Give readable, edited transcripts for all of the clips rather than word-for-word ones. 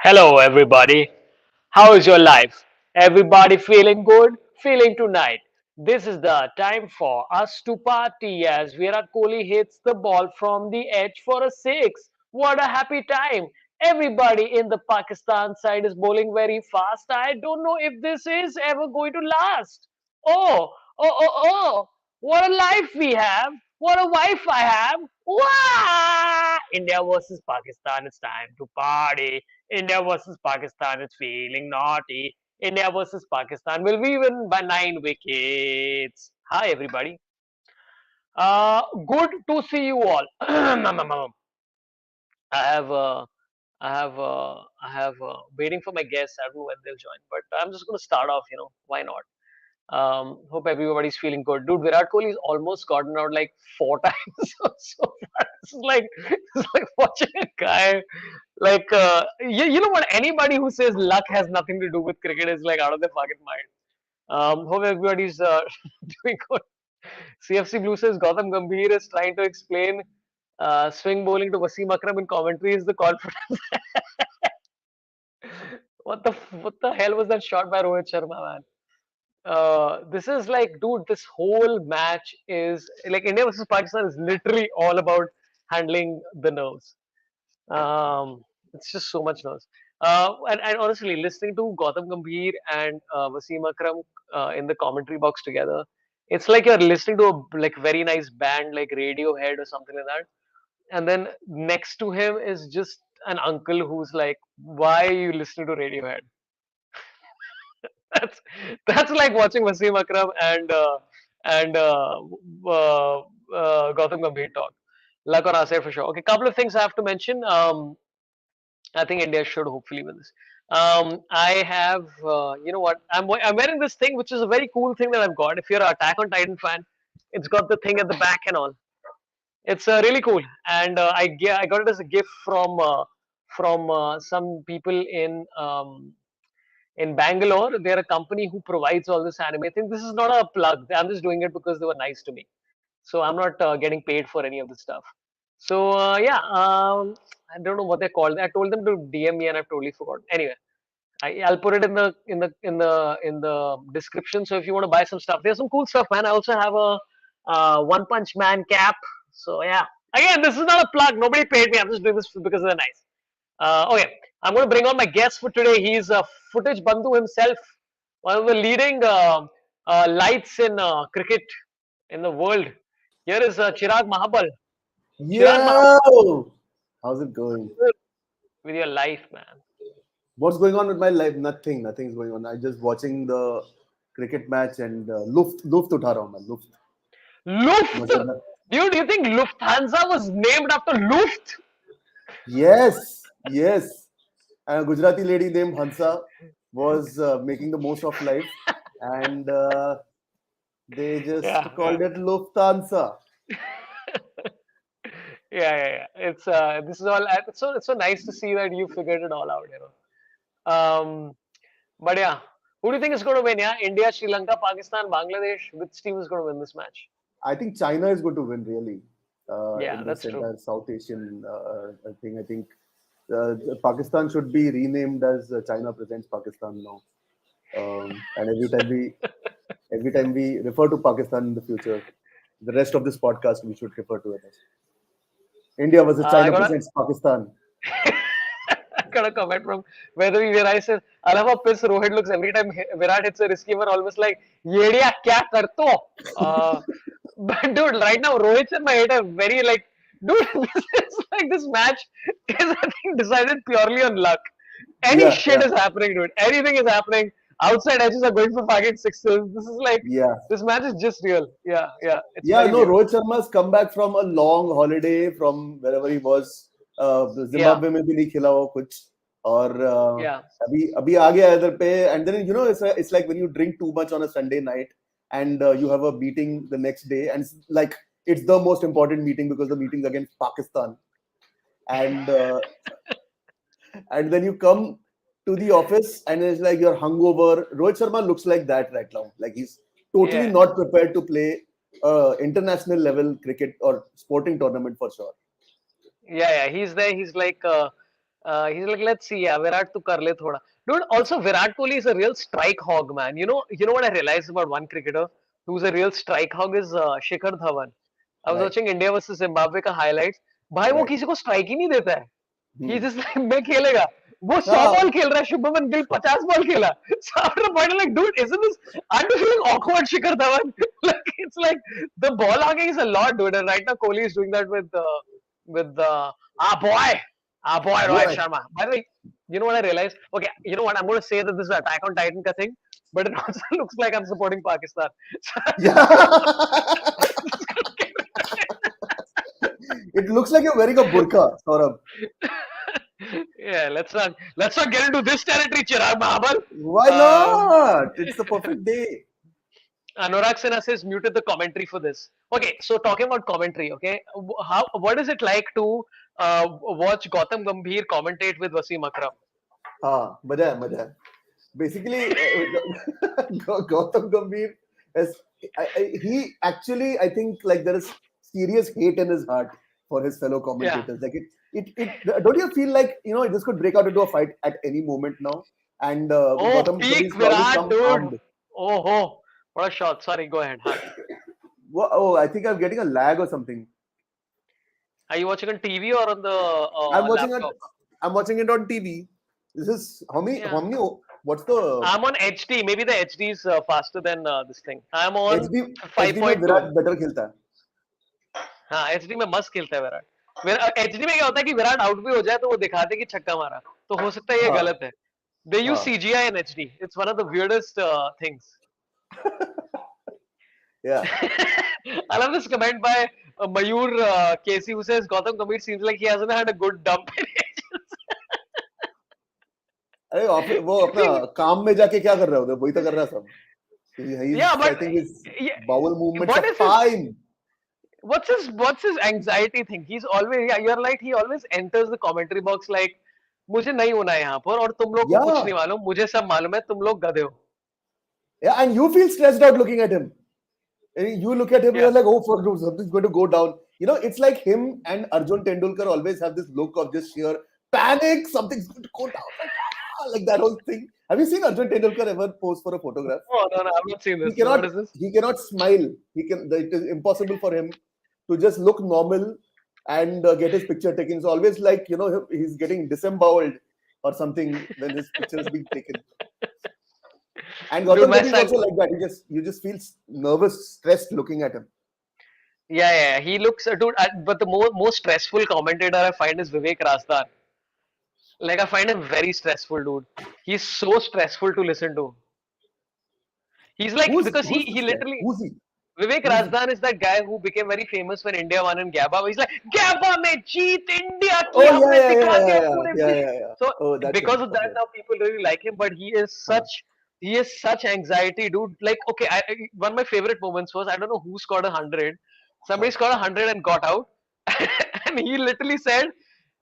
Hello, everybody. How is your life? Everybody feeling good? Feeling tonight? This is the time for us to party as Virat Kohli hits the ball from the edge for a six. What a happy time! Everybody in the Pakistan side is bowling very fast. I don't know if this is ever going to last. Oh, oh. What a life we have. What a wife I have. Wow! India versus Pakistan. It's time to party. India versus Pakistan. It's feeling naughty. India versus Pakistan. Will we win by 9 wickets? Hi, everybody. Good to see you all. I have, waiting for my guests. I don't know when they'll join, but I'm just going to start off. Why not? Hope everybody's feeling good. Dude, Virat Kohli's almost gotten out like four times so far. It's like watching a guy like you know what? Anybody who says luck has nothing to do with cricket is like out of their fucking mind. Hope everybody's doing good. CFC Blue says Gautam Gambhir is trying to explain swing bowling to Wasim Akram in commentary is the confidence. What the hell was that shot by Rohit Sharma, man? This is like, dude, this whole match is like India versus Pakistan is literally all about handling the nerves. It's just so much nerves. And honestly, listening to Gautam Gambhir and Wasim Akram in the commentary box together, it's like you're listening to a like very nice band like Radiohead or something like that. And then next to him is just an uncle who's like, "Why are you listening to Radiohead?" that's that's like watching Wasim Akram and Gautam Gambhir talk. Luck on our side for sure. Okay, couple of things I have to mention. I think India should hopefully win this. I have, you know what? I'm wearing this thing, which is a very cool thing that I've got. If you're an Attack on Titan fan, it's got the thing at the back and all. It's really cool, and I got it as a gift from some people in Bangalore. They're a company who provides all this anime thing. This is not a plug. I'm just doing it because they were nice to me. So I'm not getting paid for any of this stuff. So yeah, I don't know what they're called. I told them to DM me and I've totally forgotten. Anyway, I'll put it in the description. So if you want to buy some stuff, there's some cool stuff, man. I also have a One Punch Man cap. So yeah, again, this is not a plug. Nobody paid me. I'm just doing this because they're nice. Okay, I'm going to bring on my guest for today. He's Footage Bandhu himself, one of the leading lights in cricket in the world. Here is Chirag Mahabal. Chirag Mahabal, Yo! How's it going? with your life, man. What's going on with my life? Nothing. Nothing's going on. I'm just watching the cricket match and luft utha raha hu main, luft. Luft! Mazedaar. Dude, do you think Lufthansa was named after Luft? Yes, yes. A Gujarati lady named Hansa was making the most of life, and they just Yeah, yeah. called it Lufthansa. Yeah. It's this is all. It's so nice to see that you figured it all out. But yeah, who do you think is going to win? Yeah, India, Sri Lanka, Pakistan, Bangladesh. Which team is going to win this match? I think China is going to win really Yeah, in this that's true. entire South Asian thing. I think Pakistan should be renamed as China presents Pakistan now. And every time we refer to Pakistan in the future, the rest of this podcast we should refer to it as India versus I China got a presents Pakistan. I got a comment from where I says, I love how pissed Rohit looks every time Virat hits a risky one, almost like, Yedia kya karto? But dude, right now Rohit Sharma hit a very like, dude, this match is I think decided purely on luck. Any Yeah, shit yeah, is happening, dude. Anything is happening. Outside edges are going for fucking sixes. This is like yeah, this match is just real. Yeah. It's yeah. very No, weird. Rohit Sharma's come back from a long holiday from wherever he was. Yeah, Zimbabwe में भी नहीं खेला वो कुछ और yeah, अभी अभी आ गया इधर पे and then it's like when you drink too much on a Sunday night and you have a meeting the next day and it's like it's the most important meeting because the meeting's against Pakistan and and then you come to the office and it's like you're hungover. Rohit Sharma looks like that right now. Like he's totally yeah. not prepared to play international level cricket or sporting tournament for sure. Yeah. He's there. He's like He's like, let's see, yeah, Virat to kar le thoda. Dude, also Virat Kohli is a real strike hog, man. You know what I realized about one cricketer who's a real strike hog is Shikhar Dhawan. I was Right, watching India versus Zimbabwe का highlights. भाई वो right. किसी को strike ही नहीं देता है. He Hmm. just like मैं खेलेगा. वो 100 Ah, बॉल खेल रहा है. शुभमन गिल 50 बॉल खेला. So after a point, I'm like, dude, isn't this? Aren't you feeling awkward, Shikhar Dhawan? Like it's like the ball hogging is a lot, dude. And right now Kohli is doing that with boy. Boy, Rohit boy. Sharma. By the way, you know what I realized? Okay, you know what? I'm going to say that this is Attack on Titan ka thing, but it also looks like I'm supporting Pakistan. Yeah. It looks like you're wearing a burqa, Saurabh. Yeah, let's not get into this territory, Chirag Mahabal. Why Um, not? It's the perfect day. Anurag Sinha says muted the commentary for this. Okay, so talking about commentary, okay, what is it like to watch Gautam Gambhir commentate with Wasim Akram? हाँ मजा है मजा है basically Gautam Gambhir is he actually I think like there is serious hate in his heart for his fellow Yeah. commentators like it don't you feel like this could break out into a fight at any moment now and Oh, Gautam peak Gambhir probably Virat, come dude. armed. Oh, what a shot. Sorry, go ahead. Huh? Oh, I think I'm getting a lag or something. Are you watching on TV or on the I'm watching it. laptop? I'm watching it on TV. This is how many? Yeah. How many? What's the I'm on HD. Maybe the HD is faster than this thing. I'm on HD? HD में 5.2. Virat better खेलता है. हाँ, HD में मस्त खेलता है Virat. HD में क्या होता है कि विराट आउट भी हो जाए तो वो दिखाते हैं कि छक्का मारा. तो हो सकता है ये हाँ गलत है. They use हाँ CGI in HD. It's one of the weirdest things. yeah. I love this comment by Mayur Casey who says Gautam Gambhir seems like he hasn't had a good dump in ages. अरे वो अपना काम में जाके क्या कर रहा है उधर वही तो कर रहा है सब. Yeah, I but think his yeah, bowel movements what are is his fine. what's his anxiety thing? He's always, yeah, you're right. He always enters the commentary box like मुझे नहीं होना है यहाँ पर और तुम लोग को कुछ Yeah, नहीं मालूम मुझे सब मालूम है तुम लोग गधे हो. yeah, and you feel stressed out looking at him. And you look at him, Yeah. you're like, oh, fuck, dude, something's going to go down. It's like him and Arjun Tendulkar always have this look of just sheer panic. Something's going to go down. Like that whole thing. Have you seen Arjun Tendulkar ever pose for a photograph? Oh no, I've not seen He this. cannot. What is this? He cannot smile. It is impossible for him to just look normal and get his picture taken. It's always like he's getting disemboweled or something when his picture is being taken. And Dude, Gautam my Gambhir is son. also like that. You just feel nervous, stressed looking at him. Yeah. He looks, dude. But the most stressful commentator I find is Vivek Rajdar. Like I find him very stressful, dude. He's so stressful to listen to. He's like because he Who's he this guy? literally Who's he? Vivek Who's he? Rajdhan is that guy who became very famous when India won in Gabba. He's like Gabba में जीत India Oh की yeah, हमने yeah, दिखा yeah, दिया yeah, पूरे yeah, विश्व. yeah, yeah. So Oh, that's because him. of that Okay. now people really like him. But Huh. he is such anxiety, dude. Like okay, one of my favorite moments was I don't know who scored 100. Somebody Huh. scored 100 and got out, and he literally said,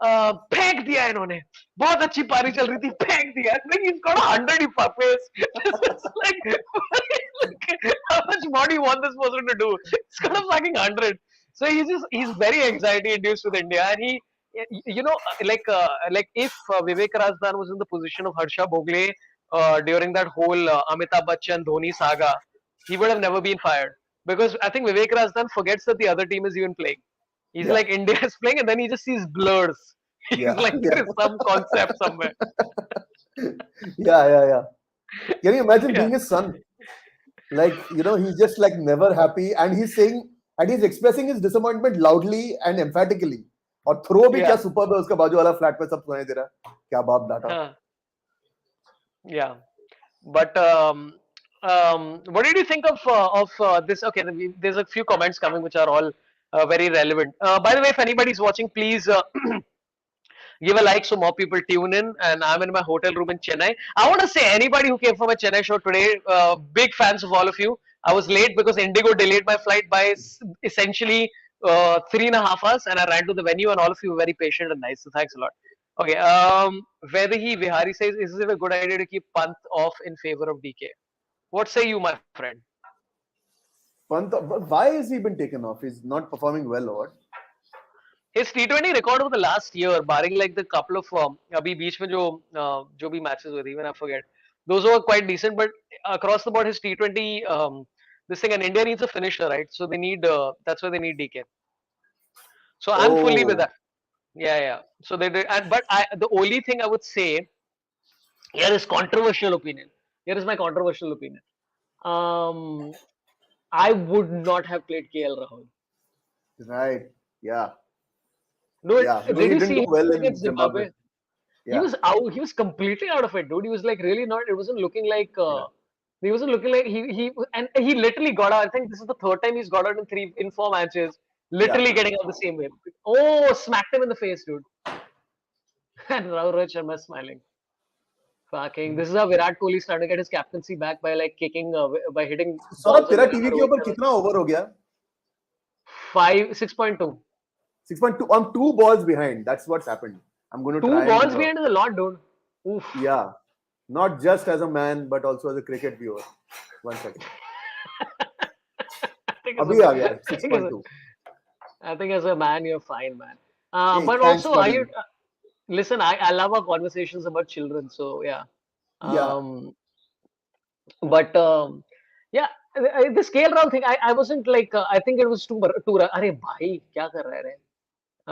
फेंक दिया इन्होंने बहुत अच्छी पारी चल रही थी फेंक दिया like he's got 100 he face. It's like how much more do you want this person to do? He's got a fucking 100. So he's very anxiety induced with India and he like if Vivek Rajdhan was in the position of Harsha Bhogle during that whole Amitabh Bachchan Dhoni saga, he would have never been fired because I think Vivek Rajdhan forgets that the other team is even playing. He's Yeah, like India is playing, and then he just sees blurs. He's yeah, like yeah, there is some concept somewhere. yeah. Can you imagine Yeah, being his son? Like he's just like never happy, and he's saying and he's expressing his disappointment loudly and emphatically. और throw भी क्या yeah, super है उसका बाजू वाला flat पे सब सुनाई दे रहा है क्या बाप data. yeah. But what did you think of this? Okay, there's a few comments coming which are all very relevant. By the way, if anybody's watching, please give a like so more people tune in. And I'm in my hotel room in Chennai. I want to say anybody who came for my Chennai show today, big fans of all of you. I was late because Indigo delayed my flight by essentially 3.5 hours, and I ran to the venue, and all of you were very patient and nice. So thanks a lot. Okay, Vedahi Vihari says, is it a good idea to keep Pant off in favor of DK? What say you, my friend? Pant, why has he been taken off? He's not performing well, or what? His T20 record over the last year, barring like the couple of अभी बीच में जो भी matches हुए थे, even I forget, those were quite decent. But across the board, his T20 this thing, and India needs a finisher, right? So they need that's why they need DK. So I'm fully with Oh, that. Yeah, yeah. So they did, and but the only thing I would say here is controversial opinion. Here is my controversial opinion. Um, I would not have played KL Rahul. right. Yeah. Dude, Yeah. Though did he you didn't see do him well in against Zimbabwe. Zimbabwe? He Yeah. was out. He was completely out of it, dude. He was like really not. It wasn't looking like. Yeah. He wasn't looking like he literally got out. I think this is the third time he's got out in 4 matches. Yeah. Literally getting out the same way. Oh, smacked him in the face, dude. And Rohit Sharma smiling. Fucking. This is how Virat Kohli started to get his captaincy back by like kicking by hitting Saurabh balls on तेरा wicket. TV के Rohit ऊपर Sharma कितना over हो गया? 6.2. 6.2. I'm 2 balls behind. That's what's happened. I'm going to Two try and balls behind is a lot, dude. Oof. yeah, not just as a man but also as a cricket viewer. 1 second. I think as a, अभी आ गया I think as a, 6.2. I think as a man, you're fine, man. Hey, But thanks, also, are you? buddy. Listen, I love our conversations about children. So yeah. Yeah, Um, but yeah, the scale round thing. I wasn't like. I think it was too. अरे भाई क्या कर रहा है रे?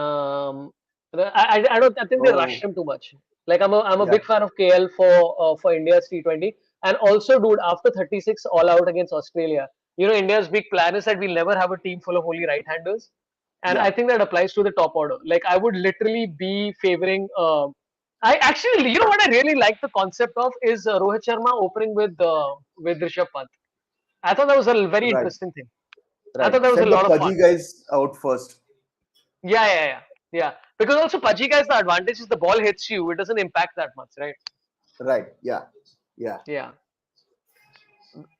Um, I don't. I think they rushed oh, him too much. Like I'm a yeah, big fan of KL for India's T20, and also, dude, after 36 all out against Australia, India's big plan is that we'll never have a team full of only right-handers, and I yeah. think that applies to the top order. Like I would literally be favoring. I actually, what I really like the concept of is Rohit Sharma opening with Rishabh Pant. I thought that was a very Right, interesting thing. I thought right. that was a Set the lot of fun. pudgy guys out first. Yeah, yeah, yeah, yeah. Because also Pudgy guys, the advantage is the ball hits you; it doesn't impact that much, right? Right, yeah, yeah. Yeah.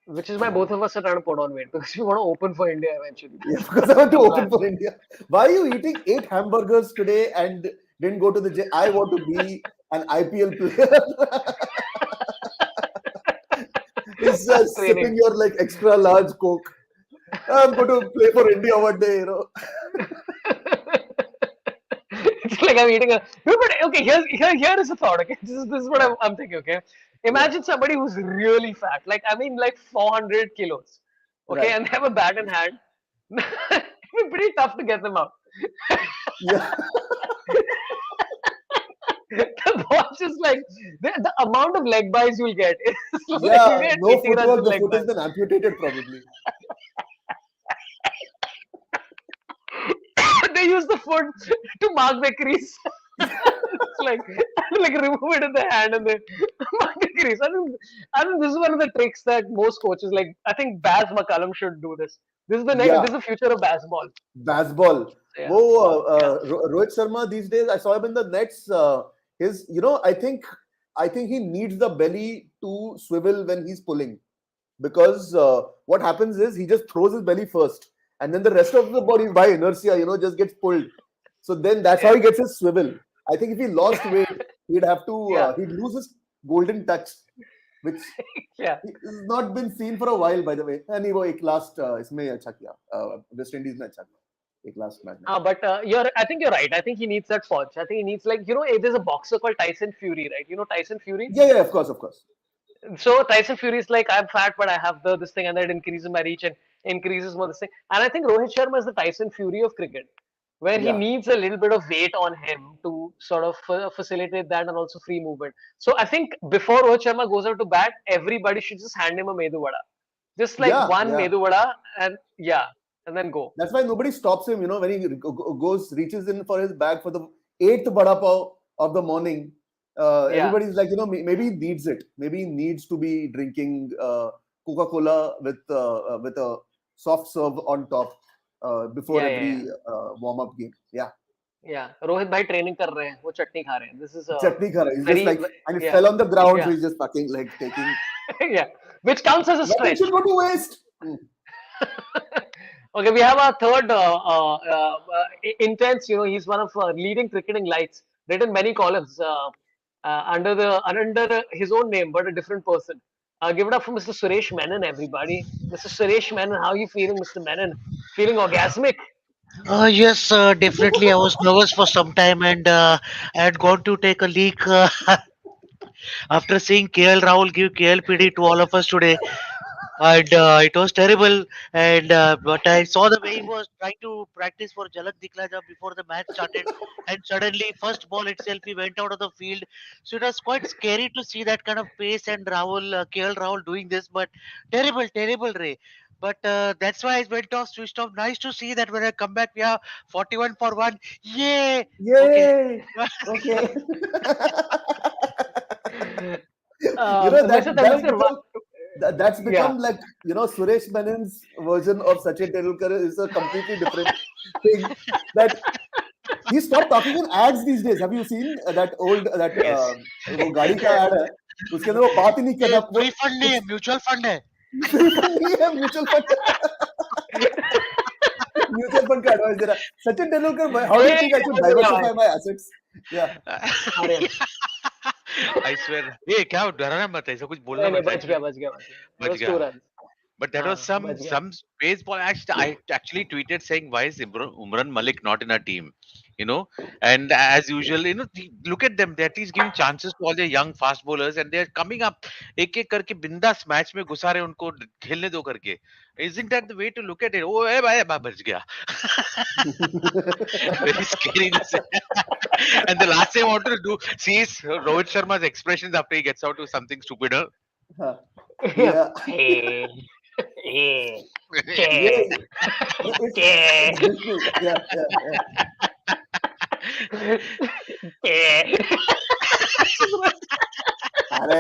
Which is why both of us are trying to put on weight because we want to open for India eventually. Yeah, That's because I want to the open plan. for India. Why are you eating 8 hamburgers today and didn't go to the gym? I want to be an IPL player. It's just Training. sipping your like extra large Coke. I'm going to play for India one day. It's like I'm eating a. No, but okay, here is a thought. Okay, this is what Yeah, I'm thinking. Okay, yeah, imagine somebody who's really fat, like I mean, like 400 kilos. Okay, right. and they have a bat in hand. It'd be pretty tough to get them out. Yeah, The ball just like the amount of leg buys you'll get is like you yeah. get No 80 runs footwork. in The leg foot has buys. been amputated probably. They use the foot to mark the crease. It's like remove it in the hand and then mark the crease. I think this is one of the tricks that most coaches like. I think Baz McCallum should do this. This Yeah, is the future of baseball. baseball. Yeah, Wo, yeah, Rohit Sharma these days, I saw him in the nets. I think he needs the belly to swivel when he's pulling because what happens is he just throws his belly first, and then the rest of the body by inertia, just gets pulled. So then that's how yeah, he gets his swivel. I think if he lost weight, he'd have to yeah, he'd lose his golden touch, which yeah. has not been seen for a while, by the way. And वो एक last इसमें अच्छा किया, West Indies में अच्छा किया, एक last match में. But I think you're right. I think he needs that punch. I think he needs like there's a boxer called Tyson Fury, right? You know Tyson Fury. Yeah, yeah, of course, of course. So Tyson Fury is like, I'm fat, but I have this thing, and that increases my reach and increases more this thing. And I think Rohit Sharma is the Tyson Fury of cricket, where he Yeah, needs a little bit of weight on him to sort of facilitate that and also free movement. So I think before Rohit Sharma goes out to bat, everybody should just hand him a Medu Vada, just like yeah, one yeah. Medu Vada, and yeah, and then go. That's why nobody stops him. When he goes, reaches in for his bag for the eighth vada pav of the morning. Yeah, Everybody's like, maybe he needs it. Maybe he needs to be drinking Coca-Cola with a soft serve on top before yeah, yeah, yeah. every warm-up game. Yeah, Yeah, Rohit भाई training कर रहे हैं वो चटनी खा रहे हैं this is a chutney khara. He's just very like, and it yeah fell on the ground, so yeah he's just fucking like taking. yeah which counts as a Nothing stretch. should go to waste. Okay, we have our third intense. He's one of leading cricketing lights. Written many columns under his own name, but a different person. Give it up for Mr. Suresh Menon, everybody. Mr. Suresh Menon, how are you feeling, Mr. Menon? Feeling orgasmic? Yes, definitely. I was nervous for some time, and I had gone to take a leak after seeing KL Rahul give KLPD to all of us today. And it was terrible. And but I saw the way he was trying to practice for Jalak Diklaja before the match started, and suddenly first ball itself he went out of the field. So it was quite scary to see that kind of pace and Rahul, KL Rahul doing this. But terrible, terrible, Ray. But that's why I went off, switched off. Nice to see that when I come back, we are 41 for one. Yay! Okay. Yay! Okay. Mr. That's Tendulkar, become that's yeah. become like, Suresh Menon's version of Sachin Tendulkar is a completely different thing. That he stopped talking in ads these days. Have you seen that old that Yes. वो गाड़ी का ad है, उसके अंदर वो बात ही नहीं ये करता, वो फ्री फंड नहीं है, कुछ म्यूचुअल फंड है. म्यूचुअल फंड नहीं है, म्यूचुअल फंड म्यूचुअल फंड का एडवाइस दे रहा है Sachin Tendulkar. How do U A, think I should समझ गया भाई. Diversify my assets? या अरे I swear. ये क्या डराना मत, ऐसा कुछ बोलना नहीं नहीं, मत, बच गया बच गया बच गया. It बच was गया. 2 runs. But that हाँ, was some बच गया. some space ball. Actually, I actually tweeted saying, "Why is Umran Malik not in our team?" You know, and as usual, look at them. They're at least giving chances to all the young fast bowlers, and they're coming up. एक एक करके बिंदास match में घुसा रहे उनको खेलने दो करके. Isn't that the way to look at it? Oh, ए भाई बच गया. Very scary to say. And the last thing I wanted to do, see is Rohit Sharma's expressions after he gets out to something stupider. या ए ए के ये it's के this thing. Yeah. के. अरे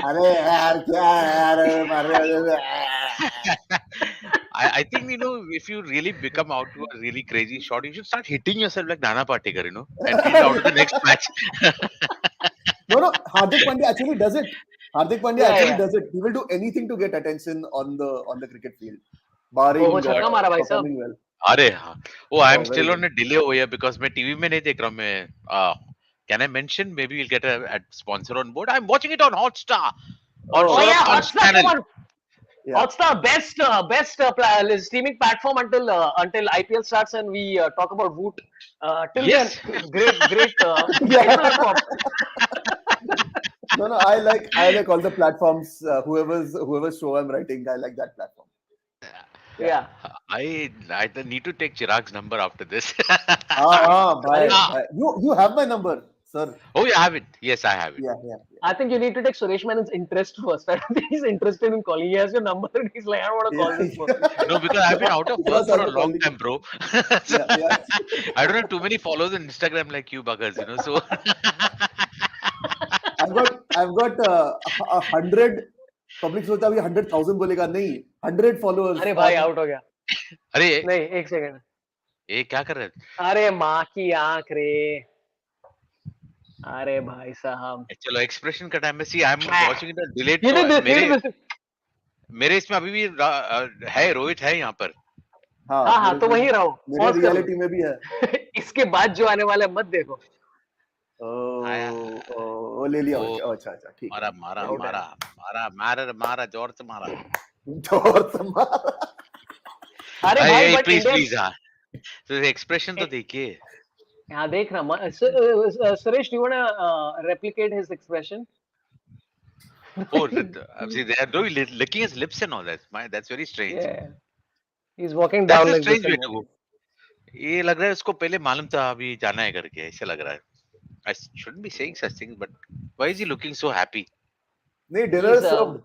अरे यार क्या है यार मारे. I think if you really become out to a really crazy shot, you should start hitting yourself like Nana Patekar, and feel out of the next match. No, Hardik Pandya actually does it. Hardik Pandya Yeah, actually yeah. does it. He will do anything to get attention on the cricket field, Oh वो barring God. छक्का मारा भाई साहब. performing well. अरे हाँ. Oh, I am Oh, very still on good. a delay over here because मैं TV में नहीं देख रहा हूँ मैं. Can I mention? Maybe we'll get a sponsor on board. I'm watching it on Hotstar on Oh Oh, Shahrukh yeah, Khan's Hotstar, channel. come on. yeah. Hotstar, streaming platform until IPL starts and we talk about Woot. Till then, Yes. great Yeah. platform. No, I like all the platforms. Whoever's show I'm writing, I like that platform. Yeah. Yeah. I need to take Chirag's number after this. Bhai, अरे, bhai. You have my number, sir. Oh, you have it. Yes, I have it. Yeah. I think you need to take Suresh Menon's interest first. I don't think he's interested in calling. He has your number and he's like, I don't want to Yeah, call this person. No, because I've been out of yeah, work for a sir, long calling. time, bro. So, Yeah. I don't have too many followers on Instagram like you buggers. So I've got 100. Public सोचता है 100,000 बोलेगा नहीं 100 followers अरे भाई on. Out हो गया. अरे नहीं, एक सेकंड. ये क्या कर रहे हैं? अरे माँ की आंख रे. अरे भाई साहब. चलो एक्सप्रेशन का टाइम में see I am watching it delete You तो did this. You मेरे did this. मेरे इसमें अभी भी है रोहित है यहाँ पर. हाँ हाँ हाँ, मेरे तो वहीं रहो. मेरे Pause कर रियलिटी लो. में भी है. इसके बाद जो आने वाला है, मत देखो. आया. ओ ले लिया. ओ अच्छा ठीक है. मारा मारा Very good. आउट है. मारा मारा मारा मारा जोर से मारा. जोर से मारा. अरे भाई बट प्लीज इंडियन. प्लीज हाँ. तो एक्सप्रेशन तो देखिए. हाँ देख रहा. Suresh, do you wanna replicate his expression? Oh, see, they are doing licking his lips and all that. That's very strange. Yeah. He's walking That's down a like this strange and way to go. ये लग रहा है उसको पहले मालूम था अभी जाना है करके ऐसा लग रहा है. I shouldn't be saying such things, but why is he looking so happy? नहीं dinner He's is served.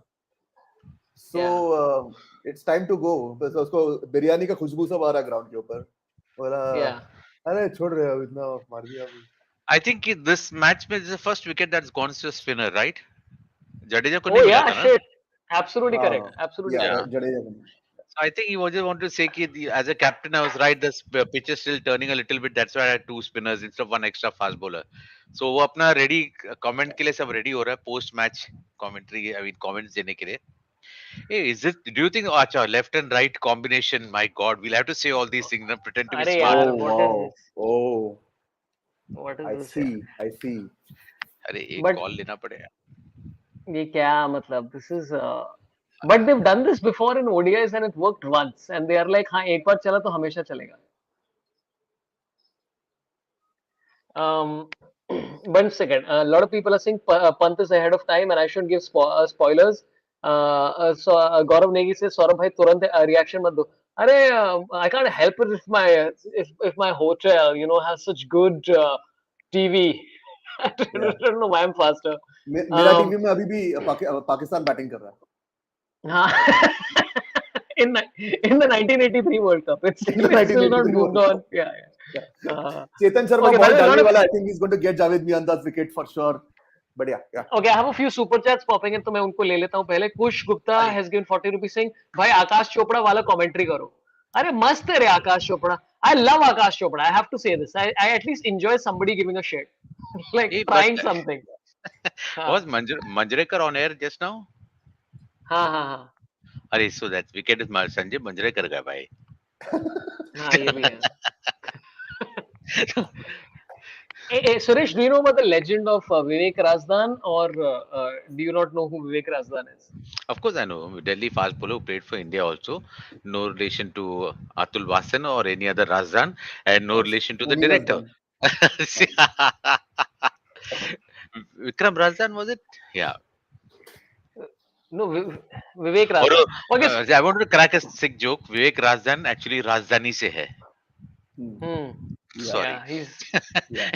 So yeah. it's time to go. बस उसको बिरयानी का खुशबू सब आ रहा ग्राउंड के ऊपर. बोला Yeah. अरे छोड़ रहे हो इतना मार दिया अभी. I think this match में this is the first wicket that's gone to a spinner, right? Jadeja को Oh नहीं मिला yeah, था ना? shit. Absolutely correct. Absolutely Yeah, correct. Jadeja को. So I think he was just wanted to say that as a captain, I was right. The pitch is still turning a little bit. That's why I had two spinners instead of one extra fast bowler. So वो अपना ready comment के लिए सब ready हो रहा है post match commentary. I mean comments देने के लिए. Hey, do you think? Oh, अच्छा, left and right combination. My God, we'll have to say all these things and pretend to be अरे smart. यार, Oh what is wow. this? Oh, What is I this? see. अरे एक But call लेना पड़ेगा. ये क्या मतलब? This is. But they've done this before in ODIs and it worked once. And they are like, हाँ एक बार चला तो हमेशा चलेगा. Um, one second. A lot of people are saying Pant is ahead of time, and I should give spoilers. Gaurav Negi says, "Saurabh bhai, turant reaction mat do." I can't help it if my hotel, has such good TV. I Yeah. don't know why I'm faster. मेरा Um, TV में अभी भी Pakistan batting कर रहा है हाँ. In the 1983 World Cup, it's in the it's still not 1983 moved World on. Cup. Yeah, Yeah. yeah. Chetan Sharma Okay, by ball the way, a lot डालने of वाला. I think he's going to get Javed Mianda's wicket for sure. But yeah, yeah. Okay, I have a few super chats popping in, तो मैं उनको ले लेता हूँ पहले. कुश गुप्ता अरे has given 40 rupees saying, भाई आकाश चोपड़ा वाला commentary करो. अरे मस्त है रे आकाश Chopra. I love Akash Chopra. I have to say this. I at least enjoy somebody giving a shit, like hey, but trying something. हाँ was Manjrekar on air just now? हाँ हाँ हाँ अरे so that wicket is Sanjay Manjrekar का भाई. हाँ ये भी है. Hey, Suresh, do you know about the legend of Vivek Razdan, or do you not know who Vivek Razdan is? Of course, I know Delhi fast bowler who played for India also. No relation to Atul Vasan or any other Razdan, and no Yes. relation to the Puni director. Razdan. Vikram Razdan was it? Yeah. No, Vivek और Razdan. Okay. I want to crack a sick joke. Vivek Razdan actually राजधानी से है. Hmm. Hmm. Yeah. Sorry. Yeah, he's Yeah.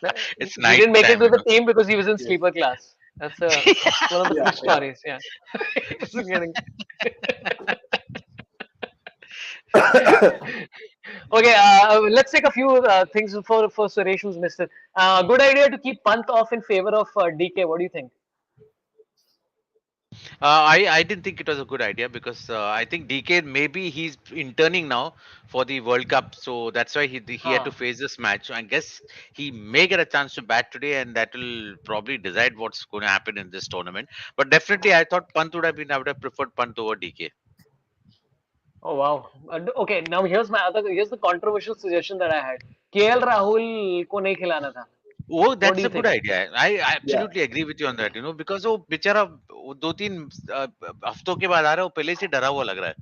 yeah. It's He night didn't make it time, to you the know. team because he was in Yes. sleeper class. That's one of the Yeah. quick Yeah. stories. Yeah. He wasn't getting. Okay, let's take a few things for Suresh who's missed it. Good idea to keep Pant off in favor of DK. What do you think? I didn't think it was a good idea because I think DK maybe he's interning now for the World Cup, so that's why he had to Huh. face this match. So I guess he may get a chance to bat today, and that will probably decide what's going to happen in this tournament. But definitely, I thought Pant would have been. I would have preferred Pant over DK. Oh wow. Okay, now here's the controversial suggestion that I had. KL Rahul को नहीं खिलाना था. Oh, What do that's you a good think? idea. I Yeah. absolutely agree with you on that. Because वो बेचारा वो 2-3 हफ्तों के बाद आ रहा है, वो पहले से डरा हुआ लग रहा है.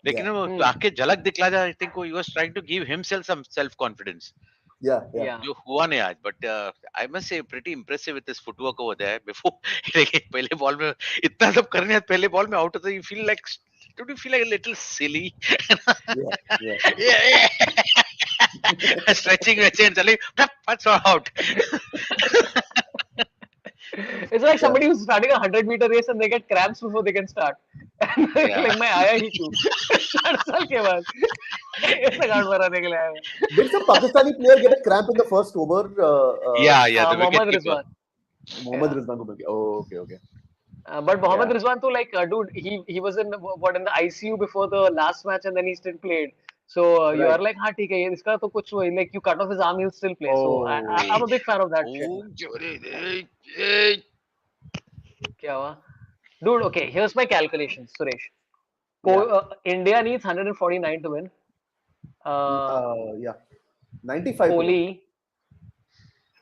लेकिन Yeah. वो Hmm. आके झलक दिखला जाए. I think he was trying to give himself some self confidence. Yeah. Yeah. Yeah. जो हुआ नहीं आज, but I must say pretty impressive with his footwork over there. Before देखिए पहले बॉल में इतना सब करने हैं, पहले बॉल में आउट होता है, you feel like don't you feel like a little silly? Yeah. Yeah. Yeah, stretching and suddenly that's all out. It's like Yeah. somebody who's starting a 100-meter race and they get cramps before they can start. Yeah. Like मैं आया ही क्यों? 60 साल के बाद ऐसा गांड भराने के लिए आया मैं. Did some Pakistani player get a cramp in the first over? Yeah, the wicket Mohammad keeper. Rizwan. Mohammad Yeah. Rizwan को मिल गया. Oh, okay, okay. But Mohammad Yeah. Rizwan too, like, dude, he was in in the ICU before the last match and then he still played. So you are Right. like, हाँ ठीक है, ये इसका तो कुछ like you cut off his arm, he'll still play. So I'm Oh. a big fan of that shit, Oh, man. Johnny. क्या हुआ? Dude, okay, here's my calculations, Suresh. Yeah. India needs 149 to win. Yeah. 95 to win. Kohli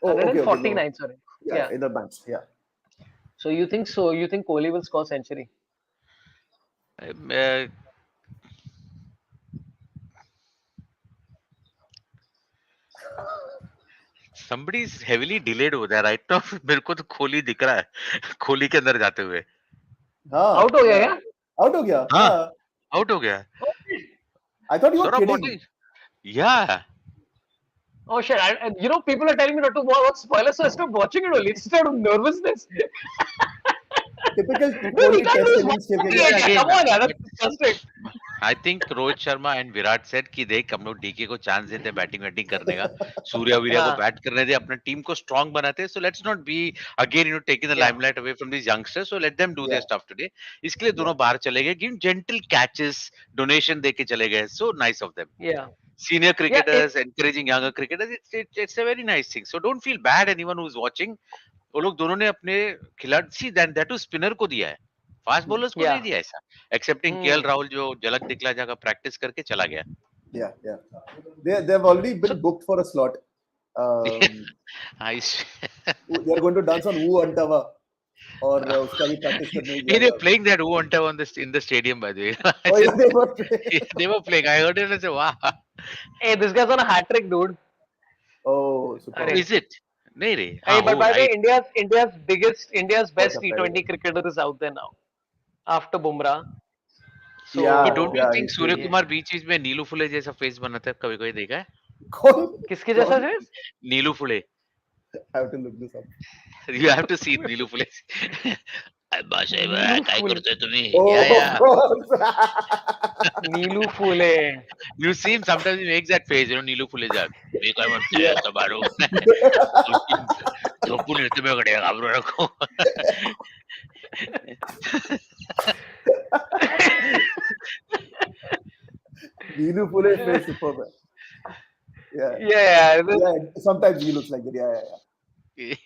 Oh, okay, okay. 149, sorry. Yeah, Yeah. in the bench. Yeah. So you think Kohli will score century? Uh, somebody is heavily delayed over there right now. मेरे को तो कोहली दिख रहा है कोहली के अंदर जाते हुए. हाँ. Out हो गया Yeah. क्या? Out हो गया. हाँ, हाँ. आउट हो गया. Oh, shit. I thought you were Sort of kidding. body. Yeah. Oh shit! People are telling me not to watch spoilers, so I stopped watching it only. It's out of nervousness. Typical Dude, Kohli he can't test do innings खेल के this. गया. Again, Come on, यार, but that's disgusting. I think Rohit Sharma and Virat set कि देख हम लोग DK को chance देते हैं बैटिंग वैटिंग करने का. सूर्या वीरा को हाँ, बैट करने दे, अपने टीम को स्ट्रांग बनाते हैं. So let's not be again taking the yeah, limelight away from these youngsters. So let them do their Yeah. Stuff today. इसके लिए Yeah. दोनों बाहर चले गए. गिव जेंटल कैचेस, डोनेशन दे के चले गए. So nice of them. yeah, Senior yeah. cricketers encouraging younger cricketers, it's a very nice thing. So don't feel bad anyone who's watching. वो लोग दोनों ने अपने खिलाड़ी सी दैट टू स्पिनर को दिया है, फास्ट बॉलर्स को नहीं Yeah. दिया ऐसा. Accepting KL Hmm. राहुल जो झलक दिखला जाकर प्रैक्टिस करके चला गया. Yeah. Yeah. They've already So, been booked for a slot. Nice. They're going to dance on Who Antava और उसका भी practice करने ही Hey, दिया they're था. playing that Who Hunter on this in the stadium by the way. I Oh yeah, just, they were playing. they were playing. I heard it and I said, wow. hey, this guy's on a hat trick, dude. Oh, superb. Oh, Arey. is it? नहीं रे Hey, हाँ but हो by the I way, India's World best Cup very T20 well. cricketer is out there now after Bumrah. but Yeah, don't you So yeah, think he's Surya doing. yeah. Kumar बीच बीच में नीलू फुले जैसा face बनाता है कभी कभी देखा है कौन किसके जैसा कौन face? Nilu Phule I have to look this up. you have to see Nilu Phule नीलू बाशाहेब काय फुल करतोय तुम्ही या Oh, या of course. Nilu Phule. you see him sometimes he makes that face Nilu Phule जात मी काय म्हणतोय Yeah. आता मारू झोपून झोपून येतो मी कडे घाबरू नको Neelu Phule's face superb. Yeah, Yeah, yeah. Sometimes he looks like that. Yeah, yeah,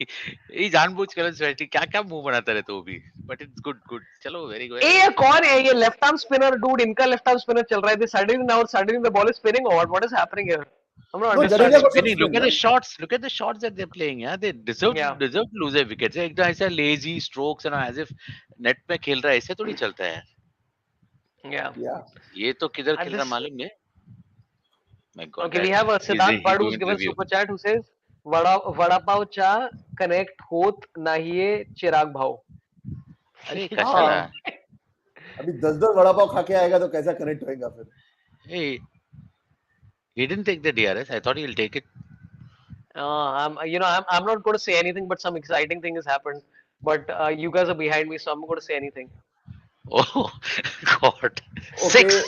ये जानबूझ कर स्वेटी क्या क्या मुंह बनाता रहता है वो भी बट इट्स गुड गुड चलो वेरी गुड ये कौन है ये लेफ्ट आर्म स्पिनर डूड इनका लेफ्ट आर्म स्पिनर चल रहा है suddenly the ball is spinning or what is happening here? I'm not No, Jadeja It's understanding. got some spinning. spin, right? Look at the shots that they're playing. Yeah, they deserve Yeah, deserve to lose their wickets. एकदम ऐसा lazy strokes and as if net पे खेल रहा है ऐसे थोड़ी चलता है yeah. Yeah. ये तो किधर And खेल रहा this मालूम नहीं my god okay, we that have a he's Siddharth he's Bad who's doing given review super chat who says vada pav चा कनेक्ट होत नाहीये चिराग भाव. अरे हाँ कशाला अभी 10-10 वड़ा पाव खा के आएगा तो कैसा कनेक्ट होएगा फिर hey he didn't take the DRS I thought he'll take it I'm not going to say anything, but some exciting thing has happened. But you guys are behind me, so I'm not going to say anything. oh god okay six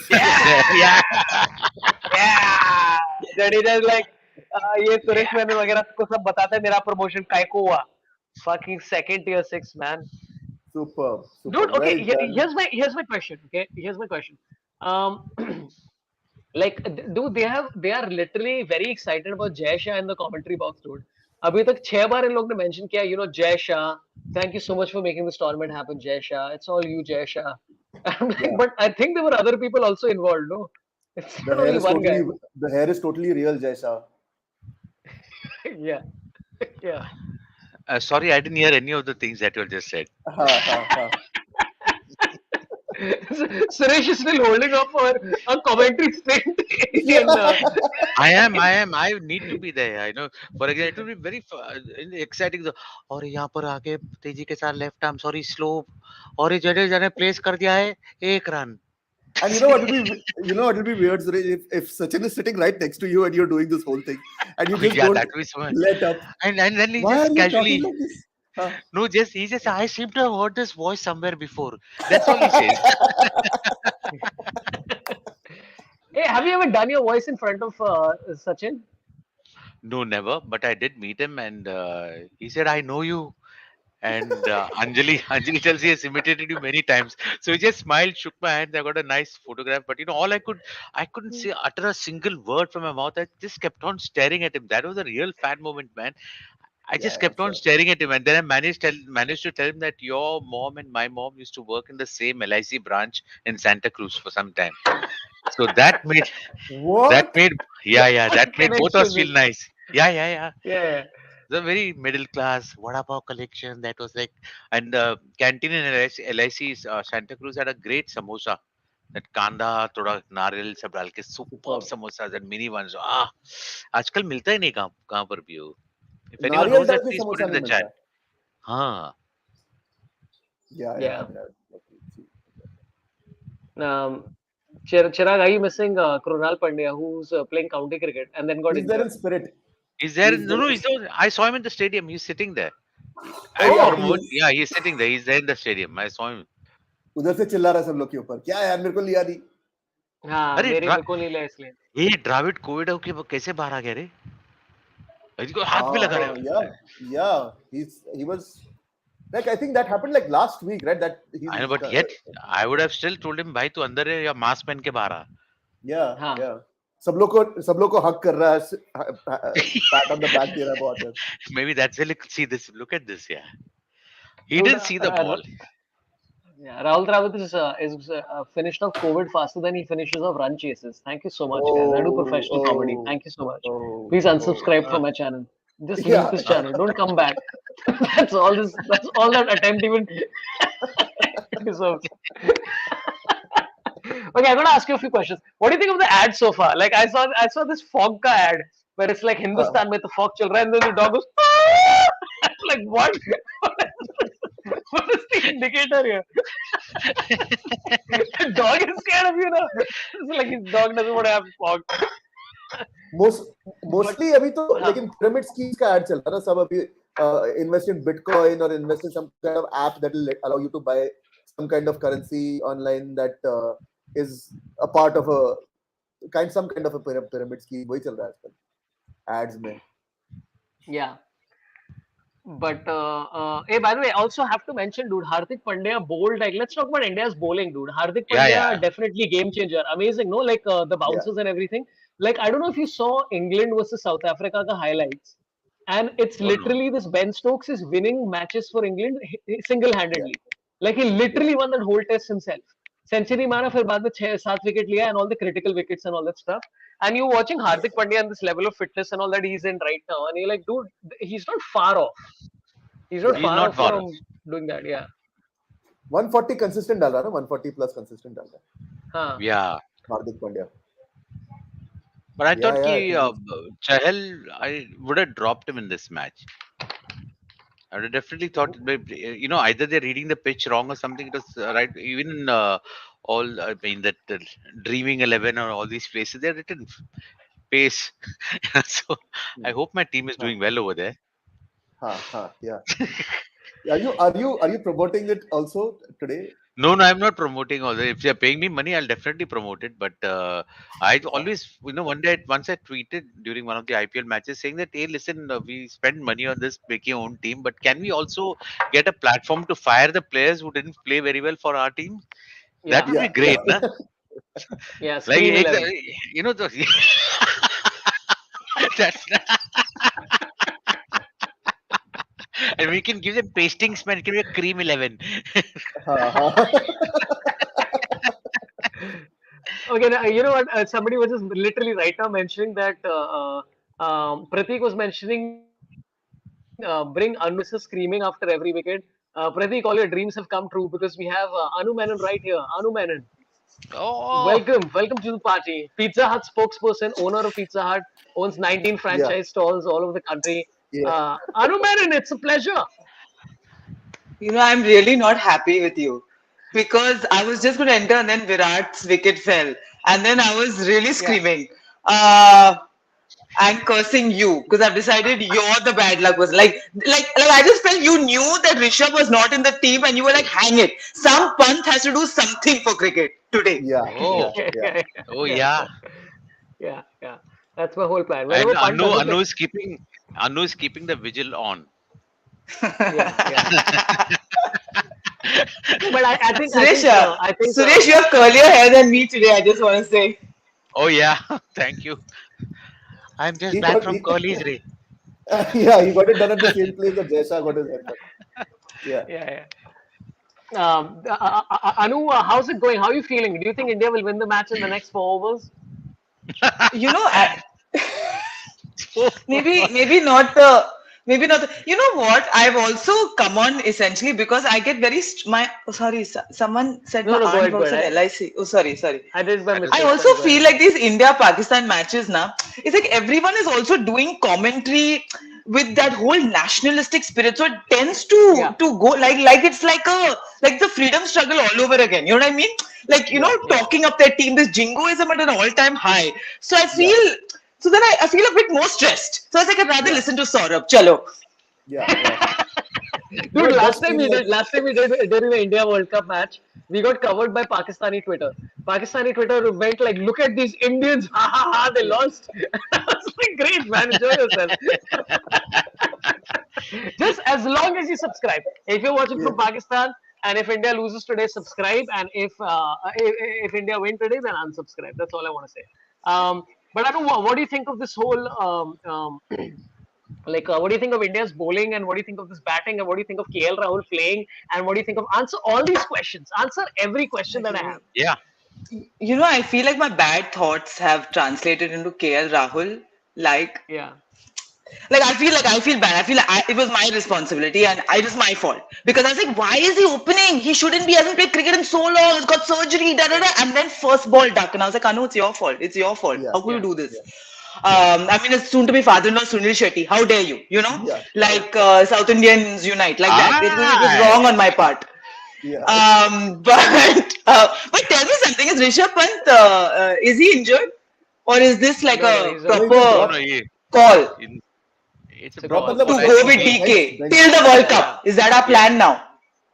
6 yeah Yeah, Jadeja is like ये सुरेश मैंने वगैरह को सब बताता है मेरा promotion काय को हुआ. Fucking second tier 6 man. superb Dude, superb okay, well done here's my question. Okay, here's my question. Um, like, dude, they are literally very excited about Jay Shah in the commentary box, dude. अभी तक 6 बार इन लोग ने mention किया, Jay Shah. Thank you so much for making this tournament happen, Jay Shah. It's all you, Jay Shah. I'm like, yeah but I think there were other people also involved, no? It's the not hair only is one totally guy. the hair is totally real Jaisha Yeah, yeah. sorry I didn't hear any of the things that you just said ha ha ha Suresh is still holding up for a commentary stint in. yeah I need to be there. I know. For example, it will be very exciting. और यहाँ पर आके तेजी के साथ left arm sorry slow और ये जडेजा ने प्लेस कर दिया है 1 run and you know what will be weird Suresh, if Sachin is sitting right next to you and you're doing this whole thing and you just yeah, don't that was so. let up And then he why are just you talking casually like this huh? no, just he just I seem to have heard this voice somewhere before. That's all he says. Hey, have you ever done your voice in front of Sachin? No, never. But I did meet him, and he said, "I know you." And Anjali tells he has imitated you many times. So he just smiled, shook my hand. I got a nice photograph. But all I couldn't say utter a single word from my mouth. I just kept on staring at him. That was a real fan moment, man. I Yeah, just yeah, kept on sure. staring at him, and then I managed to tell him that your mom and my mom used to work in the same LIC branch in Santa Cruz for some time. So that What? made yeah What that made both of us connection feel is? nice. Yeah. Yeah. The very middle class vada pav collection that was like, and the canteen in LIC Santa Cruz had a great samosa. That kanda, thoda nariyal सब डाल के superb Superb. samosas and mini ones. आजकल मिलता ही नहीं कहाँ पर भी हो. If anyone नारियल knows डाल that, के please put samosa it in नहीं the chat. मिलता हाँ. yeah Yeah. Chirag, are you missing Krunal Pandya, who's playing county cricket and then got he's there in injured? spirit Is there? he's No, there no. I saw him in the stadium. He's sitting there. oh I yeah for a he moment, is yeah, he's sitting there. He's there in the stadium. I saw him. उधर से चिल्ला रहा है सब लोग के ऊपर क्या यार मेरे को लिया नहीं हाँ अरे मेरे को नहीं लिया इसलिए. ये द्राविड कोविड के वो कैसे बाहर आ गया रे इसको हाथ भी लगा हाँ रहे yeah he was like I think that happened like last week right that I know but yet I would have still told him भाई तू अंदर है या मास्क पहन के बाहर आ हाँ. yeah सब लोग को हक कर रहा है pat on the back दे रहा है बहुत है maybe that's it see this look at this yeah he Dude, didn't see the ball yeah, Rahul Dravid is finished off COVID faster than he finishes off run chases. Thank you so much, guys. I do professional comedy. Thank you so much. Please unsubscribe from my channel. Just leave yeah this channel. Don't come back. That's all this. That's all that attempt even deserves. Okay, I'm gonna ask you a few questions. What do you think of the ad so far? Like I saw this Fogka ad. where it's like Huh. Hindustan mein to fog chal raha hai, and then the dog goes, "Ah!" Like what? What is the indicator here? The dog is scared of you now. It's like his dog doesn't want to have fog. Most But mostly अभी तो हाँ, लेकिन pyramid schemes का ad चल रहा है ना सब अभी invest in Bitcoin or invest in some kind of app that will allow you to buy some kind of currency online that is a part of a some kind of a pyramid scheme वही चल रहा है आजकल ads में. yeah. But hey, by the way, I also have to mention, dude, Hardik Pandya bowled like. Let's talk about India's bowling, dude. Hardik Yeah, Pandya yeah. definitely game changer, amazing, no? Like the Yeah. bounces and everything. Like I don't know if you saw England versus South Africa the highlights, and it's Oh no. literally this Ben Stokes is winning matches for England Yeah. single-handedly. Like he Yeah. literally won that whole test himself. Century मारा फिर बाद में 6-7 wicket लिया and all the critical wickets and all that stuff. And you're watching Hardik Pandya and this level of fitness and all that he's in right now, and you're like, dude, he's not far off. He's not Yeah. He's far not off far off. from doing that. Yeah. 140 consistent डाल रहा है ना 140 plus consistent डाल रहा Huh. Yeah. है Hardik Pandya. But I Yeah, thought yeah, I ki, think Chahal, I would have dropped him in this match. I would have definitely thought, either they're reading the pitch wrong or something. It was right. Even in I mean, that Dreaming 11 or all these places, they're written pace. So I Hmm. hope my team is Huh. doing well over there. Yeah. Are you promoting it also today? No, I'm not promoting all that. If they're paying me money, I'll definitely promote it. But I Huh. always, once I tweeted during one of the IPL matches saying that, hey, listen, we spend money on this making our own team, but can we also get a platform to fire the players who didn't play very well for our team? That Yeah. would be Yeah. great, na? Yeah. Like, Scream 11. the, that's, and we can give them pastings, man. It can be a cream 11. Huh. Okay. Now, you know what? Somebody was just literally right now mentioning that Pratik was mentioning bring Anu Menon versus screaming after every wicket. Pratik, all your dreams have come true because we have Anu Menon right here. Anu Menon. Oh, Welcome to the party. Pizza Hut spokesperson, owner of Pizza Hut, owns 19 Yeah. franchise stalls all over the country. Yeah. Anu Menon, it's a pleasure. I'm really not happy with you because I was just going to enter and then Virat's wicket fell. And then I was really Yeah. screaming uh, and cursing you because I've decided you're the bad luck person. Like I just felt you knew that Rishabh was not in the team and you were like, hang it. Some Pant has to do something for cricket today. Yeah. oh, Yeah. oh, Yeah. yeah. Yeah. That's my whole plan. And Whenever Pant doesn't Anu like, is keeping the vigil on. yeah. No, but Suresh, I think, Suresh, you have curlier hair than me today. I just want to say. Oh yeah, thank you. I'm just He back got from College Ray. he got it done at the same place that Jaisha got his haircut. Yeah. yeah. Anu, how's it going? How are you feeling? Do you think India will win the match in the next 4 overs? You know, I, maybe not the, you know what, I've also come on essentially because I get very someone said my No, go aunt ahead, go works at ahead. LIC. Oh, sorry. I did it by That is I mistake. also Sorry, go feel ahead. like these India Pakistan matches now, it's like everyone is also doing commentary with that whole nationalistic spirit, so it tends Yeah, to go like it's like the freedom struggle all over again, you know what I mean? Like, Yeah. yeah. talking up their team, this jingoism at an all-time high. So I Yeah. feel, so then I feel a bit more stressed. So I was like, I'd rather Yeah. listen to Saurabh. Chalo. Yeah. Dude, It does feel like last time we did during the India World Cup match, we got covered by Pakistani Twitter. Pakistani Twitter went like, look at these Indians, ha ha ha, they lost. I was like, great man, enjoy yourself. Just as long as you subscribe. If you're watching yeah. from Pakistan and if India loses today, subscribe. And if India win today, then unsubscribe. That's all I want to say. But I don't know, what do you think of this whole what do you think of India's bowling and what do you think of this batting and what do you think of KL Rahul playing and what do you think of answer all these questions, answer every question that I have. yeah. I feel like my bad thoughts have translated into KL Rahul. Yeah, I feel bad. I feel like it was my responsibility and it was my fault because I was like, why is he opening? He shouldn't be. He hasn't played cricket in so long. He's got surgery. Da da da. And then first ball duck, and I was like, Anu, it's your fault. It's your fault. Yeah. How could you yeah, do this? Yeah. I mean, it's soon to be father-in-law Sunil Shetty. How dare you? You know, Yeah, like South Indians unite, like that. It was Ah, wrong on my part. yeah. But tell me something: is Rishabh Pant is he injured, or is this like No, no, a he's No, he just no, proper no, dropped. call it's a it's a Drop call. proper matlab call. to I uska go think with he, bench DK bench. till the World Yeah. Cup? Is that our yes. plan now?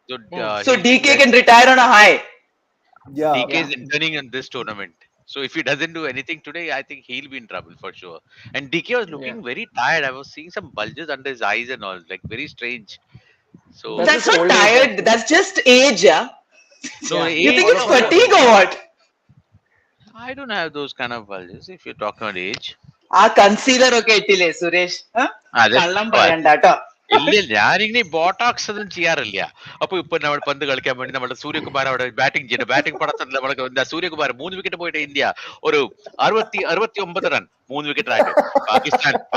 So Hmm. So DK that can retire on a high. Yeah. DK Yeah. is interning in this tournament. So if he doesn't do anything today, I think he'll be in trouble for sure. And DK was Yeah. looking very tired. I was seeing some bulges under his eyes and all, like very strange. That's So That's just not old age, I tired. think. That's just age, yeah. no Yeah. You think age. All it's of us have fatigue it. or what? I don't have those kind of bulges. If you're talking about age, Concealer okay ഇട്ടില്ലേ Suresh അതെ കള്ളം പറയണ്ട കേട്ടോ ഇല്ല ഞാനിങ്ങനെ Botox ഒന്നും ചെയ്യാറില്ല അപ്പൊ ഇപ്പൊ നമ്മൾ പന്ത് കളിക്കാൻ വേണ്ടി നമ്മുടെ സൂര്യകുമാർ അവിടെ ബാറ്റിംഗ് ചെയ്യുന്നത് ബാറ്റിംഗ് പടത്തിൽ നമ്മുടെ സൂര്യകുമാർ 3 വിക്കറ്റ് പോയിട്ട് ഇന്ത്യ ഒരു 69 റൺ 3 വിക്കറ്റ്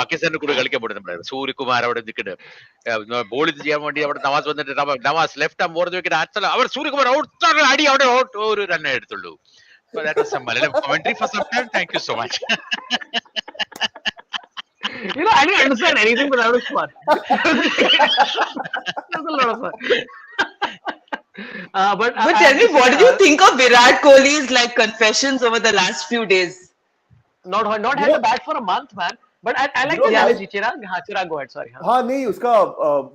പാകിസ്ഥാന്റെ കൂടെ കളിക്കാൻ പോയിട്ട് നമ്മുടെ സൂര്യകുമാർ അവിടെ നിൽക്കുന്നത് ബോൾ ഇത് ചെയ്യാൻ വേണ്ടി അവിടെ നവാസ് വന്നിട്ട് നവാസ് ലെഫ്റ്റ് ആം 4 വിക്കറ്റ് അച്ഛൻ അവർ സൂര്യകുമാർ ഔട്ട് അടി അവിടെ ഒരു റണ്ണേ എടുത്തുള്ളൂ. So that was some Malayalam commentary for some time. Thank you so much. I didn't understand anything, but that was fun. That was a lot of fun. But But I tell have me, to what say, did you think of Virat Kohli's like confessions over the last few days? not You had know, a bat for a month, man. But I you like know, the Yeah. my analogy. Chirag, Chirag, go ahead. Sorry. हाँ नहीं उसका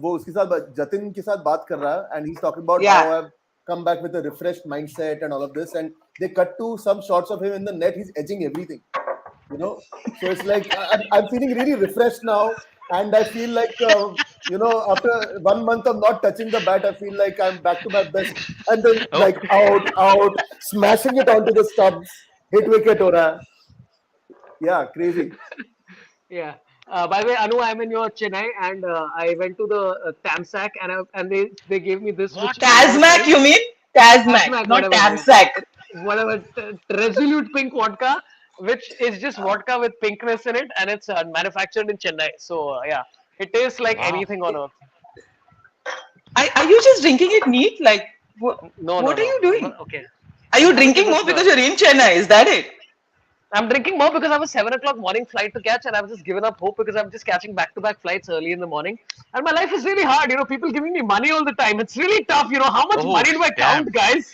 वो उसके साथ जतिन के साथ बात कर रहा है and he's talking about how Yeah. I've come back with a refreshed mindset and all of this and they cut to some shots of him in the net. He's edging everything, you know. So it's like I'm feeling really refreshed now, and I feel like after 1 month of not touching the bat, I feel like I'm back to my best. And then Oh, like out, smashing it onto the stumps, hit wicket, ho raha hai. Yeah, crazy. Yeah. By the way, Anu, I'm in your Chennai, and I went to the Tamsack, and they gave me this, which what? a lot of Tazmac, times you mean? Tazmac, Asmac, not whatever, yeah, Tamsac. whatever, Resolute Pink vodka, which is just vodka with pinkness in it, and it's manufactured in Chennai. So yeah, it tastes like Wow. anything on earth. Are you just drinking it neat? Like, No, no, what are no. you I'm doing? not, okay, Are I'm you having drinking it more with. because you're in Chennai? Is that it? I'm drinking more because I have a 7 o'clock morning flight to catch, and I've just given up hope because I'm just catching back-to-back flights early in the morning. And my life is really hard. People giving me money all the time. It's really tough. How much Oh, money do I damn. count, guys?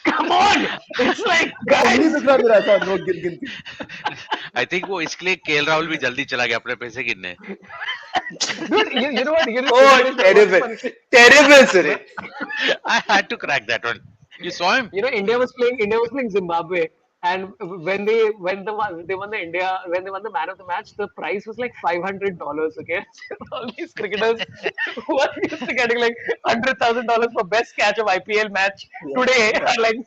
Come on! It's like, उंगली guys, दिख रहा है मेरा ऐसा note गिन गिन के. I think वो इसके लिए केएल राहुल भी जल्दी चला गया अपने पैसे गिनने. dude, you know what? Oh, What's terrible. funny? Terrible, Suresh. I had to crack that one. You saw him? India was playing Zimbabwe, and when they won the man of the match, the prize was like $500. Okay, all these cricketers who are used to getting like $100,000 for best catch of IPL match Yeah, today yeah, are like,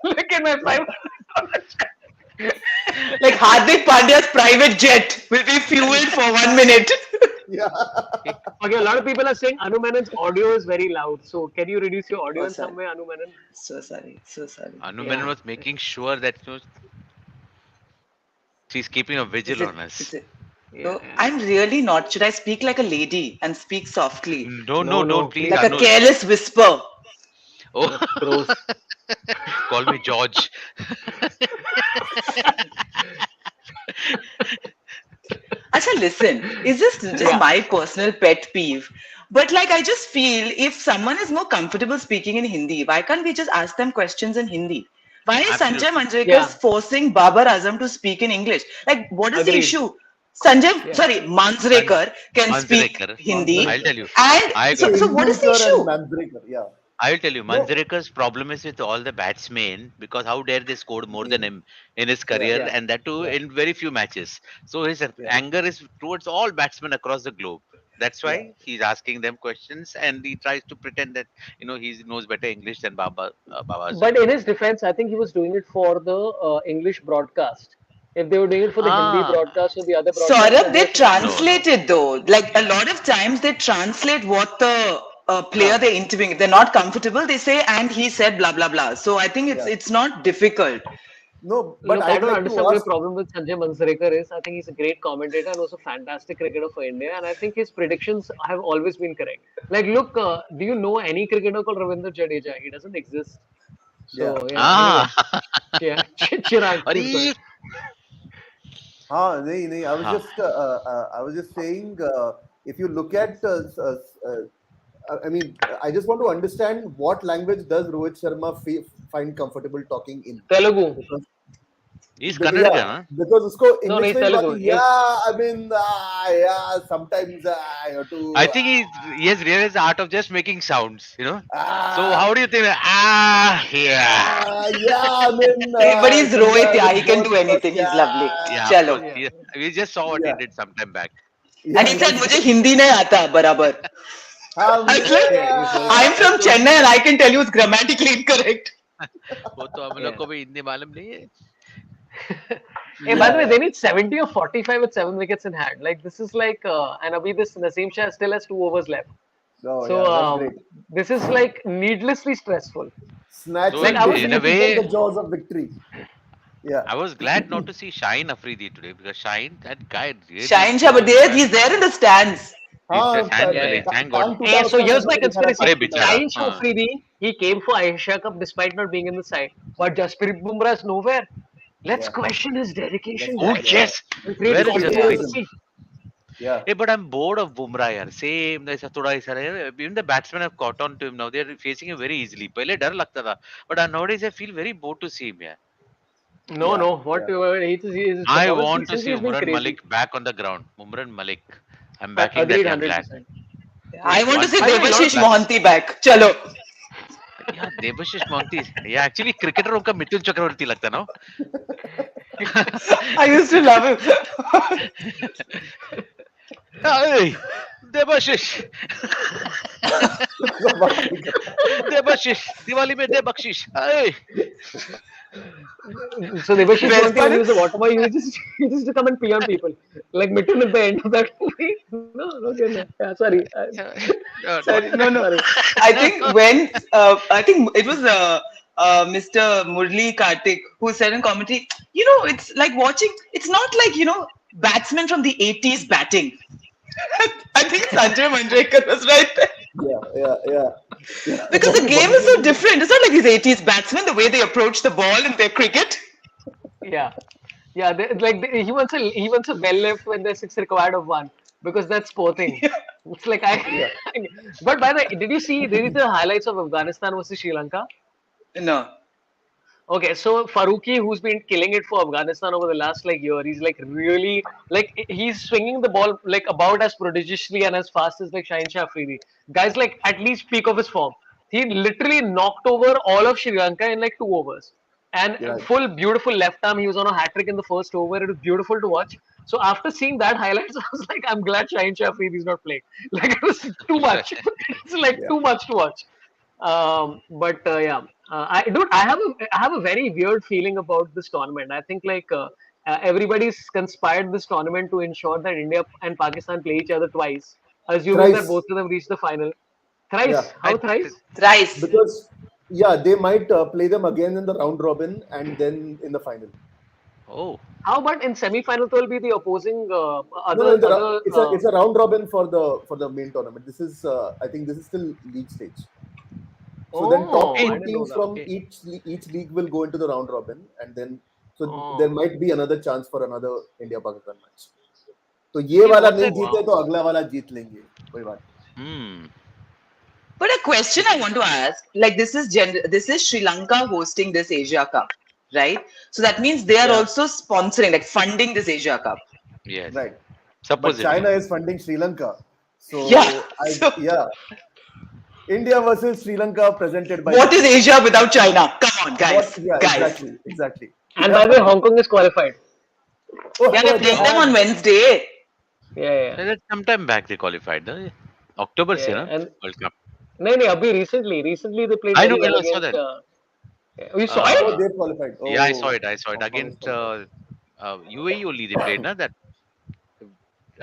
look at my $500. Like Hardik Pandya's private jet will be fueled for 1 minute. yeah. Okay, a lot of people are saying Anu Menon's audio is very loud. So can you reduce your audio Oh, in some sorry. way, Anu Menon? So sorry. So sorry. Anu Menon Yeah. was making sure that she's keeping a Is vigil it? on Is us. it? Yeah, So yeah. I'm really not. Should I speak like a lady and speak softly? No, No, no, no, don't please, please. Like a Anu. careless whisper? Oh, That's gross. call me George. Acha, listen, is this just Yeah. my personal pet peeve? But like, I just feel if someone is more comfortable speaking in Hindi, why can't we just ask them questions in Hindi? Why is Sanjay Absolutely. Manjrekar Yeah. forcing Babar Azam to speak in English? Like, what is the Agreed. issue? Sanjay, Yeah. sorry, Manjrekar can speak Manjrekar. Hindi, I'll tell you. and I So got. so what is the Tendulkar and issue? Manjrekar, yeah. I will tell you, No, Manjrekar's problem is with all the batsmen because how dare they scored more than him in his yeah, career Yeah. and that too yeah, in very few matches. So his yeah, anger is towards all batsmen across the globe. That's yeah. why he's asking them questions and he tries to pretend that he knows better English than Baba Azam. But in his defense, I think he was doing it for the English broadcast. If they were doing it for the Hindi Ah, broadcast or the other broadcast, Saurabh, then they yes, it would be no, different. no. translate it though. Like a lot of times they translate what the player Huh. they're interviewing. If they're not comfortable, they say, and he said blah blah blah. So I think it's Yeah. it's not difficult. No, but Look, I I'd don't like to understand what your ask. problem with Sanjay Mansarekar is. I think he's a great commentator and also fantastic cricketer for India. And I think his predictions have always been correct. Like, look, do you know any cricketer called Ravindra Jadeja? He doesn't exist. Yeah, So, yeah, Ah, anyway. Yeah, Chirag, please go ahead. Arey, nahi, nahi. हाँ I was just saying, if you look at, I mean, I just want to understand what language does Rohit Sharma find comfortable talking in? Telugu. Because, he's yeah, Kannadigan, huh? because उसको No, English he's में ही Telugu. बात, Yes. yeah, I mean, yeah, sometimes I have to, I think he has realized the art of just making sounds, you know. So ah, how do you think? Ah, yeah, yeah, I mean, But he's Rohit, sometimes yeah, it he can goes, do but anything. He's lovely. yeah. yeah, Of Chalo. course, Yeah. we just saw what he yeah, did sometime back. And yeah, he said, he's मुझे हिंदी नहीं आता बराबर. I was like, Yeah, he's very I'm correct. I from told Chennai you, and I can tell you it's grammatically incorrect. वो तो हम लोग Yeah. को भी हिंदी मालूम नहीं है. Hey, by the way, yeah, they need 70 or 45 with 7 wickets in hand. Like this is like, and Abhi this Naseem Shah still has 2 overs left. oh So yeah, that's great. this is like needlessly stressful. So Like Snatching I was in a victories from way, the jaws of victory. Yeah, I was glad not to see Shine Afridi today because Shine, that guy really Shine Shah, but showed. he's there in the stands. हाँ Stand Yeah, well, yeah. thank God. टांग टूटा Hey, so उसका here's मैंने my तो देखा था conspiracy. अरे टांग टूटा है बेचारा, Shaheen हाँ. Shafridi, he came for Asia Cup despite not being in the side. But Jasprit Bumrah is nowhere. Let's yeah question his let's dedication, Oh guys, yeah yes, and create where is his confidence. Jasprit? heroism See, yeah Hey, but I'm bored of Bumrah यार. Same ऐसा थोड़ा ऐसा है. Even the batsmen have caught on to him now. They're facing him very easily. पहले डर लगता था. But nowadays I feel very bored to see him. Yeah. no, yeah no. What yeah his I performance want to recently see has been Umran crazy. Malik back on the ground. Umran Malik. I'm backing that Agreed, young lad. 100%. I Yeah. want to One see By the way, a lot of Devashish people. plus. Mohanty back. Chalo. Yeah, Debashish Mohanty. Yeah, actually cricketer उनका मिथुन चक्रवर्ती लगता है ना. I used to love him. Hey, Debashish. Debashish. Diwali में दे बख्शिश. Hey. So Devashish Best Mohanty, when part he is, was a water boy, he used to come and pee on people. Like Mitten at the end of that movie. No, okay, no. Yeah, sorry. No, no. sorry, no, no. Sorry. I think when I think it was Mr. Murli Kartik who said in commentary, it's like watching. It's not like batsmen from the 80s batting. I think Sanjay Manjrekar was right there. yeah Because the game is so different. It's not like these 80s batsmen, the way they approach the ball in their cricket. Yeah. Yeah, he wants a well left when there's 6 required of 1 because that's sporting. It's like yeah But by the way, did you see the highlights of Afghanistan versus Sri Lanka? No. Okay, so Faruqi, who's been killing it for Afghanistan over the last like year, he's like really like he's swinging the ball like about as prodigiously and as fast as like Shaheen Shah Afridi. Guys, like at least peak of his form. He literally knocked over all of Sri Lanka in like 2 overs. And you're right full beautiful left arm. He was on a hat trick in the first over. It was beautiful to watch. So after seeing that highlights, I was like, I'm glad Shaheen Shah Afridi is not playing. Like it was too much. It's like yeah too much to watch. But yeah, I have a very weird feeling about this tournament. I think like everybody's conspired this tournament to ensure that India and Pakistan play each other twice, assuming that thrice both of them reach the final. yeah Thrice? How thrice? Thrice. because yeah they might play them again in the round robin and then in the final. Oh, How about in semi-final? There will be the opposing No, no, other. it's a round robin for the main tournament. This is I think this is still league stage. So then top Oh, hey, I two didn't know teams that. from Okay. each league will go into the round robin, and then so there Oh. might be another chance for another India Pakistan match. तो ये hey, वाला what's नहीं that? जीते Wow. तो अगला वाला जीत लेंगे कोई बात Hmm. But a question I want to ask, like this is Sri Lanka hosting this Asia Cup, right? So that means they are Yeah. also sponsoring, like funding this Asia Cup. Yes. right. But Supposedly. China is funding Sri Lanka, Yeah. so I So yeah India versus Sri Lanka presented by what is China. Asia without China? Come on, What? guys. Yeah, Guys. exactly. And by the way, Hong Kong is qualified. Yeah, they're Oh, they playing them have. on Wednesday. Yeah, yeah, That's sometime back they qualified. No? October yeah. se Yeah. na And World Cup. no, no, Abhi recently they played I very know, well I saw against. that. You saw it? Oh, Uh, they qualified. yeah, I Oh, saw it. I saw it Hong Kong is against qualified. UAE only. They played, na, that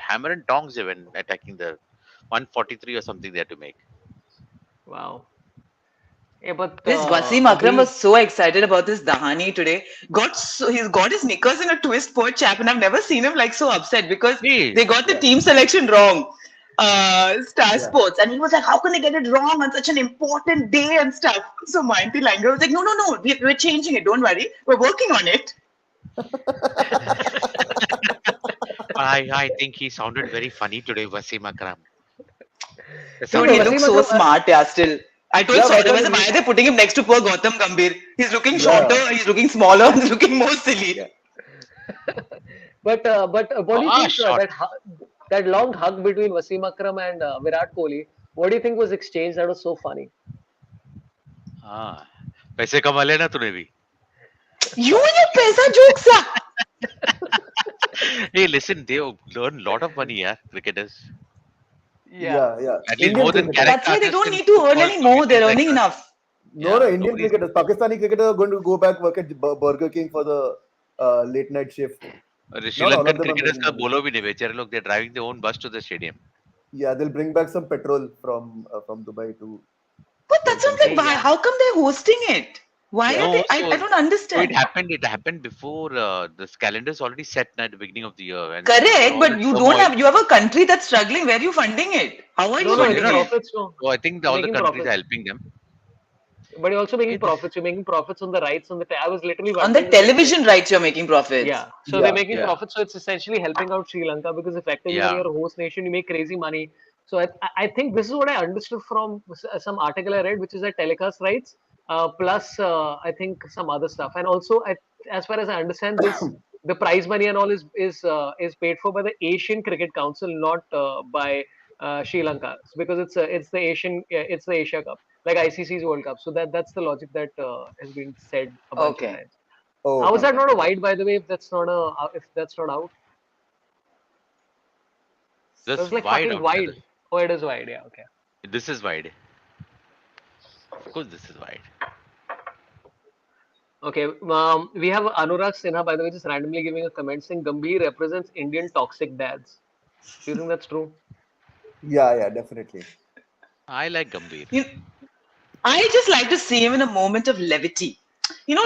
hammer and tongs they went attacking the 143 or something they had to make. Wow. Yeah, but This Wasim Akram was Abhi, so excited about this Dahani today. He's got his knickers in a twist, poor chap, and I've never seen him like so upset because Hey, they got the Yeah, team selection wrong. Star yeah. Sports, and he was like, "How can they get it wrong on such an important day and stuff?" So Mayanti Langer was like, "No, no, no, we're changing it. Don't worry, we're working on it." I think he sounded very funny today, Wasim Akram. There's No, Dude, no, he something looks Wasim so Akram. smart, yeah, still. I told Yeah, Saurav, I Vaishali, said, why are they putting him next to poor Gautam Gambhir? He's looking yeah. shorter, he's looking smaller, he's looking more silly. Yeah. But what do you think short. that long hug between Wasim Akram and Virat Kohli? What do you think was exchanged that was so funny? हाँ पैसे कमा लेना तूने भी. You and your pesa jokes, yeah. Hey, listen, they learn lot of money, yeah, cricketers. Yeah. Yeah, yeah. At least Indian more than cricketers. That's character why they artists don't in need to earn football. any more, Nobody's they're like earning us. enough. No, Yeah, no, Indian nobody's. cricketers. Pakistani cricketers are going to go back work at Burger King for the late night shift. अरे Not all of Sri Lankan them are cricketers making का money. बोलो भी नहीं बेचारे लोग. They're driving their own bus to the stadium. Yeah, they'll bring back some petrol from Dubai to But then that's what I'm like, consume. why, Yeah. how come they're hosting it? Why Yeah. are No, they? I don't so it understand. happened. It happened before this calendar is already set at the beginning of the year, and before Correct, all the but you don't turmoil. have, you have a country that's struggling. Where are you funding it? How are No, you So no, you're it's funding not. it? profits. No, So I think you're all the making countries are profits. helping them. But you're also Hey, making this, profits. You're making profits on the rights on the. I was literally On the wondering the same thing. television rights, you're making profits. Yeah, so they're Yeah. making yeah, profits. So it's essentially helping out Sri Lanka because effectively, when yeah. you're a host nation, you make crazy money. So I think this is what I understood from some article I read, which is that telecast rights plus I think some other stuff, and also as far as I understand this, the prize money and all is paid for by the Asian Cricket Council, not by Sri Lanka, because it's the it's the Asia Cup, like ICC's World Cup. So that's the logic that has been said a bunch of Okay, times. Oh, How is okay. that okay. not a wide, by the way? If that's not out, that This was like wide fucking out there. wide. Oh, it is wide. Yeah, okay. This is wide. Of course, this is wide. Okay. We have Anurag Sinha, by the way, just randomly giving a comment saying Gambhir represents Indian toxic dads. Do you think that's true? Yeah, yeah, definitely. I like Gambhir. You, I just like to see him in a moment of levity.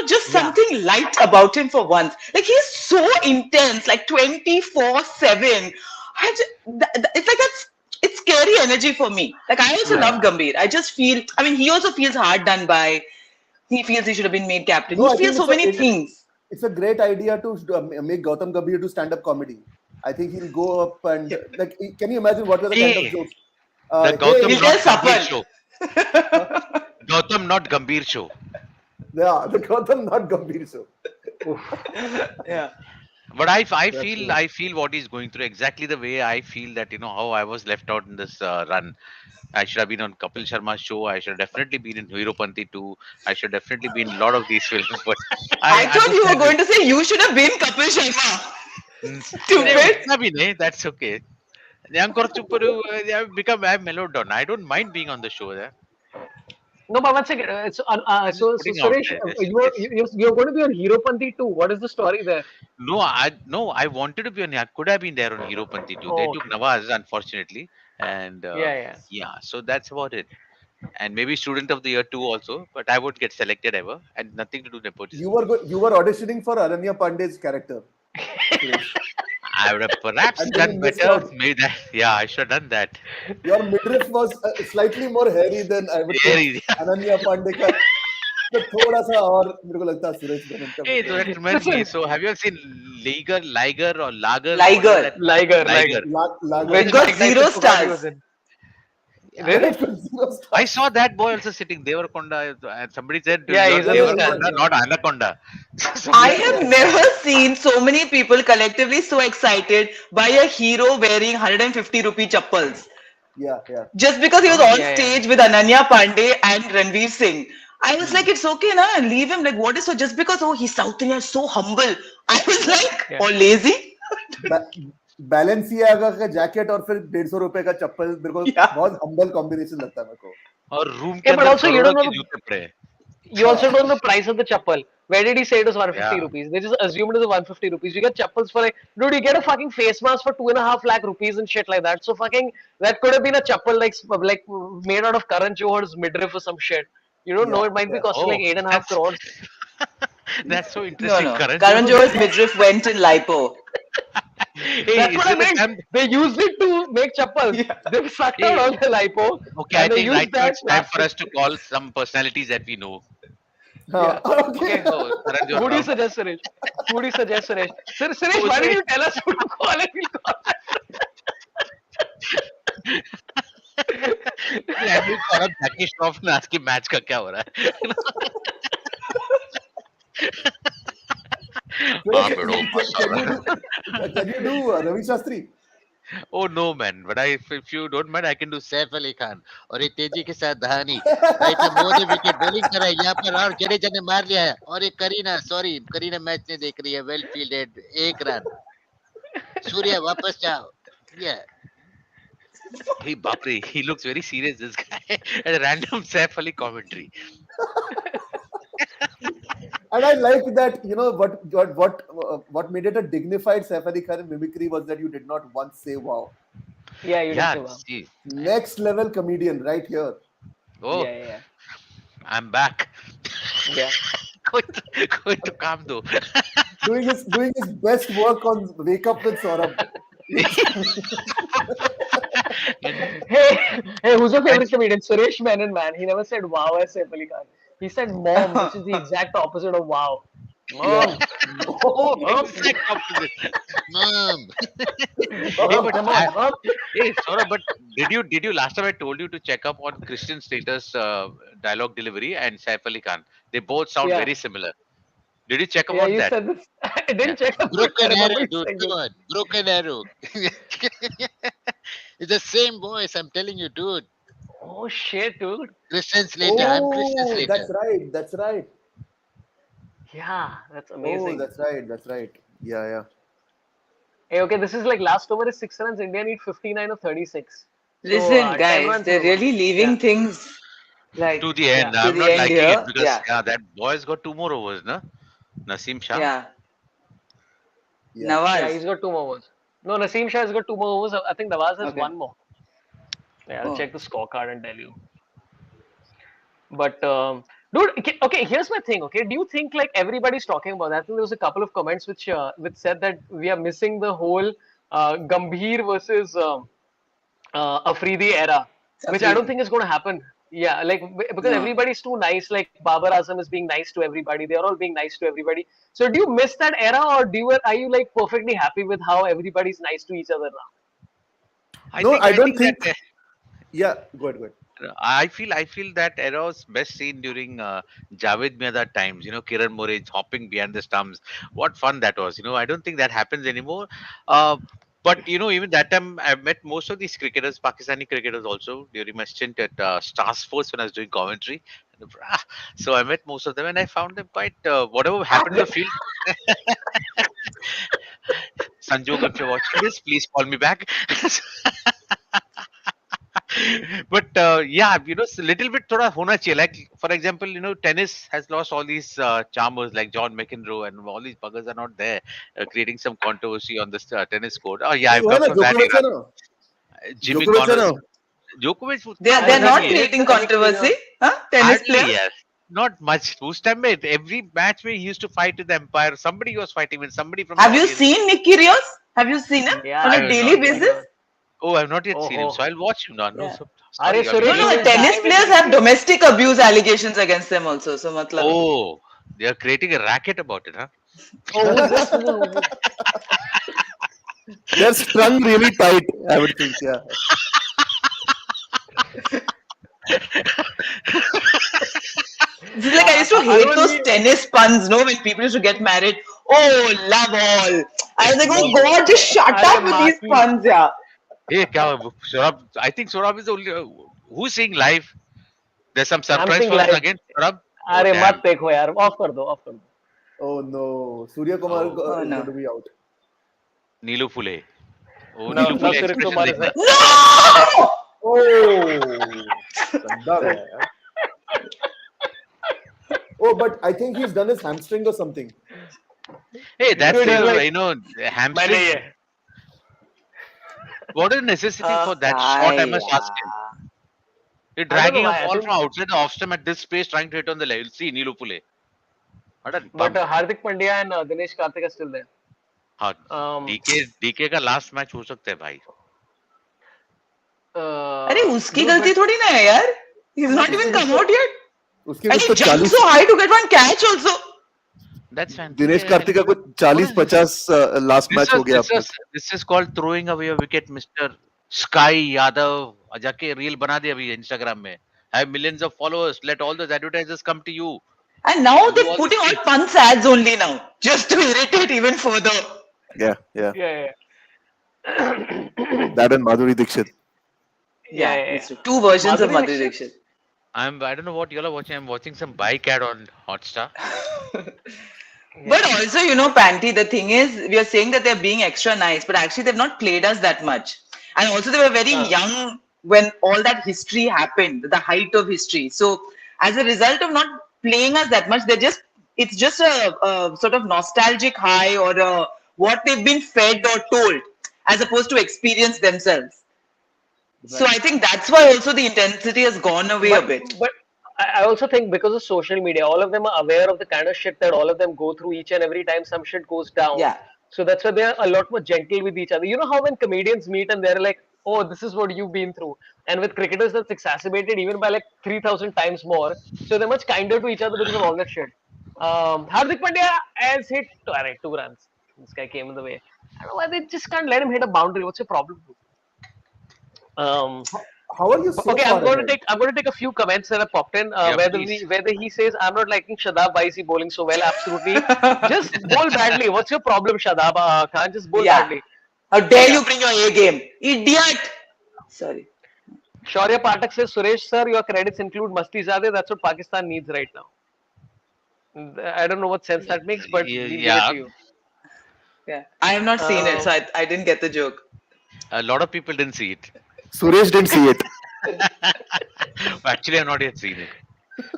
Just Yeah. something light about him for once. Like he's so intense, like 24/7. It's like it's scary energy for me. Like I also Yeah. love Gambhir. I just feel, I mean, he also feels hard done by. He feels he should have been made captain. No, He I feels think so many things. it's a great idea to make Gautam Gambhir do stand up comedy. I think he'll go up and like, can you imagine what were the kind of Hey, jokes? the Hey, Gautam He'll tell not Gambhir Sapan. show. Gautam not Gambhir show. yeah, the Gautam not Gambhir show. Oof. Yeah. But I That's feel true. I feel what he's going through exactly the way I feel that how I was left out in this run. I should have been on Kapil Sharma's show. I should have definitely been in Hero Panti 2. I should definitely be in a lot of these films. But I I thought just you were had this. going to say you should have been Kapil Sharma. Yeah, Yeah, yeah. Stupid. उतना भी नहीं, that's okay. ഞാൻ കുറച്ച് I've mellowed down. I don't mind being on the show there. No, but one second. I'm just So putting out Suresh, there. you're going to be on Hero Panti too. What is the story there? No, I wanted to be on. I could have been there on Hero Panti too. They Oh, took okay. Nawaz, unfortunately, and Yeah, yeah. yeah. So that's about it. And maybe student of the year too also. But I won't get selected ever, and nothing to do with nepotism. You were auditioning for Ananya Pandey's character, Suresh, I would have perhaps and then you done missed better. out. Maybe that. Yeah, I should have done that. Your midriff was slightly more hairy than I would think. Very. Ananya Pandey का तो थोड़ा सा और मेरे को लगता है सुरेश मेनन का Hey, so midriff. that reminds me. Listen, So have you ever seen Liger or Lager? Whatever Liger. that Liger, Liger. Lager. It which got Mike 0 Tyson forgot he was stars. in. Yeah. Yeah, Really? it was zero I stars. saw that boy also sitting Devarakonda, and somebody said Yeah, you're he's Yeah, in the yeah, stand. yeah, Devarakonda, yeah. not Anaconda. I Somebody Yeah, said have yeah, that. never seen so many people collectively so excited by a hero wearing 150 rupee chappals. yeah, yeah. Just because he was Huh? on Yeah, yeah. stage with Ananya Pandey and Ranveer Singh. I was like, Hmm. it's okay, na, leave him. Like, what is so? Just because, oh, he's South Indian, so humble. I was like, Yeah. or lazy. Balenciaga का jacket और फिर 150 रुपए का चप्पल मेरे को Yeah. बहुत humble combination लगता है मेरे को और रूम के Yeah, but अंदर also you करोड़ों don't know के the जूते पड़े हैं. you also don't know the price of the chappal. Where did he say it was 150 Yeah. rupees? They just assumed it was 150 rupees. You get chappals for like, dude, you get a fucking face mask for 2.5 lakh rupees and shit like that. So fucking, that could have been a chappal like made out of Karan Johar's midriff or some shit. You don't know, yeah, it might be yeah. costing like Oh, 8.5 that's crores. that's so No, interesting. no. Karan Karan Johar. Johar's midriff went in lipo. Hey, That's what is I it a meant. time? They used it to make chappals. Yeah. They sucked out Hey, all the lipo okay, I and they think right used now that it's time for plastic. us to call some personalities that we know. Yeah. Okay. Okay, oh, Karan, you're Who do you wrong. suggest, Suresh? Who do you suggest, Suresh? Suresh, why Jose. didn't you tell us who to call and we'll call? At least Saurabh जाके श्रॉफ ने आज के match का क्या हो रहा है हाँ Suresh, Bero can you do Ravi Shastri? Oh no, man! But if you don't mind, I can do Saif Ali Khan और ये तेजी के साथ धहानी राइट में मोदी विकेट बॉलिंग कर रहा है यहाँ पर और जडेजा ने मार लिया है और ये करीना मैच नहीं देख रही है वेल फील्डेड एक रन सूर्य वापस जाओ ये he बापरे he looks very serious this guy and a random Saif Ali commentary And I like that, you know, what made it a dignified Saif Ali Khan mimicry was that you did not once say wow. Yeah, you did yeah say wow. see Next level comedian right here. oh Yeah. I'm back Yeah. कोई तो काम दो Doing his best work on Wake Up with Saurabh. and Hey, who's your favorite comedian? Suresh Menon, man. He never said wow as Saif Ali Khan. He said mom, which is the exact opposite of wow. Mom. oh Mom. exact opposite mom Mom, but come on, mom. Hey, Saurabh, but did you last time I told you to check up on Christian Slater's dialogue delivery and Saif Ali Khan? They both sound Yeah. very similar. Did you check up Yeah, on you that? said this. I didn't Yeah. check up. I Broken remember arrow, you dude. saying Come this. on. Broken arrow. It's the same voice. I'm telling you, dude. Oh shit, dude. Christian Slater. I'm Christian Oh, Slater. that's right. Yeah, that's Oh, amazing. that's right. Yeah. Hey, okay, this is like last over is 6 runs. India need 59 of 36. So, Listen, 10 guys, runs they're is over. really leaving Yeah. things like To the end. Yeah. to I'm the not end liking here. it because Yeah, that boy's got 2 more overs, no? Naseem Shah. yeah. Yeah. Yeah, Nawaz. he's got 2 more overs. No, Naseem Shah has got 2 more overs. I think Nawaz has Okay. 1 more. Yeah, I'll Oh. check the scorecard and tell you. But dude, okay, here's my thing. Okay, do you think like everybody's talking about that? I think there was a couple of comments which said that we are missing the whole Gambhir versus Afridi era, which I don't Afridi. think is going to happen. Yeah, like because No. everybody's too nice. Like Babar Azam is being nice to everybody. They're all being nice to everybody. So do you miss that era, or are you like perfectly happy with how everybody's nice to each other now? No, I I don't think think. that Yeah, go ahead. I feel that era was best seen during Javed Mirdha times. You know, Kiran Morij hopping behind the stumps. What fun that was. You know, I don't think that happens anymore. Uh, but you know, even that time I met most of these cricketers, Pakistani cricketers also during my stint at Star Sports when I was doing commentary. So I met most of them and I found them quite whatever happened to the field. Sanjog, if you're watching this, please call me back. but yeah, you know, a little bit thoda hona chahiye. Like for example, you know, tennis has lost all these charmers like John McEnroe and all these buggers are not there, creating some controversy on this tennis court. Oh yeah, नहीं I've वो है come ना from that Djokovic era. है ना Jimmy Djokovic है Connors, ना Djokovic They're उतना they're मजा not नहीं है. creating Tennis controversy, huh? Tennis Hardly, players. yeah. Not much. Whose time every match where he used to fight with the Empire, somebody was fighting with somebody from the Have you audience. seen Nick Kyrgios? Have you seen him Yeah, on I a will daily not. basis? Oh, I've not yet oh, seen him, oh. so I'll watch him now. No, Yeah. so, Are sorry. I mean, No, Suresh, he, you no. will Tennis die when players Nick have Kyrgios. domestic abuse allegations against them also. So, matlab. oh, they are creating a racket about it, huh? Oh, who's this? they're strung really tight I would think yeah This is like I used to hate Arun, those tennis puns, no, when people used to get married. Oh, love all. I was like, oh God, just shut Arey up with these Maki. puns, yeah. Hey, Saurabh, I think Saurabh is the only. Who's seeing live? There's some I'm surprise seeing for us live. again, Saurabh? Oh, अरे damn. मत देखो यार of कर दो oh no Surya Kumar Oh, Oh is no. going to be out Neelu Phule. Oh, No, Neelu no Phule Surya expression Kumar is देखना. there. No! oh गंदा गया यार oh but I think he's done his hamstring or something Hey, that's Dude, he's like, you know, मैंने hamstring. ये What is the necessity for that shot? I must ask him. You're I don't know dragging a why. I ball think, from outside the off stump at this space, trying to hit on the level. See, Neelu Phule. What a but bum. Hardik Pandya and Dinesh Karthik are still there. हाँ, DK का last match हो सकता है भाई. अरे उसकी dude, गलती but थोड़ी ना है यार. He's not even come out yet. उसके And कुछ he तो jumped 40 so high to get one catch also. That's fine. Dinesh ठीक है, कार्तिक का कुछ बोला है। 40-50 लास्ट मैच हो गया अब तक. This is called throwing away a wicket, Mr. Sky Yadav. जाके रील बना दे अभी Instagram में. Have millions of followers. Let all those advertisers come to you. And now You do they're all putting these all things. punts ads only now, just to irritate even further. Yeah. Yeah. That and Madhuri Dixit. Yeah, Yeah. it's true. Two versions of Madhuri Madhuri Dixit? Dixit. I don't know what y'all are watching. I'm watching some bike ad on Hotstar. But also, Panty, the thing is, we are saying that they're being extra nice, but actually they've not played us that much. And also, they were very young when all that history happened, the height of history. So, as a result of not playing us that much, it's just a sort of nostalgic high or what they've been fed or told, as opposed to experience themselves. So, I think that's why also the intensity has gone away a bit. But I also think because of social media, all of them are aware of the kind of shit that all of them go through each and every time some shit goes down. Yeah. So that's why they're a lot more gentle with each other. You know how when comedians meet and they're like, oh, this is what you've been through. And with cricketers, that's exacerbated even by like 3,000 times more. So they're much kinder to each other because of all that shit. Hardik Pandya has hit 2 runs. This guy came in the way. I don't know why they just can't let him hit a boundary. What's your problem? Um, How are you so Okay, far I'm going to ahead? take a few comments that have popped in. Yeah, Whether please. he says I'm not liking Shadab, why is he bowling so well? Absolutely, just bowl badly. What's your problem, Shadab Khan? Just bowl Yeah. badly. How dare you bring your A game? Idiot! Sorry. Shaurya Patak says, Suresh sir, your credits include Masti Zade. That's what Pakistan needs right now. I don't know what sense that makes, but we'll give it Yeah, to you. Yeah. I have not seen it, Uh, so I didn't get the joke. a lot of people didn't see it. Suresh didn't see it. Actually, I've not yet seen it.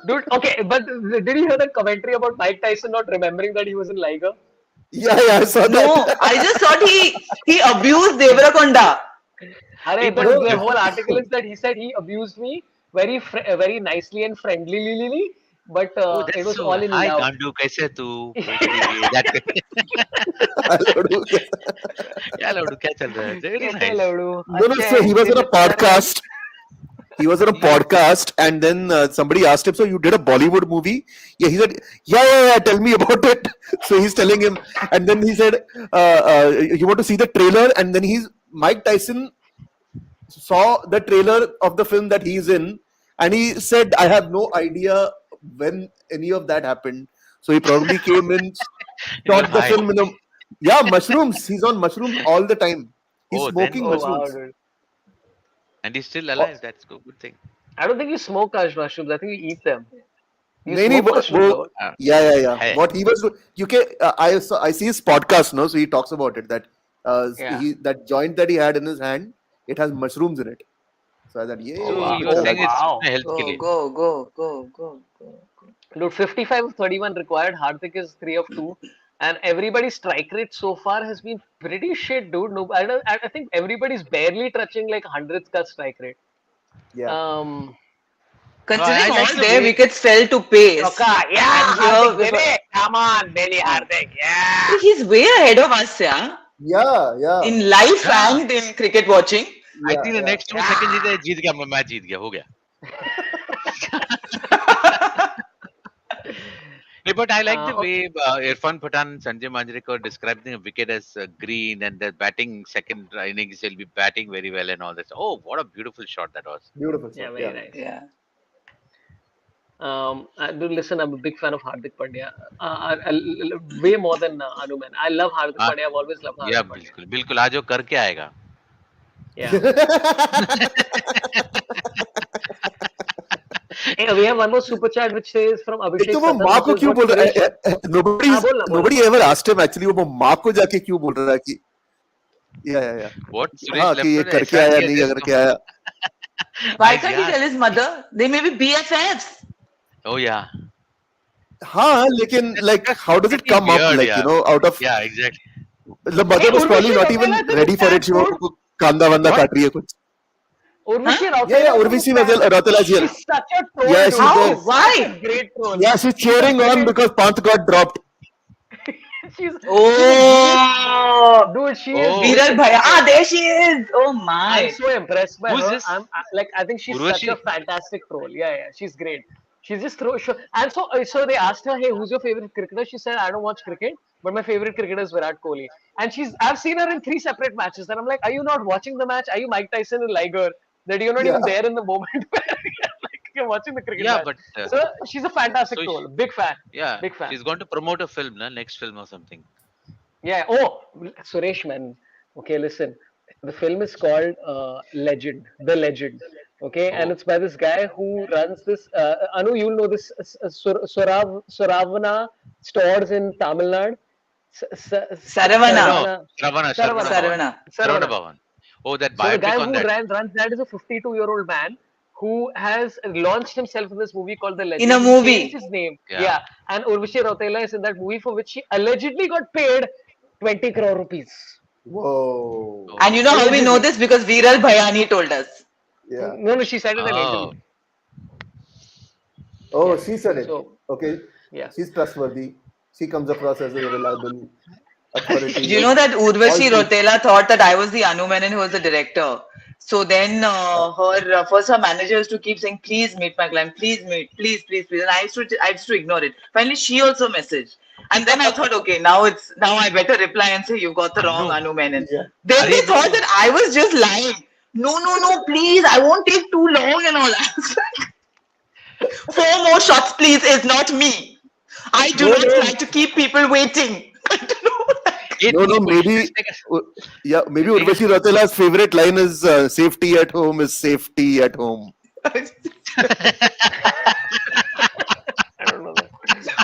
Dude, okay, but did you hear that commentary about Mike Tyson not remembering that he was in Liger? Yeah, I saw No, that. I just thought he abused Devarakonda. But No. the whole article is that he said he abused me very nicely and friendly, but Oh, it that's was so. all in Hi, love. Gandu, kaise hai tu? That. Hello, क्या लौड़ू क्या चल रहा है? Very कैसे nice. लवड़ू No, अच्छे so he was on a तेरे प्यारे podcast. He was on a podcast, and then somebody asked him, "So you did a Bollywood movie?" Yeah, he said, "Yeah. Tell me about it." So he's telling him, and then he said, "You want to see the trailer?" And then Mike Tyson saw the trailer of the film that he's in, and he said, "I have no idea when any of that happened." So he probably came in, He was shot the high. film in a mushrooms. He's on mushrooms all the time. He's Oh, then smoking Oh wow, mushrooms. dude. and he's still alive. That's a good thing. I don't think you smoke mushrooms. I think you eat them. You नहीं smoke mushrooms, though. yeah. Hey. What he was doing, I see his podcast, no, so he talks about it that Yeah. that joint that he had in his hand, it has mushrooms in it. So I thought, yeah, So wow. you were good saying for that. it's Wow. health के लिए. Go. Dude, 55 of 31 required. Hardik is 3 of 2. And everybody's strike rate so far has been pretty shit, dude. No, I think everybody's barely touching like 100th ka strike rate. Yeah. Considering I like all the their way- wickets fell to pace. Yeah, And here Hardik, we- baby. Come on, baby, Hardik. Yeah. He's way ahead of us, yeah. Yeah. In life Yeah. and in cricket watching. I think the next 2 seconds he जीत गया मैं match जीत गया हो गया. But I like the way Irfan Pathan and Sanjay Manjrekar described the wicket as green and the batting second innings will be batting very well and all this. Oh, what a beautiful shot that was. Beautiful. Yeah, Shot, very nice. Yeah. Dude, listen, I'm a big fan of Hardik Pandya. Way more than Anu, man. I love Hardik Ah, Pandya. I've always loved Hardik Yeah, Pandya. बिल्कुल आज वो करके आएगा. Yeah. Hey, we have one more super chat which says from एक Abhishek तो वो Satan, माँ which को is क्यों what बोल रहा Suresh- है? बोल ना. Nobody ever asked him actually वो माँ को जाके क्यों बोल रहा है कि yeah. What? Suresh हाँ left कि ये out करके ऐसा आया नहीं नहीं है करके आया. Why can't he yeah. tell his mother? They may be BFFs. Oh yeah. हाँ लेकिन like how does it Pretty come up weird, like yeah. you know out of Yeah, exactly. the mother was probably Urvashi not even Rautela is ready for that it. She was good? कांदा वांदा What? काट रही है कुछ. Urvashi Huh? Rautela. Yeah, Urvashi Rautela is here. She's such a troll, Yeah, dude. she's How? there. Why? Such a great troll. Yeah, she's cheering on because Pant got dropped. She's Oh, dude. She Oh. is. Viral Bhaiya. Ah, there she is. Oh my. I'm so impressed by Who's her. this? I think she's Urvashi? such a fantastic troll. Yeah, she's great. She's just and so they asked her, "Hey, who's your favorite cricketer?" She said, "I don't watch cricket, but my favorite cricketer is Virat Kohli." And I've seen her in 3 separate matches, and I'm like, "Are you not watching the match? Are you Mike Tyson and Liger? That you're not Yeah. even there in the moment where you're watching the cricket Yeah, match?" but So she's a fantastic so troll. Big fan. yeah, Big fan. she's going to promote a film, na, next film or something. Yeah. Oh, Suresh, man. Okay, listen. The film is called Legend, The Legend. Okay, and Oh, it's by this guy who runs this. Anu, you'll know this Suravana stores in Tamil Nadu. I Saravana. know. Saravana. Saravana, Saravana. Saravana. Saravana Saravana. Bhavan. Oh, that So the biopic guy on who that. runs that is a 52-year-old man who has launched himself in this movie called The In a Legend. He changed movie. his name. Yeah. Yeah, and Urvashi Rautela is in that movie for which he allegedly got paid 20 crore rupees. Whoa. Oh. And you know how we know Allegedly. this? Because Viral Bhayani told us. Yeah. No, she said it in an Oh. interview. Oh, Yeah. she said it. So, Okay. yeah. She's trustworthy. She comes across as a reliable authority. Do you know that Urvashi All Rotela thought that I was the Anu Menon who was the director? So then first her manager used to keep saying, please meet my client, please meet, please, please, please. And I used to ignore it. Finally, she also messaged. And then I thought, okay, now I better reply and say you got the wrong No. Anu Menon. Yeah. Then they Arey, thought no. that I was just lying. No, please, I won't take too long and all. I was like, 4 more shots, please, is not me. I do No, not no. like to keep people waiting. I don't know. No, maybe. Yeah, maybe Urvashi Rautela's favorite line is "Safety at home is safety at home." I don't know that.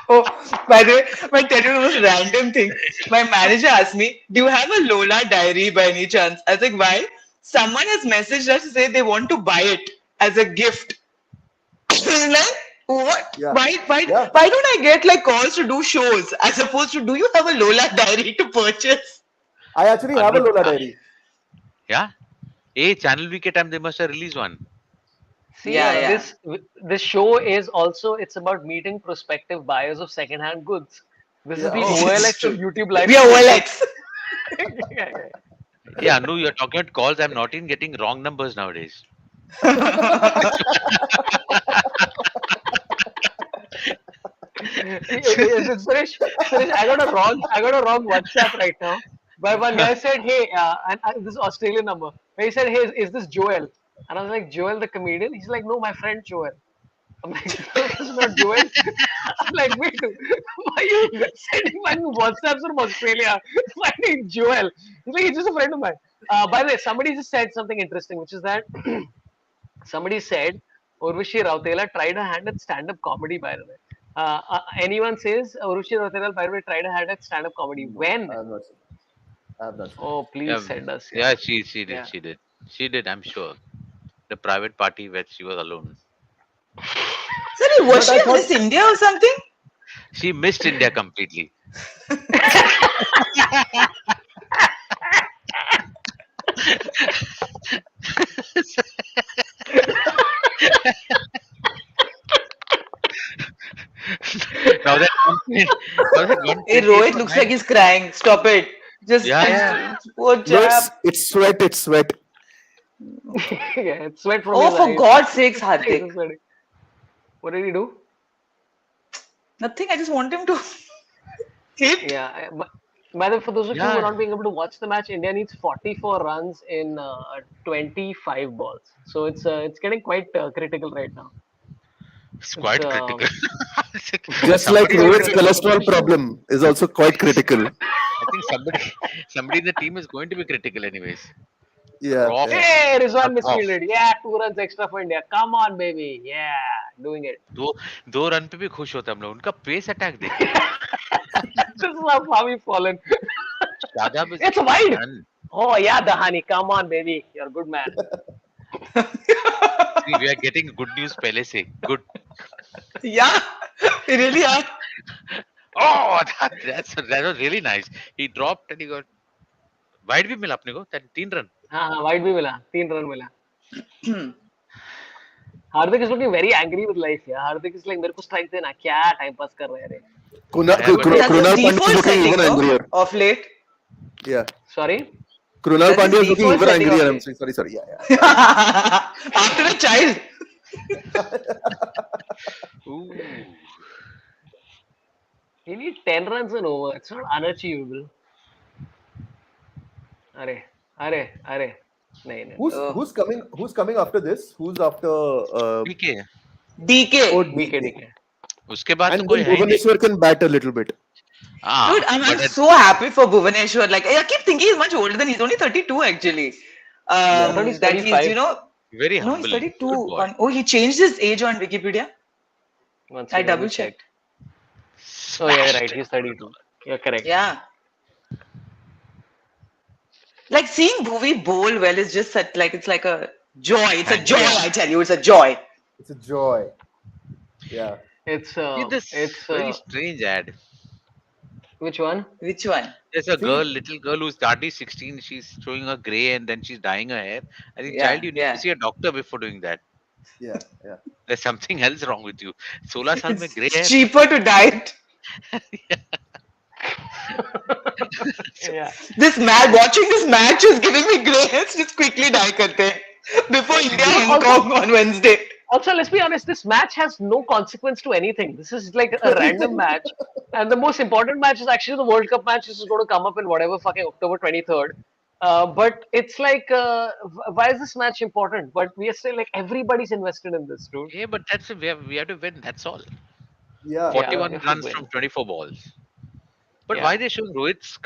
Oh, by the way, my tell you the most random thing. My manager asked me, "Do you have a Lola diary by any chance?" I was like, "Why?" Someone has messaged us to say they want to buy it as a gift. Like, what? Yeah. Why Yeah. don't I get like calls to do shows as opposed to do you have a Lola diary to purchase? I actually have a Lola diary. Yeah. Channel V ke time they must have released one. See, Yeah. this show is also it's about meeting prospective buyers of second-hand goods. This is Yeah. the Oh. OLX of YouTube live. We are OLX. Yeah. Yeah, no, you're talking about calls. I'm not even getting wrong numbers nowadays. Suresh, I got a wrong WhatsApp right now. But one guy said, "Hey," and this Australian number. He said, "Hey, is this Joel?" And I was like, "Joel, the comedian?" He's like, "No, my friend Joel." I'm like, "No, this is not Joel." I'm like, "Wait, why are you sending my WhatsApps from Australia? Finding Joel?" He's like, "He's just a friend of mine." By the way, somebody just said something interesting, which is that somebody said Urvashi Rautela tried her hand at stand-up comedy. By the way, anyone says Urvashi Rautela, by the way, tried her hand at stand-up comedy. When? I have not seen. I have not seen. Oh, please Yeah, send us. yeah, she did, Yeah. she did. She did, I'm sure. The private party where she was alone. Sorry, was But she I a thought Miss India or something? She missed India completely. Now that one Hey, Rohit looks like he's crying. Stop it. Yeah. Poor no, chap. it's sweat. It's sweat. Yeah, it's sweat from Oh, his for eyes. God's sakes, His eyes Hardik. are sweating. What did he do? Nothing. I just want him to hit. Yeah. By the way, for those of you who Yeah. are not being able to watch the match, India needs 44 runs in 25 balls. So it's getting quite critical right now. It's quite It's, critical. Just like Somebody- Rohit's cholesterol problem is also quite critical. I think somebody in the team is going to be critical anyways. Yeah. Raw. Yeah. Hey, Rizwan Off. misfielded. Yeah, 2 runs extra for India. Come on, baby. Yeah, doing it. दो run पे भी खुश होते हम लोग उनका pace attack देखिए This is how we've fallen. Shadab is It's wide. done. Oh, yeah, Dahani. Come on, baby. You're a good man. See, we are getting good news पहले से good. Yeah, we really are. Oh, that was really nice. He dropped and he got wide भी मिला अपने को 3 run. हाँ wide भी मिला 3 run मिला हार्दिक is looking very angry with life यार हार्दिक is like मेरे को स्ट्राइक देना क्या टाइम पास कर रहे हैं रे Kunal Yeah, but- Kunal That's the Pandya is default looking setting, even no? angrier. Of late. Yeah. sorry Kunal That's Pandya his is looking default even setting angrier. of I'm it. saying sorry. Yeah. After a child. He need 10 runs and over. It's not unachievable. अरे अरे अरे नहीं नहीं Who's नहीं Oh, who's coming? Who's coming after this? Who's after? ठीक है, Oh, DK. DK DK. DK उसके बाद तो And कोई then है ही नहीं. Bhuvaneshwar can bat a little bit. Dude, I'm But so happy for Bhuvaneshwar. Like, I keep thinking he's much older than he's only 32 actually. I Yeah. thought he's That he's, 35. very no, he's humble, 32. good boy. Oh, he changed his age on Wikipedia. One I second, let me double check. checked. Oh yeah, you're Smashed right. it. He's 32. You're correct. Yeah. Like seeing Bhuvi bowl well is just such, like, it's like a joy. It's a Thank joy, you. Yeah, I tell you. It's a joy. It's a joy. Yeah. it's See this very strange ad. which one? Which one? There's a See, little girl who's hardly 16. She's showing her gray and then she's dyeing her hair. I think, child, Yeah, you need to yeah. see a doctor before doing that. yeah, yeah. There's something else wrong with you. 16 साल में gray It's hair. cheaper to dye it. Yeah. Watching this match is giving me grey hairs. Just quickly dye karte hain. Before India You know, Hong Kong on Wednesday. Also, let's be honest, this match has no consequence to anything. This is like a random match. And the most important match is actually the World Cup match, which is going to come up in whatever fucking October 23rd. But it's like, why is this match important? But we are still like, everybody's invested in this, dude. Yeah, but that's we have to win. That's all. Yeah, Yeah, 41 we have to runs win. from 24 balls. But Yeah. why they're showing Rohit's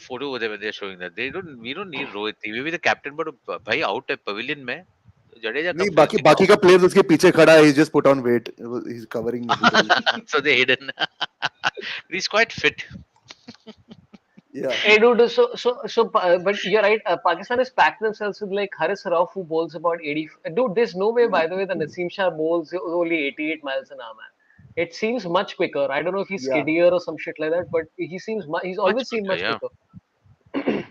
photo over there when they're showing that? They don't. We don't need Rohit. He may be the captain, but भाई out है pavilion में. जडेजा नहीं comes बाकी in. बाकी का players उसके पीछे खड़ा है. He's just put on weight. He's covering everybody. So they hidden. He's quite fit. Yeah. Hey, dude, but you're right. Pakistan is packed themselves with like Haris Rauf, who bowls about 80. Dude, there's no way, by the way, the Naseem Shah bowls only 88 miles an hour, man. It seems much quicker. I don't know if he's Yeah. skiddier or some shit like that, but he seems he's Much always seemed quicker, much yeah. quicker.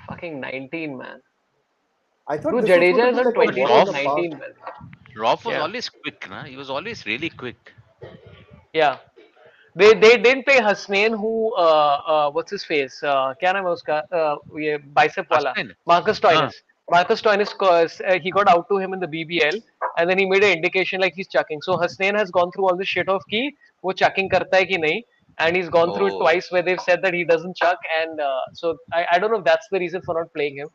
Fucking 19, man. I thought Dude, this was Jadeja going is to on be like a 20, war in he's the 19, park. man. Roth was Yeah. always quick, na? He was always really quick. Yeah. They didn't play Hasnain, who what's his face? क्या नाम है उसका? ये bicep वाला Hasnain. Marcus हाँ. Stoinis. Marcus Stoinis he got out to him in the BBL, and then he made an indication like he's chucking. So Hasnain has gone through all this shit of कि वो chucking करता है कि नहीं, and he's gone through it Oh. twice where they've said that he doesn't chuck, and so I don't know if that's the reason for not playing him.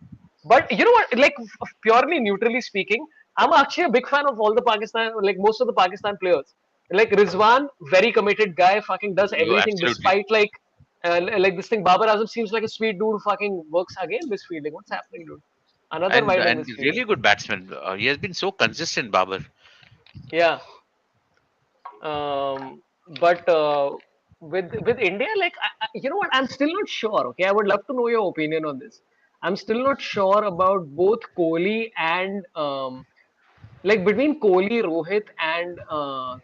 But you know what? Like purely neutrally speaking, I'm actually a big fan of all the Pakistan, like most of the Pakistan players. Like Rizwan, very committed guy, fucking does You everything absolutely. despite like this thing. Babar Azam seems like a sweet dude who fucking works again misfielding. What's happening, dude? Another wild And misfielder. really good batsman. He has been so consistent, Babar. Yeah. But with India, like you know what? I'm still not sure. Okay, I would love to know your opinion on this. I'm still not sure about both Kohli and like between Kohli, Rohit, and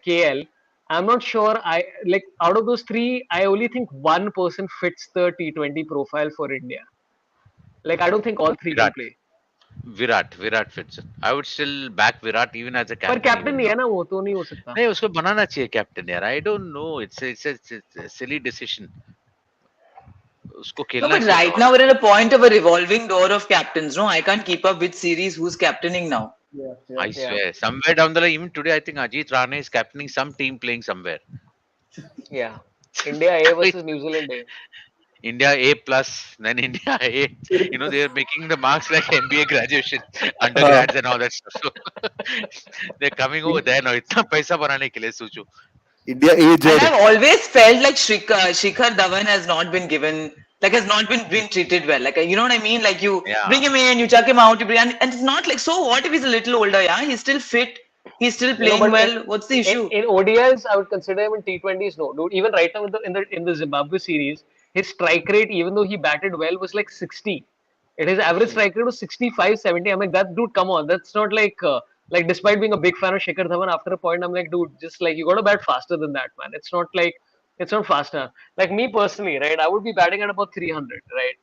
KL. I'm not sure. I like out of those three, I only think one person fits the T20 profile for India. Like I don't think all three can Virat. play. Virat fits it. I would still back Virat even as a पर captain. Captain even नहीं है now. ना वो तो नहीं हो सकता. नहीं उसको बनाना चाहिए कैप्टन यार. I don't know. It's a silly decision. उसको No, खेलना but चाहिए right और now we're in a point of a revolving door of captains. No, I can't keep up which series who's captaining now. Yeah, I yeah. swear somewhere down the line even today I think Ajit Rane is captaining some team playing somewhere. Yeah. India A versus New Zealand A. India A plus, then India A. You know, they are making the marks like MBA graduation, undergrads and all that stuff. So they're coming over there now. इतना पैसा बनाने के लिए सोचो. India A And Jet. I've always felt like Shikhar Dhawan has not been given, like has not been treated well. Like you know what I mean? Like you Yeah. bring him in, you chuck him out, and it's not like, so what if he's a little older? Yeah, he's still fit, he's still playing but well. What's the issue? In ODIs, I would consider him in T20s. No, dude. Even right now in the Zimbabwe series, his strike rate, even though he batted well, was like 60. His average strike rate was 65, 70. I'm like, that dude, come on. That's not like despite being a big fan of Shikhar Dhawan, after a point, I'm like, dude, just like you got to bat faster than that, man. It's not like it's not fast enough. Like me personally, right? I would be batting at about 300, right?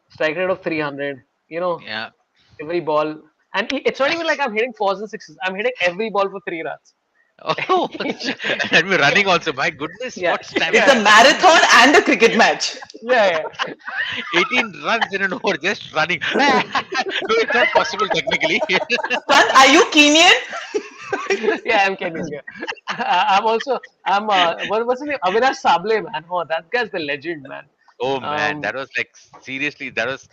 Strike rate of 300. You know, Yeah. every ball, and it's not even like I'm hitting fours and sixes. I'm hitting every ball for 3 runs. Oh, and we're running also. My goodness, Yeah. what It's stamina! a marathon and a cricket match. Yeah. 18 runs in an over, just running. No, it's not possible technically. Pant, are you Kenyan? Yeah, I'm kidding. Yeah. I'm also what's his name? Avinash Sable, man. Oh, that guy's the legend, man. Oh man, Um, that was like seriously, that was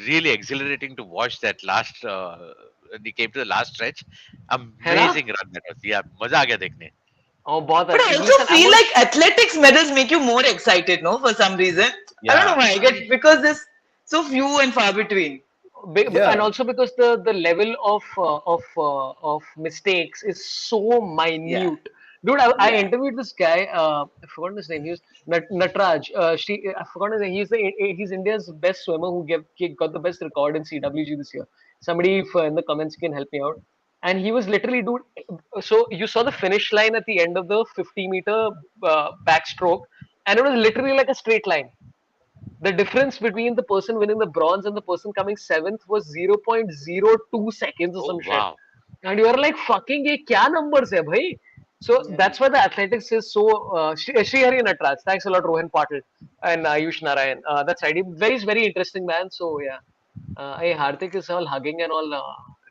really exhilarating to watch that last. When he came to the last stretch, है ना? amazing run that was. Yeah, मजा आ गया देखने. Oh, बहुत But I listen, also feel like athletics medals make you more excited, no? For some reason. I don't know Yeah, why. I get because there's so few and far between. and Yeah, also because the level of mistakes is so Yeah. minute. Dude, I Yeah. interviewed this guy. I forgot his name. He was Natraj. I forgot his name. He's India's best swimmer he got the best record in CWG this year. Somebody in the comments can help me out. And he was literally, dude. So you saw the finish line at the end of the 50-meter backstroke, and it was literally like a straight line. The difference between the person winning the bronze and the person coming seventh was 0.02 seconds or oh some shit. wow. And you are like, fucking, ye kya numbers hai, bhai? So Yeah. that's why the athletics is so. Srihari Natras. Thanks a lot, Rohan Patil and Ayush Narayan. That's right. Very interesting man. So, yeah. Hey, Hardik is all hugging and all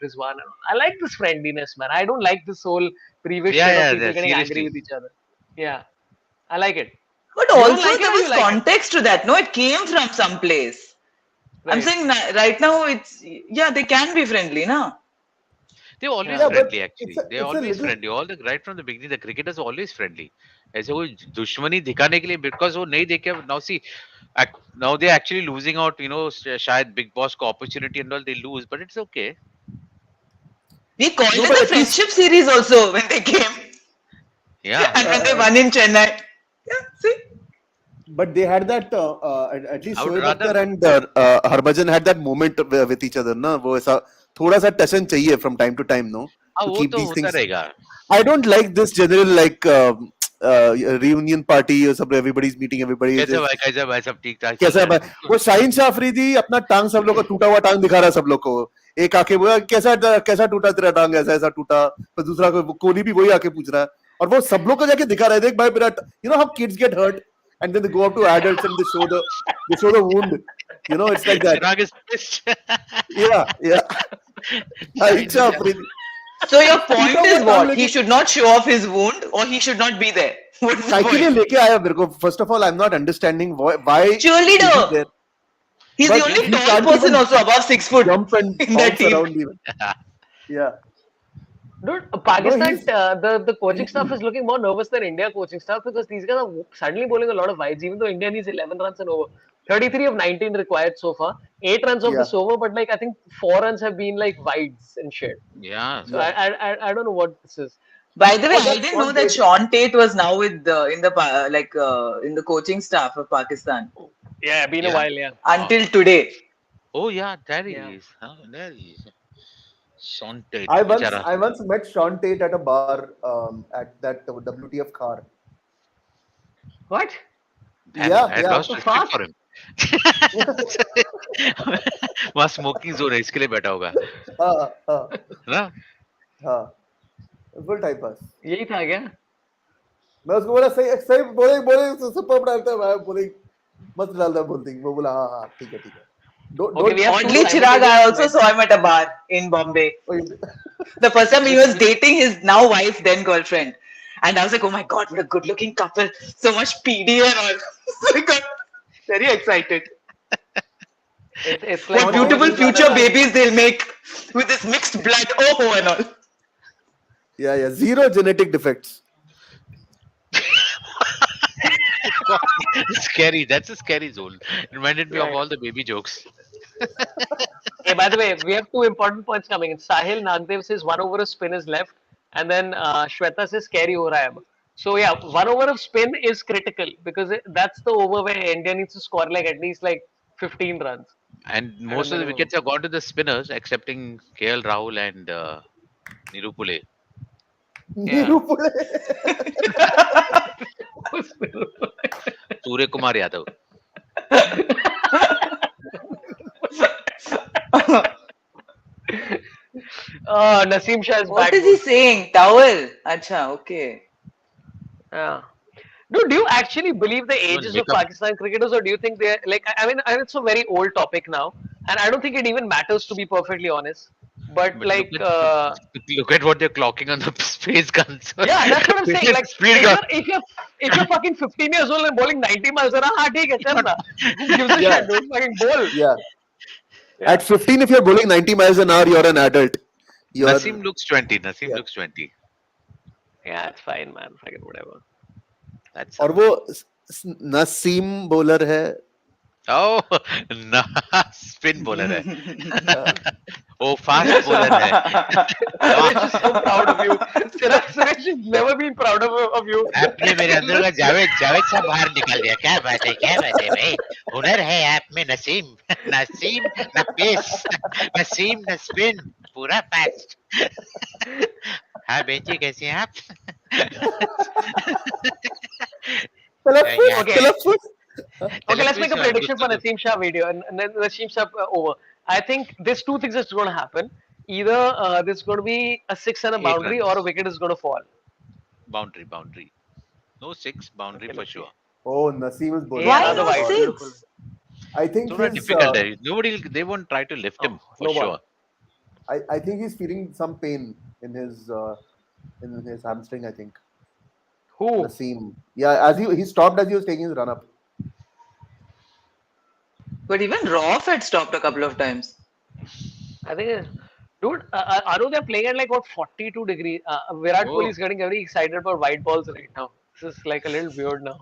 Rizwan. And all. I like this friendliness, man. I don't like this whole previous Yeah, shit of yeah, people yeah, getting angry seriously. with each other. Yeah. I like it. But You don't also like it there or you was like it? context to that. No, it came from some place. I'm Right. saying right now it's yeah, they can be friendly, no? They're always Yeah. yeah, but friendly it's actually. a They're it's a always little. friendly. All the right from the beginning, the cricketers are always friendly. ऐसे कोई दुश्मनी दिखाने के लिए because वो नहीं देखे now see now they're actually losing out, शायद Big Boss को opportunity and all they lose, but it's okay. We called No, it but a at least friendship series also when they came Yeah, and when they uh, won in Chennai. Yeah, see? but they had that at least I would Shoaib rather. Akhtar and Harbhajan had that moment with each other ना वो ऐसा थोड़ा सा टशन चाहिए from time to time no हाँ to वो keep तो these होता things. रहेगा. I don't like this general like reunion party or something everybody's meeting everybody is कैसे भाई सब ठीक ठाक चल कैसा रहा है है भाई? ना? वो शाहीन शाह अफरीदी अपना टांग सब लोग को टूटा हुआ टांग दिखा रहा है सब लोग को एक आके बोला कैसा कैसा टूटा तेरा टांग ऐसा ऐसा टूटा तो दूसरा कोहली भी वही आके पूछ रहा है और वो सब लोग को जाके दिखा रहा है देख भाई मेरा how kids get hurt and then they go up to adults and they show the wound it's like that. Chirag is pissed. Yeah Shaheen Shine Shah Shah. Afridi So your टूटा point हुआ is टांग what? He लेके should not show off his wound or he should not be there. What's the काय के लिए point? लेके आया मेरे को first of all I am not understanding why is he Cheerleader. there He's the but only he tall can't person even also above 6 foot jump and in that bounce team. around even. Yeah. Dude, No, Pakistan, he's the coaching staff is looking more nervous than India coaching staff because these guys are suddenly bowling a lot of wides, even though India needs 11 runs and over. 33 of 19 required so far. 8 runs of yeah, this over, but like I think 4 runs have been like wides and shit. Yeah. So yeah. I don't know what this is. By the way, Oh, I that's didn't know Sean that Tate. Sean Tate was now with in the coaching staff of Pakistan Yeah, been a Yeah. while, yeah. Wow. until today. Oh yeah, there he Yeah. is. Huh? There he is. Sean Tate, I once बेचारा. I once met Sean Tate at a bar at that WTF car. What? Damn, Yeah, I had yeah. lost The respect fuck? for him. वहाँ smoking zone है इसके लिए बैठा होगा हाँ, हाँ, ना. हाँ. Full time pass. यही था क्या? मैं उसको बोला सही सही बोले बोले सुपर डालता है मैं बोले मत डालता बोलती वो बोला हाँ हाँ ठीक है Okay, don't we have two Oddly, Chirag, I also simultaneous saw him at a bar in Bombay. don't- The first time he was dating his now wife, then girlfriend. And I was like, oh my god, what a good looking couple. So much PD and all. So I got very excited. It's like What Sean Tate beautiful is future another- babies they'll make with this mixed blood. Oh, and all. yeah zero genetic defects. Scary. That's a scary zone. Reminded me of Right. all the baby jokes. Hey, by the way, we have two important points coming in. Sahil Nagdev says 1 over of spin is left, and then Shweta says carry ho raha hai. So yeah, 1 over of spin is critical because that's the over where India needs to score like at least like 15 runs. And At a most of the minimum. wickets have gone to the spinners, excepting KL Rahul and Niru Pule. Niru Pule. Surya Kumar Yadav. Naseem Shah is What back. is he saying? Towel. Acha, okay. Yeah. Dude, do you actually believe the Even ages of wake up. Pakistan cricketers, or do you think they're like? I mean, it's a very old topic now, and I don't think it even matters to be perfectly honest. But But like, look at what they're clocking on the space guns. yeah, that's what I'm saying. Like, Speed gun. if you're fucking 15 years old and bowling 90 miles an hour, हाँ ठीक है Not- करना. Who gives a Yeah. shit, dude? Fucking bowl. Yeah. Yeah. At 15, if you're bowling 90 miles an hour, you're an adult. You're Naseem looks 20. Naseem Yeah. looks 20. Yeah, it's fine, man. Fucking whatever. That's और वो Naseem bowler है. oh, no, spin bowler है. Yeah. Oh, fast bowler है. Suresh is so proud of you. Suresh has never been proud of you. आपने मेरे अंदर का जावेद सा बाहर निकाल दिया. क्या बात है भाई. हुनर है आप में नसीम न पेस नसीम न स्पिन पूरा फास्ट. हाँ बेंची कैसे हैं आप? Telephone. Okay, let's make a prediction for Naseem Shah video and then Naseem Shah over. I think there's two things that's going to happen. Either there's going to be a 6 and a 8 boundary, runs. or a wicket is going to fall. Boundary. No 6, boundary Okay, for let's see. sure. Oh, Naseem is bowling. Yeah, Why another not wide. 6? Beautiful. I think So not he's, difficult. They won't try to lift him for no ball. sure. I think he's feeling some pain in his hamstring. I think Who? Naseem. Yeah, as he stopped as he was taking his run up. But even Roth had stopped a couple of times. I think, dude, I know they're playing at like what 42 degrees. Virat Kohli is getting very excited about white balls right now. This is like a little weird now.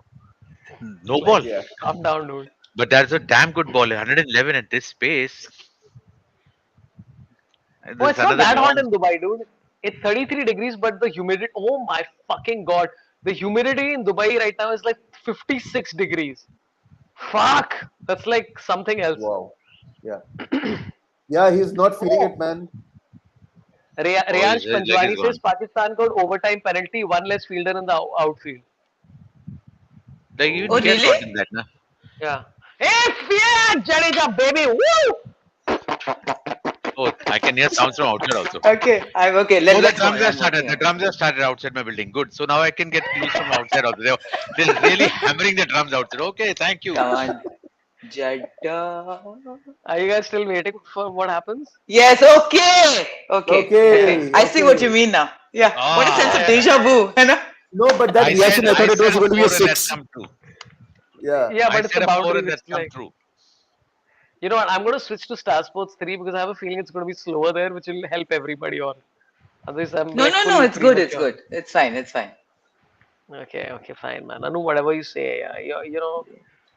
No ball. Yeah. Calm down, dude. But that's a damn good ball. 111 at this pace. And Oh, there's it's not another that hot long- in Dubai, dude. It's 33 degrees, but the humidity. Oh my fucking god! The humidity in Dubai right now is like 56 degrees. Fuck! That's like something else. Wow. Yeah. Yeah, he's not feeling it, man. Riyansh his leg is Panjwani gone. says Pakistan got overtime penalty, one less fielder in the outfield. Like even Oh, Kian really? got in that, na? Yeah. Hey, Fiat! Jadeja, baby! Woo! Oh, I can hear sounds from outside also. Okay, I'm okay. Oh, the Let's drums go. have started. The drums have started outside my building. Good. So now I can get clues from outside also. They're really hammering the drums outside. Okay, thank you. Come on. Jada. Are you guys still waiting for what happens? Yes, okay. Okay, I see okay. what you mean now. Yeah. What a sense of deja vu. है ना? No, but that reaction, I thought it was said going to be a 4 and that's 6. come true. Yeah. Yeah, I but it's said a a 4 boundary. and that's It's come like, true. you know what? I'm going to switch to Star Sports 3 because I have a feeling it's going to be slower there, which will help everybody on. Otherwise, I'm No, like no, no. fully It's good. It's premature. good. It's fine. It's fine. Okay, fine, man. Anu, whatever you say, you know,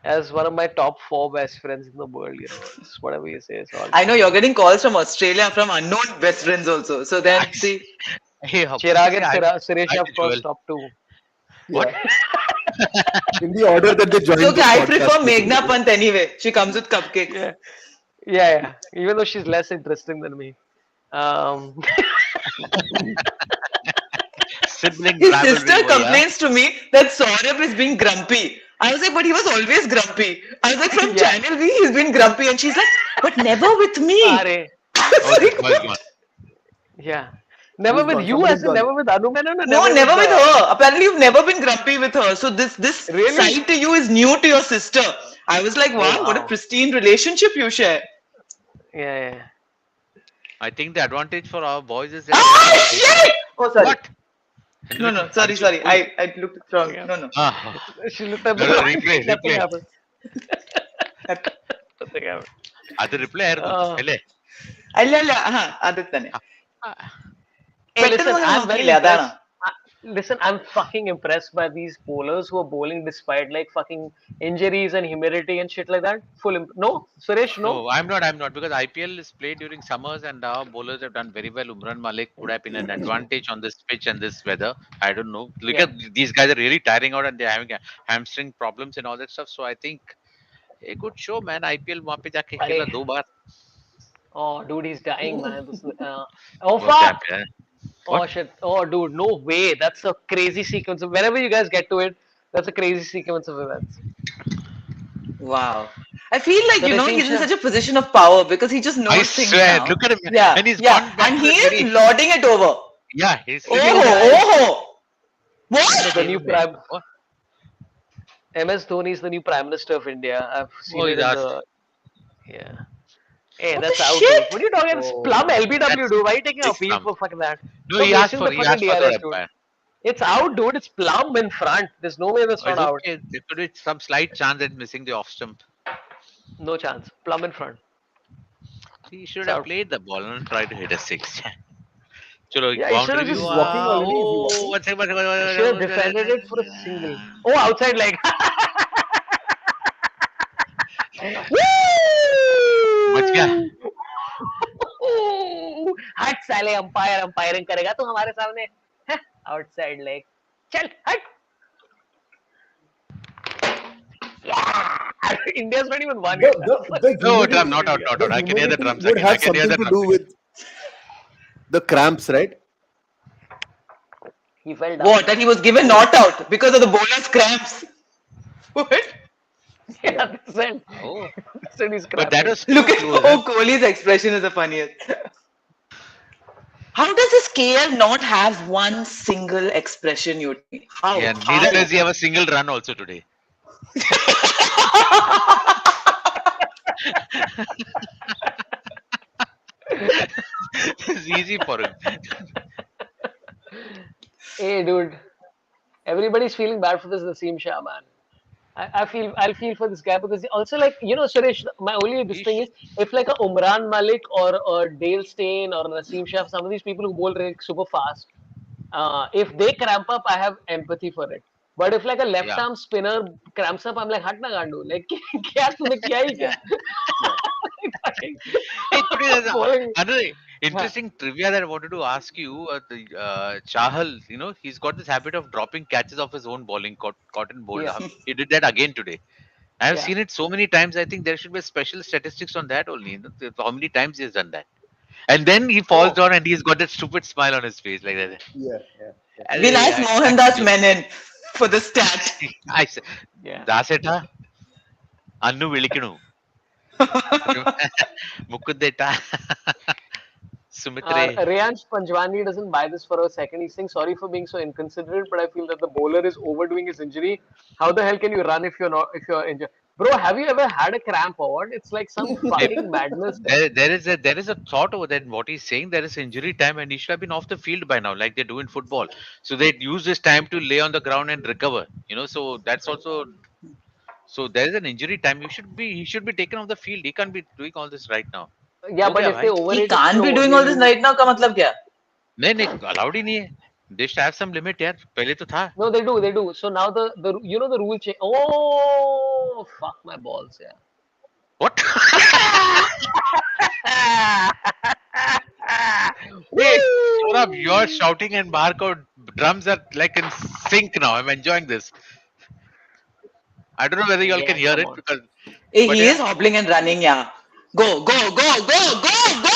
as one of my top 4 best friends in the world, you know, it's whatever you say, it's all. I know you're getting calls from Australia from unknown best friends also. So then, see. Hey, Chirag and Suresh, I of did course, well. top 2. What? In the order that they joined So this I podcast. prefer Meghna Pant anyway. She comes with cupcakes. Yeah. Even though she's less interesting than me. Sibling His rivalry sister over here. complains to me that Saurabh is being grumpy. I was like, but he was always grumpy. I was like, from Yeah. Channel V, he's been grumpy. And she's like, but never with me. Are, Oh, this boy is gone. yeah. Never Who's with gone? you, Somebody's as in gone. never with Anu Menon, or No, never with the- her. Apparently, you've never been grumpy with her. So this Really? side to you is new to your sister. I was like, wow, what a wow. pristine relationship you share. Yeah. I think the advantage for our boys is that. Ah, shit! Oh, sorry. What? No, sorry. I looked wrong. No. Ah, She looked at No, no, replay. Nothing happened. Nothing happened. ಅದು reply ಯಾರ್ದು ಎಲೆ അല്ല അത് തന്നെ Hey, listen, പെട്ടെന്ന് I'm very നോക്കിയില്ല, അതാണ്. impressed. Listen, I'm fucking impressed by these bowlers who are bowling despite like fucking injuries and humidity and shit like that. No, Suresh, no. No, I'm not because IPL is played during summers and our bowlers have done very well. Umran Malik would have been an advantage on this pitch and this weather. I don't know. Look Yeah. at these guys are really tiring out and they're having hamstring problems and all that stuff. So I think a good show, man. IPL वहाँ पे जाके खेला 2 बार. Oh, dude, he's dying, man. Oh, World fuck. Cup, yeah. Oh, shit. Oh, dude, no way. That's a crazy sequence. Whenever you guys get to it, that's a crazy sequence of events. Wow. I feel like, So you know, Naseem he's in Shah- such a position of power because he just knows I things swear, now. look at him. Yeah, And he's yeah. gone back And to the he is very- lording it over. Yeah, he's Oh. What? The new prime. What? MS Dhoni is the new Prime Minister of India. I've seen Oh, it he's in asked. the. Yeah. Hey, What the that's out, dude. shit? What are you talking? It's Plum Oh, LBW, That's dude. Why are you taking a that's appeal plum. for fucking that? No, Stop he asked wasting for the he fucking asked for third DRS, dude. umpire. It's out, dude. It's Plum in front. There's no way that's Oh, not it's out. okay. There could be some slight chance at missing the off stump. No chance. Plum in front. He should It's have out. played the ball and tried to hit a six. Chalo, Yeah, he should boundary have view. he's just walking already. Is he Oh, walking? one second, he should have defended it for a single. Oh, outside leg. बच गया. Woo! हट साले umpire umpiring करेगा तू हमारे सामने outside leg चल हट yeah India's not even won The yet the man. the No, drum, humidity not out, not the out. I can hear the humidity drums would again. I have can hear something the to drums do again. with the cramps, right? He fell down. What? That he was given not out because of the bowler's cramps. What? Yeah, that's it. Oh, That's it, he's but that cramping. was Look too at close. Huh? Kohli's expression is the funniest. How does this KL not have one single expression, you tell me? How? Yeah, neither How? does he have a single run also today. It's easy for him. Hey dude, everybody's feeling bad for this Naseem Shah man. I'll feel for this guy because also like Suresh, my only this He thing is if like a Umran Malik or a Dale Steyn or Naseem Shah, some of these people who bowl like super fast, if they cramp up, I have empathy for it. But if like a left yeah. arm spinner cramps up, I'm like हट ना गांडू like क्या तूने किया ही क्या? Yeah. Hey, today there's Bowling. another हाँ. interesting trivia that I wanted to ask you. Chahal, he's got this habit of dropping catches off his own bowling, caught and bowled. Yeah, He did that again today. I have yeah. seen it so many times. I think there should be special statistics on that only. How many times he has done that? And then he falls Oh, down and he's got that stupid smile on his face like that. Yeah, yeah, yeah. We'll ask That's a Mohandas joke. Menon for the stat. I said, yeah. Daseta, Annu Vilikinu, Mukudeta, Sumitre. Reyansh Panjwani doesn't buy this for a second. He's saying sorry for being so inconsiderate, but I feel that the bowler is overdoing his injury. How the hell can you run if you're injured? Bro, have you ever had a cramp or what? It's like some fucking madness. There is a thought over that. What he's saying, there is injury time, and he should have been off the field by now, like they do in football. So they use this time to lay on the ground and recover. So that's also. So there is an injury time. He should be taken off the field. He can't be doing all this right now. Yeah, हो but गया if they भाई. He overrate his can't be throw, doing they all this lose. right now. का मतलब क्या? नहीं allowed ही नहीं है. They should have some limit यार. पहले तो था. No, they do, they do. So now the the rule change. Oh, fuck my balls, yeah. What? Woo! Hey, Saurabh, you're shouting and Barcode drums are like in sync now. I'm enjoying this. I don't know whether y'all Yeah, can hear come it on. because, Hey, but he is yeah, hobbling and running, yeah. Go, go, go, go, go, go!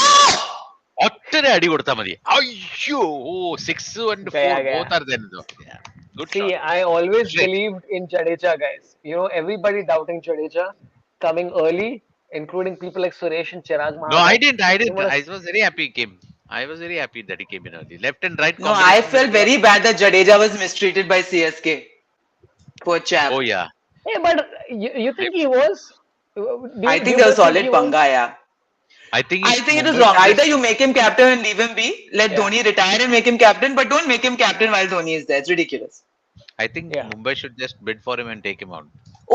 ഒറ്റ അടി കൊടുത്താൽ മതി. അയ്യോ, 6 and 4 Gaya, gaya. both are then though. Yeah, good See, shot. I always Straight. believed in Jadeja, guys. Everybody doubting Jadeja coming early, including people like Suresh and Chirag No, I Mahabal. didn't. I You know didn't. what I was very happy he came. I was very happy that he came in early. Left and right No, I combination. felt very bad that Jadeja was mistreated by CSK. Poor chap. Oh yeah. Hey, but you think he was? I think there was both think solid he was? panga, yeah. I think I he's think it is Mumbai wrong. should Either just- you make him captain and leave him be, let Yeah. Dhoni retire and make him captain, but don't make him captain while Dhoni is there. It's ridiculous. I think Yeah. Mumbai should just bid for him and take him out.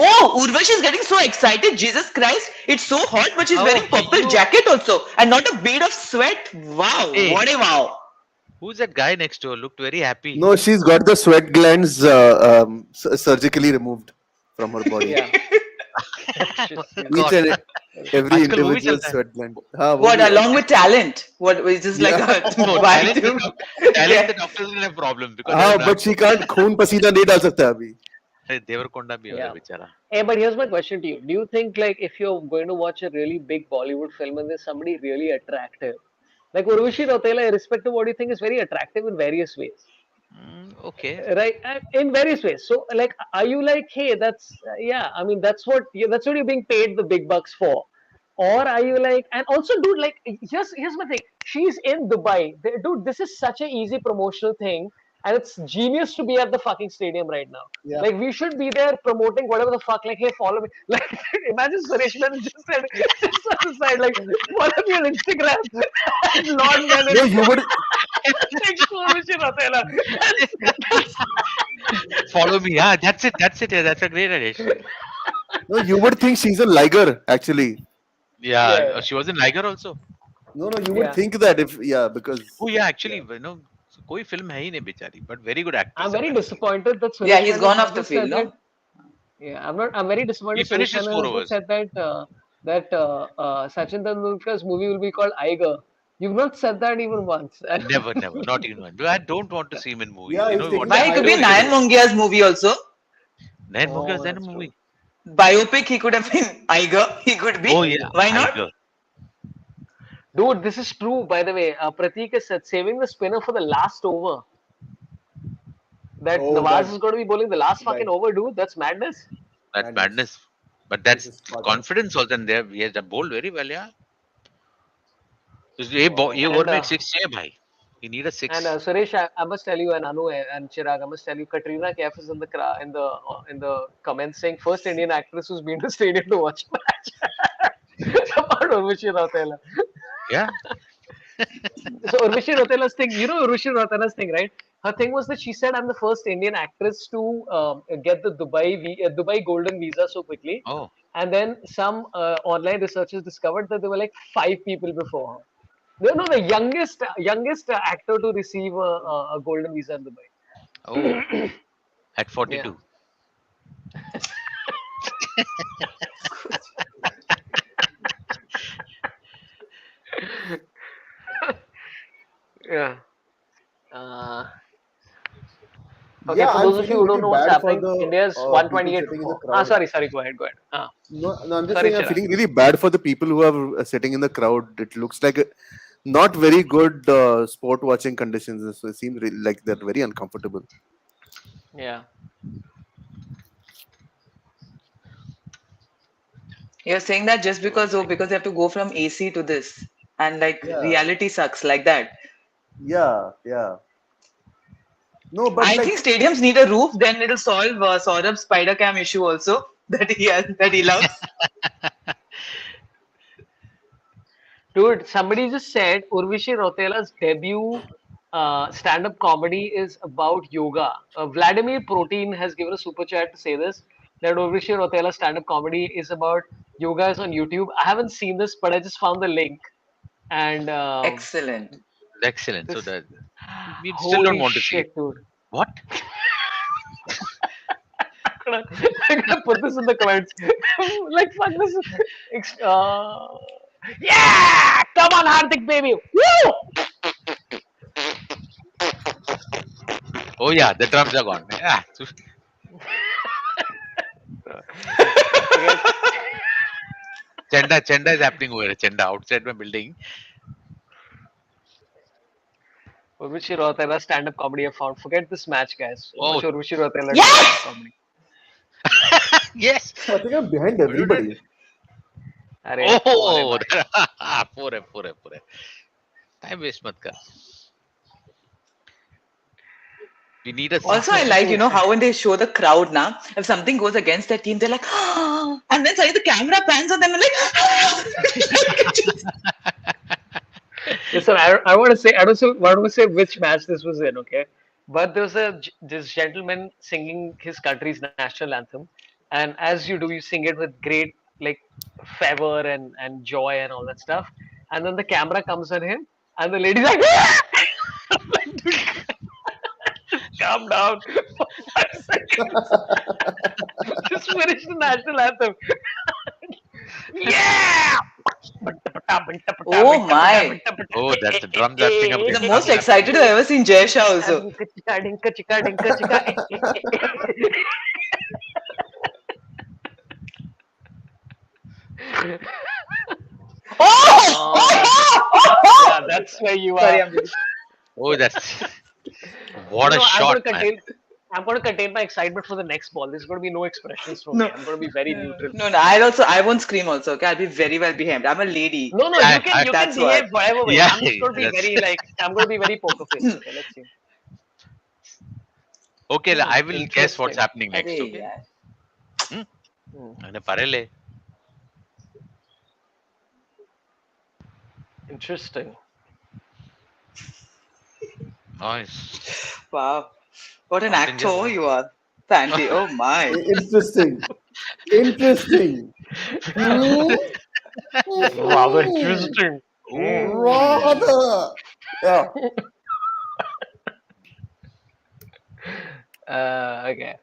Oh, Urvashi is getting so excited. Jesus Christ. It's so hot, but she's Oh, wearing purple you- jacket also. And not a bead of sweat. Wow. Hey. What a wow. Who's that guy next to her? Looked very happy. No, she's got the sweat glands surgically removed from her body. Yeah. Each and every आजकल वो भी individual चलता है. sweat gland. हाँ, वो What, भी है. along with talent? What, is this like Yeah. a No, why talent, do- talent the doctors will have problem because हाँ, but she can't खून पसीना नहीं डाल सकता अभी. Devarkonda bhi Yeah. hoga बेचारा. Hey, but here's my question to you. Do you think, like, if you're going to watch a really big Bollywood film and there's somebody really attractive, like Urvashi Rautela, irrespective of what you think, is very attractive in various ways, Okay. right? In various ways. So, like, are you like, hey, that's yeah, I mean, that's what you're being paid the big bucks for, or are you like, and also, dude, like, here's my thing. She's in Dubai, dude. This is such an easy promotional thing. and it's genius to be at the fucking stadium right now. Yeah. Like we should be there promoting whatever the fuck. Like, hey, follow me. Like, imagine Suresh Menon just said, just on the side, like, follow me on Instagram. And Lord Menon No, you would. next to Urvashi Rautela. Follow me. Yeah, that's it. That's it. Yeah, that's a great addition. No, you would think she's a liger actually. Yeah, Yeah. she was in Liger also. No, you would Yeah. think that if because Oh yeah, actually, कोई film है ही नहीं बेचारी, but very good actress. I'm very apparently. disappointed that Suresh Yeah, he's Menon gone off the hasn't field, said that. no? Yeah, I'm very disappointed. He Suresh finished his Menon 4 hasn't overs. said that Sachin Tendulkar's movie will be called Iger. You've not said that even once. Never, not even one. I don't want to see him in movies. Yeah, You he's know what? taking Why? the It could be high Nayan road. Mongia's movie also. Nayan Mongia Oh, was in a that's movie. Biopic, he could have been Iger. He could be. Oh yeah, Why not? Tiger. Dude, this is true, by the way. Prateek has said saving the spinner for the last over. That Oh, Nawaz that- is going to be bowling the last fucking right. over, dude. That's madness. That's Madness. madness. But that's This is smart. confidence also in there. He has bowled very well, yeah. ये over And, में एक 6 चाहिए भाई. You need a 6. And Suresh, I must tell you, and Anu and Chirag, I must tell you, Katrina Kaif is in the comments saying first Indian actress who's been to stadium to watch a match. About Urvashi Rautela. Yeah. So Urvashi Rautela's thing, you know Urvashi Rautela's thing, right? Her thing was that she said, "I'm the first Indian actress to get the Dubai Golden Visa so quickly." Oh. And then some online researchers discovered that there were like 5 people before her. No, the youngest actor to receive a golden visa in Dubai. Oh. At 42. Yeah. Okay, Yeah, for I'm those of you feeling who don't really know what's bad for happening, the, India's people 128. sitting in the crowd. Sorry, go ahead. No, I'm just Sorry, saying I'm Chirag. feeling really bad for the people who are sitting in the crowd. It looks like not very good sport watching conditions. So it seems really like they're very uncomfortable. Yeah. You're saying that just because because they have to go from AC to this, and like Yeah. reality sucks like that. Yeah. No, but I like, think stadiums need a roof. Then it'll solve Saurabh's spider cam issue also that he loves. Dude, somebody just said Urvashi Rautela's debut stand-up comedy is about yoga. Vladimir Protein has given a super chat to say this, that Urvashi Rautela's stand-up comedy is about yoga is on YouTube. I haven't seen this, but I just found the link. And Excellent. Excellent. So This- that we still don't holy want to see shit, it. dude. What? I'm gonna put this in the comments. Like, fuck this. Yeah! Come on, Hardik, baby! Woo! Oh yeah, the drums are gone. Yeah. Chenda is happening over here. Chenda outside my building. Urvashi Rautela stand-up comedy I found. Forget this match, guys. Oh. Urvashi Rautela Yes! stand-up comedy. Yes. I think I'm behind everybody. अरे, Oh, 4 है. Time waste मत कर. We need a Also, I like, how when they show the crowd now, if something goes against their team, they're like, "Ah," and then suddenly the camera pans on them and like, Listen, I want to say, I don't want to say which match this was in, okay? But there was this gentleman singing his country's national anthem, and as you do, you sing it with great like fervor and joy and all that stuff. And then the camera comes on him, and the lady's like, I'm like, dude, calm down for 5 seconds. Just finish the national anthem. Yeah! Oh my. Oh, that's the drums are picking up. The most excited I've ever seen Jay Shah also. Dinka, chika, dinka, chika, dinka, chika. Yeah, that's where you are. Sorry, I'm just... Oh, that's what a No, shot, man. I'm going to contain my excitement for the next ball. There's going to be no expressions from No. me. I'm going to be very neutral. No, I won't scream also, okay? I'll be very well behaved. I'm a lady. No, Yeah, you can that's behave whatever way. Yeah, I'm just going to be that's- very I'm going to be very poker face. Okay, let's see. Okay, I will guess what's Interesting. happening next. अरे Okay. यार. Hmm? Hmm. And parele. Interesting. Nice. Wow. What an Something just. actor you are, Sandy. Oh my. Interesting. Interesting. Hmm? Rather Hmm. interesting. Oh. Rather. Yeah. Okay.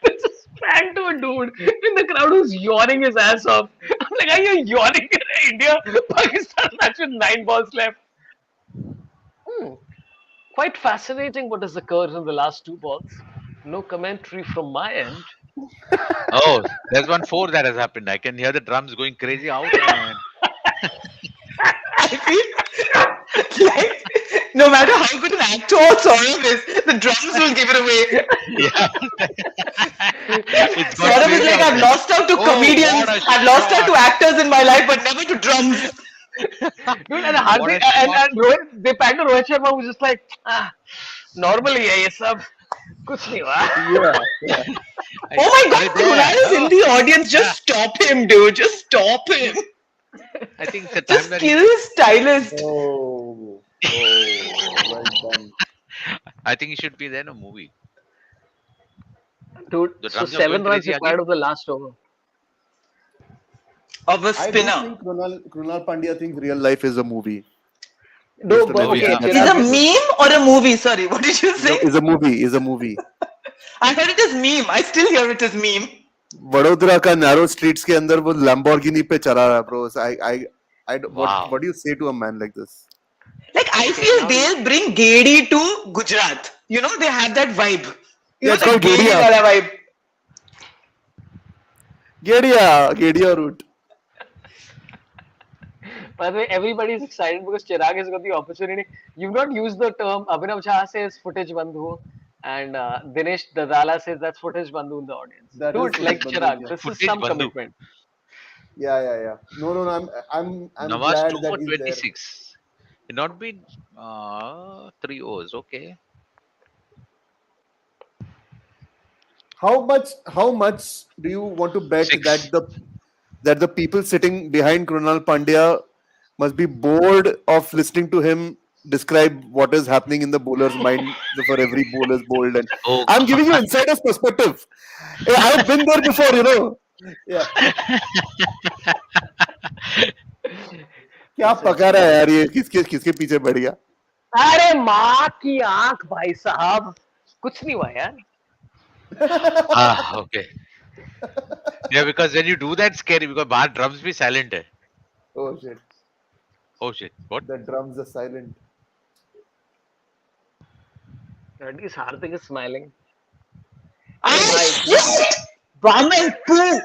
This is prank to a dude in the crowd who's yawning his ass off. I'm like, are you yawning in India Pakistan match with 9 balls left? Hmm. Quite fascinating what has occurred in the last 2 balls. No commentary from my end. Oh, there's 1 4 that has happened. I can hear the drums going crazy out, and I feel like no matter how good an actor or Saurabh is, the drums will give it away. yeah, it's gone Saurabh is crazy like, out I've there. lost out to Oh, comedians, what a I've lost out shot! to actors in my life, but never to drums. Dude, and What Hardik a shot! and Rohit, they panned to Rohit Sharma who's just like, normally है ये सब कुछ नहीं हुआ. Yeah. Yeah. Oh my Are you god, there? Krunal is in Oh, the audience. yeah. Just stop him, dude. Just stop him. I think it's the time Just that kill his stylist. Oh. Oh. Well done. I think he should be there in a movie. Dude, The so drums are going 7 runs crazy required again. of the last over. Of a I do spinner. think Krunal Pandya thinks real life is a movie. No, Based on but Oh okay, everything yeah. that's Is a Chirag, happened. meme or a movie? Sorry, what did you say? Is a movie. Is a movie. I heard it as meme. I still hear it as meme. Vadodara का narrow streets के अंदर वो Lamborghini पे चला रहा है bro. So what Wow. do you say to a man like this? Like, I okay, feel now they'll bring Gedi to Gujarat. You know, they have that vibe. You Yeah, know, it's that called Gedi Gedia. wala vibe. Gedia route. by the way, everybody is excited because Chirag has got the opportunity. You've not used the term Abhinav Jha says footage bandhu and Dinesh Dadala says that's footage bandhu in the audience. That is Dude, footage like bandhu. Chirag, Yeah. this is Footage some Bandhu. commitment. Yeah. No. I'm Nawaz glad 2 that for he's there. 26. It not been 3 O's. Okay. How much do you want to bet 6. that the people sitting behind Krunal Pandya must be bored of listening to him describe what is happening in the bowler's mind for every bowler's bowled? And Oh I'm giving you God. insider's perspective. I've been there before, you know. Yeah. क्या पका रहा है यार ये किसके किसके पीछे बढ़ गया अरे माँ की आंख भाई साहब कुछ नहीं हुआ यार. Okay. Yeah, because when you do that, scary because bar drums be silent. Hai. oh shit Oh shit. What? the drums are silent At least Hardik is smiling. Ah, अरे भाई shit! Bum and poo!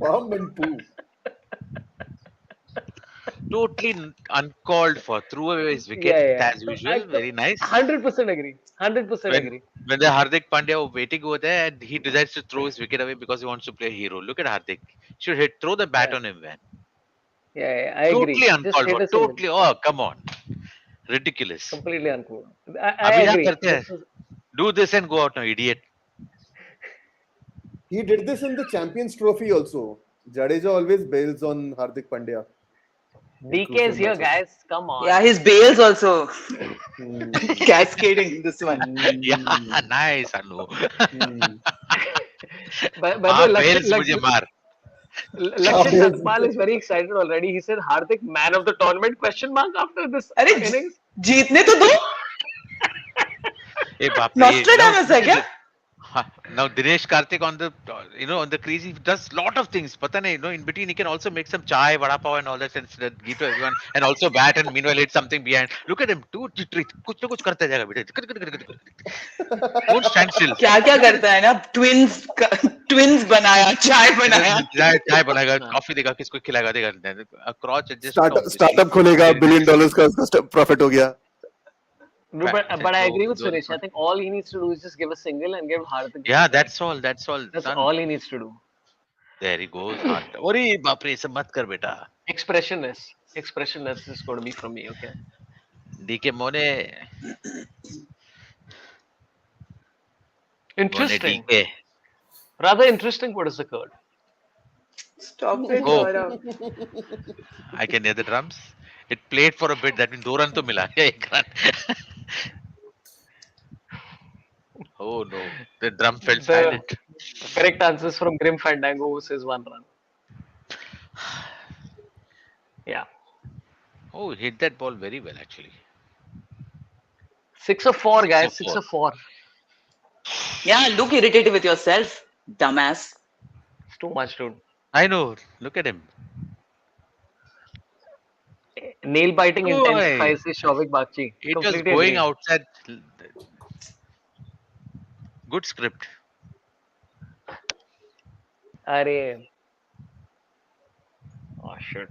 bum and poo Totally uncalled for. Threw away his wicket yeah. as usual. Very nice. 100% agree. 100% When agree. when the Hardik Pandya were waiting over there and he decides to throw his wicket away because he wants to play hero. Look at Hardik. Should throw the bat Yeah. on him, man. Yeah, I agree. Totally Just uncalled hit for. a single. Totally. Oh, come on. Ridiculous. Completely uncool. I अभी क्या agree. करते हैं? This is Do this and go out now, idiot. he did this in the champions trophy also Jadeja always bails on Hardik Pandya DK is crucial here, matches. guys. Come on. Yeah, his bails also Hmm. cascading this one. Yeah, nice, Anu. Hmm. By the way, Fails mujhe maar. Lakshit Yes. Satpal is very excited already. He said Hardik man of the tournament question mark after this अरे innings. जीतने तो दो. Hey, baap re, Nostradamus है क्या? Now Dinesh Karthik on the on the crease he does lot of things. Pata nahi, in between he can also make some chai, vada pav and all that and give to everyone and also bat and meanwhile hit something behind. Look at him, dude, कुछ ना कुछ करता जाएगा बेटा. Don't stand still. क्या क्या करता है ना? Twins बनाया, चाय बनाया. चाय बनाएगा, कॉफी देगा, किसको खिलाएगा देगा. Crotch adjust. Startup खोलेगा $1 billion का उसका profit हो गया No, but I agree with Those- Suresh. I think all he needs to do is just give a single and give Hardik. Yeah, that's all. That's That's done. all he needs to do. There he goes. अरे बाप रे, सब मत कर बेटा. Expressionless is going to be from me. Okay. DK Mone. Interesting. DK. Rather interesting what has occurred. Stop it, Oh, Gaurav. I can hear the drums. It played for a bit. That means 2 run to mila. Ek run. Oh no, the drum fell The silent. correct answers from Grim Fandango, who says 1 run. Yeah. Oh, he hit that ball very well actually. 6 of 4, 6 guys. of 6 4. of 4. Yeah, look irritated with yourself, dumbass. It's too much, dude. I know. Look at him. Nail biting Boy, intensifies, says Shovik Bakchi. it was Completely going agree. outside. Good script. Arey. Oh, shit.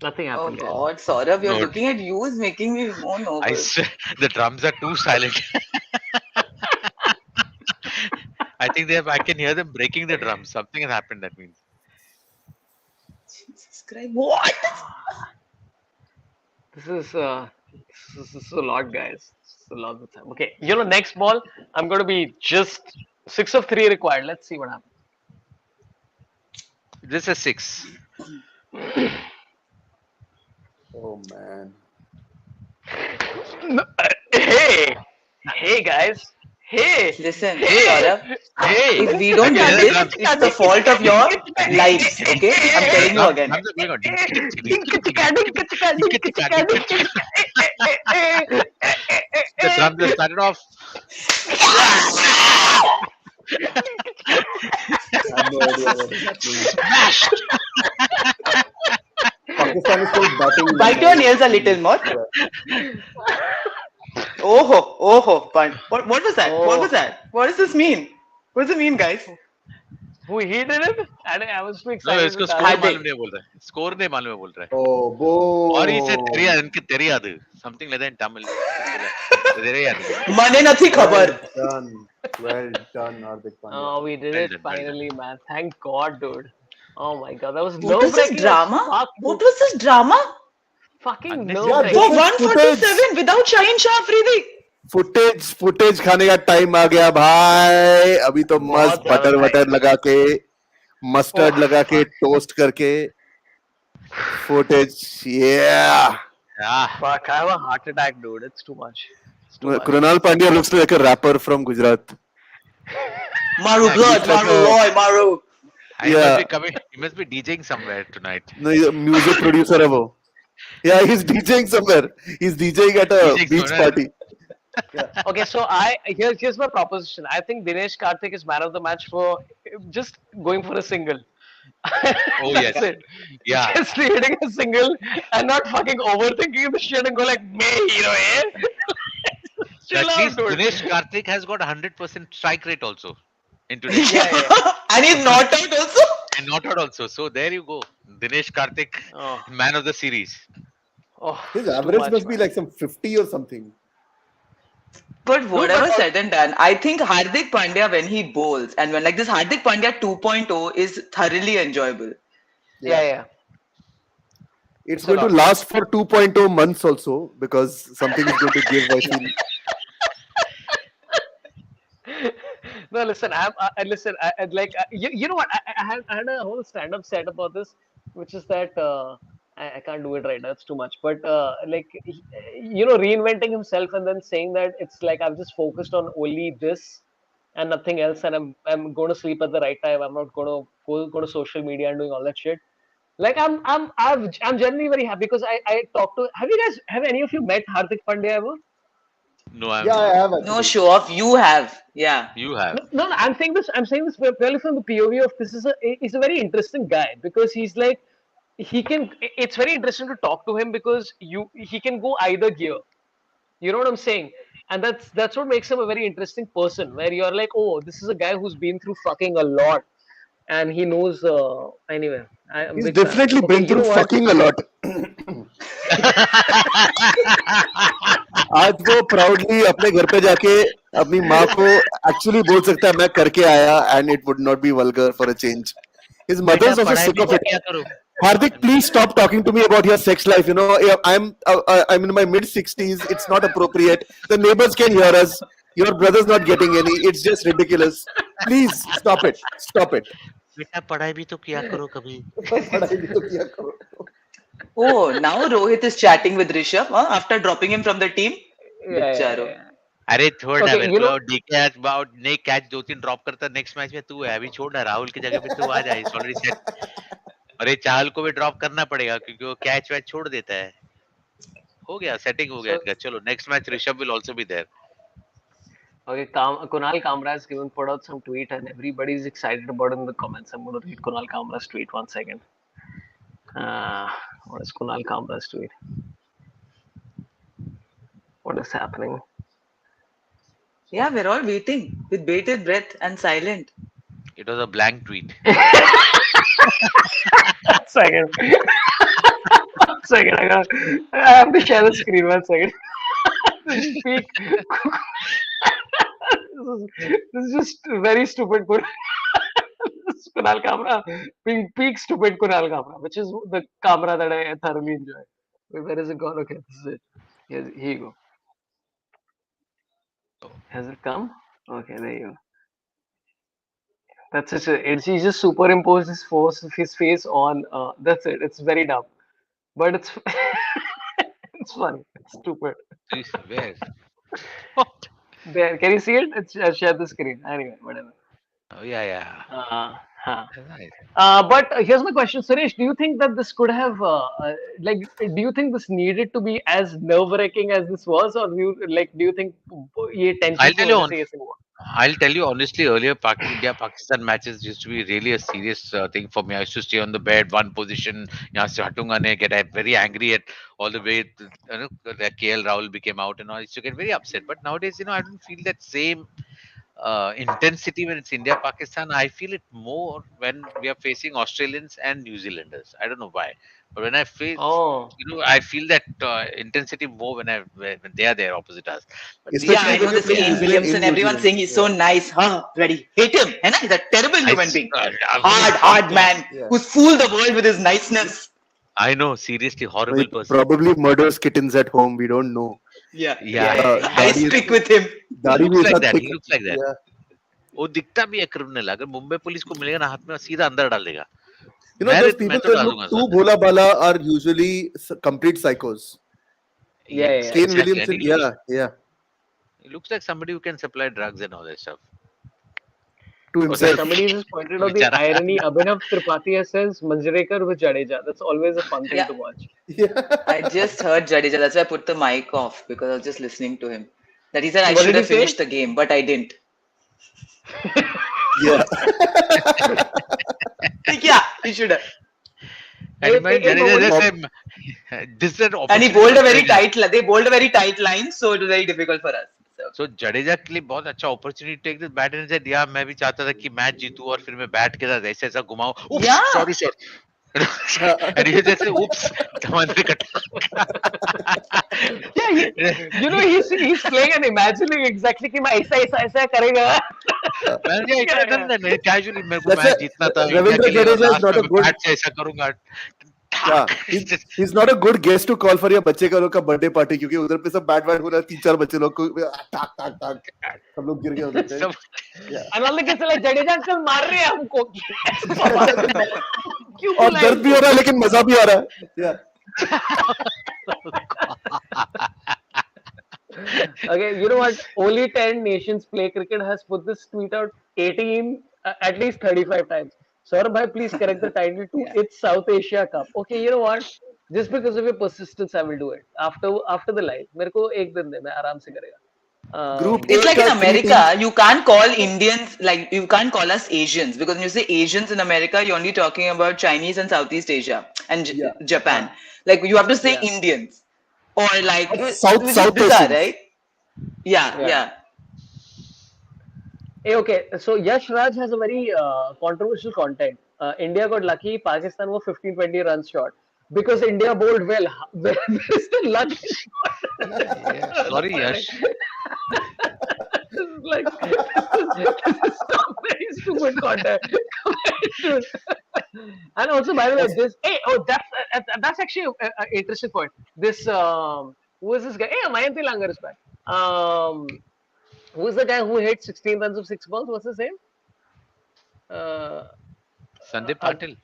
Nothing Oh happened, guys. God, Saurabh, you're No, looking at you is making me more I nervous. swear, the drums are too silent. I think I can hear them breaking the drums. Something has happened. That means. Jesus Christ, what? This is a lot, guys. This is a lot of time. Okay, next ball, I'm going to be just 6 of 3 required. Let's see what happens. This is 6. Oh man. Hey, guys. Hey. Listen, Hey. Saurabh, Hey, if we don't I can do hear the this, drums. it's the fault of your lives, okay? I'm telling you again. Drums are going on. The drums have started off. I have no idea what is happening. Smashed. Pakistan is still batting. Bite your nails a little more. Oh, Pant. What was that? What was that? What does this mean? What does it mean, guys? Who he did it? I was too No, excited. इसको with score that. मालूम नहीं बोल रहा है. Score नहीं मालूम है बोल रहा है. Oh, boom. और he said தெரியாது. Something like that in Tamil. தெரியாது. Mane nathi khabar. Well done, Hardik Pandya. Oh, we did Well it done, well finally, man. Thank God, dude. Oh my God, that was What was this nerve-wracking as drama? fuck, What dude. was this drama? Fucking Unnecessary. Yeah, nerve-wracking. For this is 147 without Shaheen Shah Afridi. Footage खाने का time आ गया भाई. अभी तो मस्त बहुत ज्यादा butter time. लगा के मस्टर्ड Oh, लगा के टोस्ट करके footage. Yeah. Yeah. Fuck, I have a heart attack, dude. It's too much. It's too much. Krunal Pandya looks like a rapper from Gujarat. Maru blood, like Maru a- Roy, Maru. He Yeah. must be coming. He must be DJing somewhere tonight. No, he's a music producer है वो. Yeah, he's DJing somewhere. He's DJing at a DJing beach somewhere. party. Okay, so here's my proposition. I think Dinesh Karthik is man of the match for just going for a single. Oh, That's yes. it. Yeah. Just hitting a single and not fucking overthinking the shit and go like, "Me hero, eh?" Chill At out, least dude. Dinesh Karthik has got 100% strike rate also in today's Yeah. And he's not out also. and not out also. So there you go. Dinesh Karthik, Oh, man of the series. oh, His it's too average much, must be man. like some 50 or something. But whatever but- said and done, I think Hardik Pandya, when he bowls, and when like this Hardik Pandya 2.0 is thoroughly enjoyable. Yeah. It's a going to lot. last for 2.0 months also because something is going to give. I feel. No, listen. You know what? I had a whole stand-up set about this, which is that I can't do it right now. It's too much. But reinventing himself and then saying that it's like I've just focused on only this and nothing else, and I'm going to sleep at the right time. I'm not going to go to social media and doing all that shit. Like I'm genuinely very happy because I talked to. Have any of you met Hardik Pandya ever? No, I'm Yeah, I not. have No actually. show off. You have. Yeah. You have. No, I'm saying this. I'm saying this purely from the POV of this he's a very interesting guy because he's like he can. It's very interesting to talk to him because he can go either gear. You know what I'm saying? And that's what makes him a very interesting person. Where you're like, oh, this is a guy who's been through fucking a lot, and he knows. Anyway, I'm a He's big fan. definitely Okay, been you through know what? fucking a lot. आज वो proudly अपने घर पे जाके अपनी माँ को actually बोल सकता है मैं करके आया and it would not be vulgar for a change. His mother is बेटा also पढ़ाई sick भी of it. किया करो. Hardik, please stop talking to me about your sex life. I'm in my mid 60s. It's not appropriate. The neighbors can hear us. Your brother's not getting any. It's just ridiculous. Please stop it. Stop it. बेटा पढ़ाई भी तो किया करो कभी. पढ़ाई भी तो किया करो. Oh, now Rohit is chatting with Rishabh after dropping him from the team. Bicharo. अरे छोड़ ना Okay, मेरे you know, को डीके अबाउट ने कैच 2-3 ड्रॉप करता नेक्स्ट मैच में तू है अभी छोड़ ना राहुल की जगह पे तू आ जाए ऑलरेडी सेट अरे चाहल को भी ड्रॉप करना पड़ेगा क्योंकि वो कैच वैच छोड़ देता है हो गया सेटिंग हो गया so इनका चलो next match Rishabh will also be there okay, Kunal Kamra has put out some tweet and everybody's excited about it in the comments. I'm going to read Kunal Kamra's tweet 1 second. What is Kunal Kamra's tweet? What is happening? Yeah, we're all waiting with bated breath and silent. It was a blank tweet Second. Second. I have to share the screen 1 second. This is peak. This is just very stupid. This is Kunal Kamra. Peak stupid Kunal Kamra, which is the Kamra that I thoroughly enjoy. Wait, where is it gone? Okay, this is it. Here you go. Has it come? Okay, there you go. That's it. He just superimposed his face on. That's it. It's very dumb, but it's it's funny. It's stupid. Where? What? There, can you see it? I'll share the screen. Anyway, whatever. Oh yeah. Huh. Nice. But here's my question, Suresh. Do you think that this could have, do you think this needed to be as nerve-wracking as this was, or do you think ये tension I'll की tell you वजह on से ये सब हुआ? I'll tell you honestly, earlier India Pakistan matches used to be really a serious thing for me. I used to stay on the bed, one position, yahan se hatunga nahi, get very angry at all the way that KL Rahul became out and all. I used to get very upset. But nowadays, I don't feel that same intensity when it's India Pakistan. I feel it more when we are facing Australians and New Zealanders. I don't know why, but when I face, Oh, I feel that intensity more when they are there opposite us. But these Yeah, I Especially guys, when know we this play New Kane Zealand Williamson. in New Everyone's Zealand. saying he's so nice. Huh? Ready. Hate him. है ना? He's a terrible human being. I Hard man Yeah. who's fooled the world with his niceness. I know, seriously, He horrible person. probably murders kittens at home. We don't know. Yeah. Yeah, I stick with him. दाढ़ी he भी looks like ऐसा that. thick. He looks like that. Yeah. वो दिखता भी है criminal अगर Mumbai police को मिलेगा ना हाथ में सीधा अंदर डाल देगा Those people मैं तो that डालूंगा look too bhola bala are usually complete psychos. yeah. Kane exactly. Williamson, And he looks, yeah, he looks like somebody who can supply drugs and all that stuff. to Okay, himself. somebody just pointed out the Bichara. irony. Abhinav Tripathi says Manjrekar with Jadeja. That's always a fun thing Yeah. to watch. Yeah. I just heard Jadeja. That's why I put the mic off because I was just listening to him. That he said I What should did he have say? finished the game, but I didn't. Yeah. Like, yeah, he should have. And man, hey, Jadeja nobody- just said, this is an And he opportunity bowled a for very Jadeja. they bowled a very tight line, so it was very difficult for us. So, So Jadeja के लिए बहुत अच्छा opportunity take this bat and said, yeah, मैं भी चाहता था कि match जीतूं और फिर मैं बैट के साथ ऐसे ऐसा घुमाऊं. Oops, Yeah. sorry. And he just said, oops, धमान से कटा. Yeah, he's playing and imagining exactly कि मैं ऐसा करेगा. मैंने कहा इतना done है मेरे casually मेरे को That's मैच a- जीतना था इंडिया Ravindra के लिए और Jadeja is लास्ट not में a मैं good- बैट से ऐसा करूंगा. Yeah. He's not a good guest to call for your बच्चे का लोग का बर्थडे पार्टी क्योंकि उधर पे सब बैट बैट हो रहा है 3-4 बच्चे लोग को टाक टाक टाक सब लोग गिर गए उधर पे. सब And all the kids are like, Jadeja uncle मार रहे हैं हमको. क्यों और बुलाए दर्द भी हो रहा है लेकिन मजा भी आ रहा है. Yeah. Okay, you know what? Only 10 nations play cricket has put this tweet out 18, at least 35 times. Saurabh bhai, please correct the title to It's South Asia Cup. Okay, you know what? Just because of your persistence, I will do it. After the live. मेरे को एक दिन दे, मैं आराम से करेगा. Group it's like in का three America, teams- you can't call Indians you can't call us Asians because when you say Asians in America, you're only talking about Chinese and Southeast Asia and Yeah. Japan. Like you have to say Yeah. Indians or like South- which is South bizarre, Asians. right? Yeah. Yeah. Hey, okay, so Yash Raj has a very controversial content. India got lucky, Pakistan was 15-20 runs short. Because India bowled well. Where is the luck? Yeah, sorry, Yash. This is like this is some very stupid content. And also, by the way, That's this that's actually a interesting point. This who is this guy? Hey, Mayanti Langar is back. Who is the guy who hit 16 runs of 6 balls? What's his name? Uh, Sandeep अब Patil.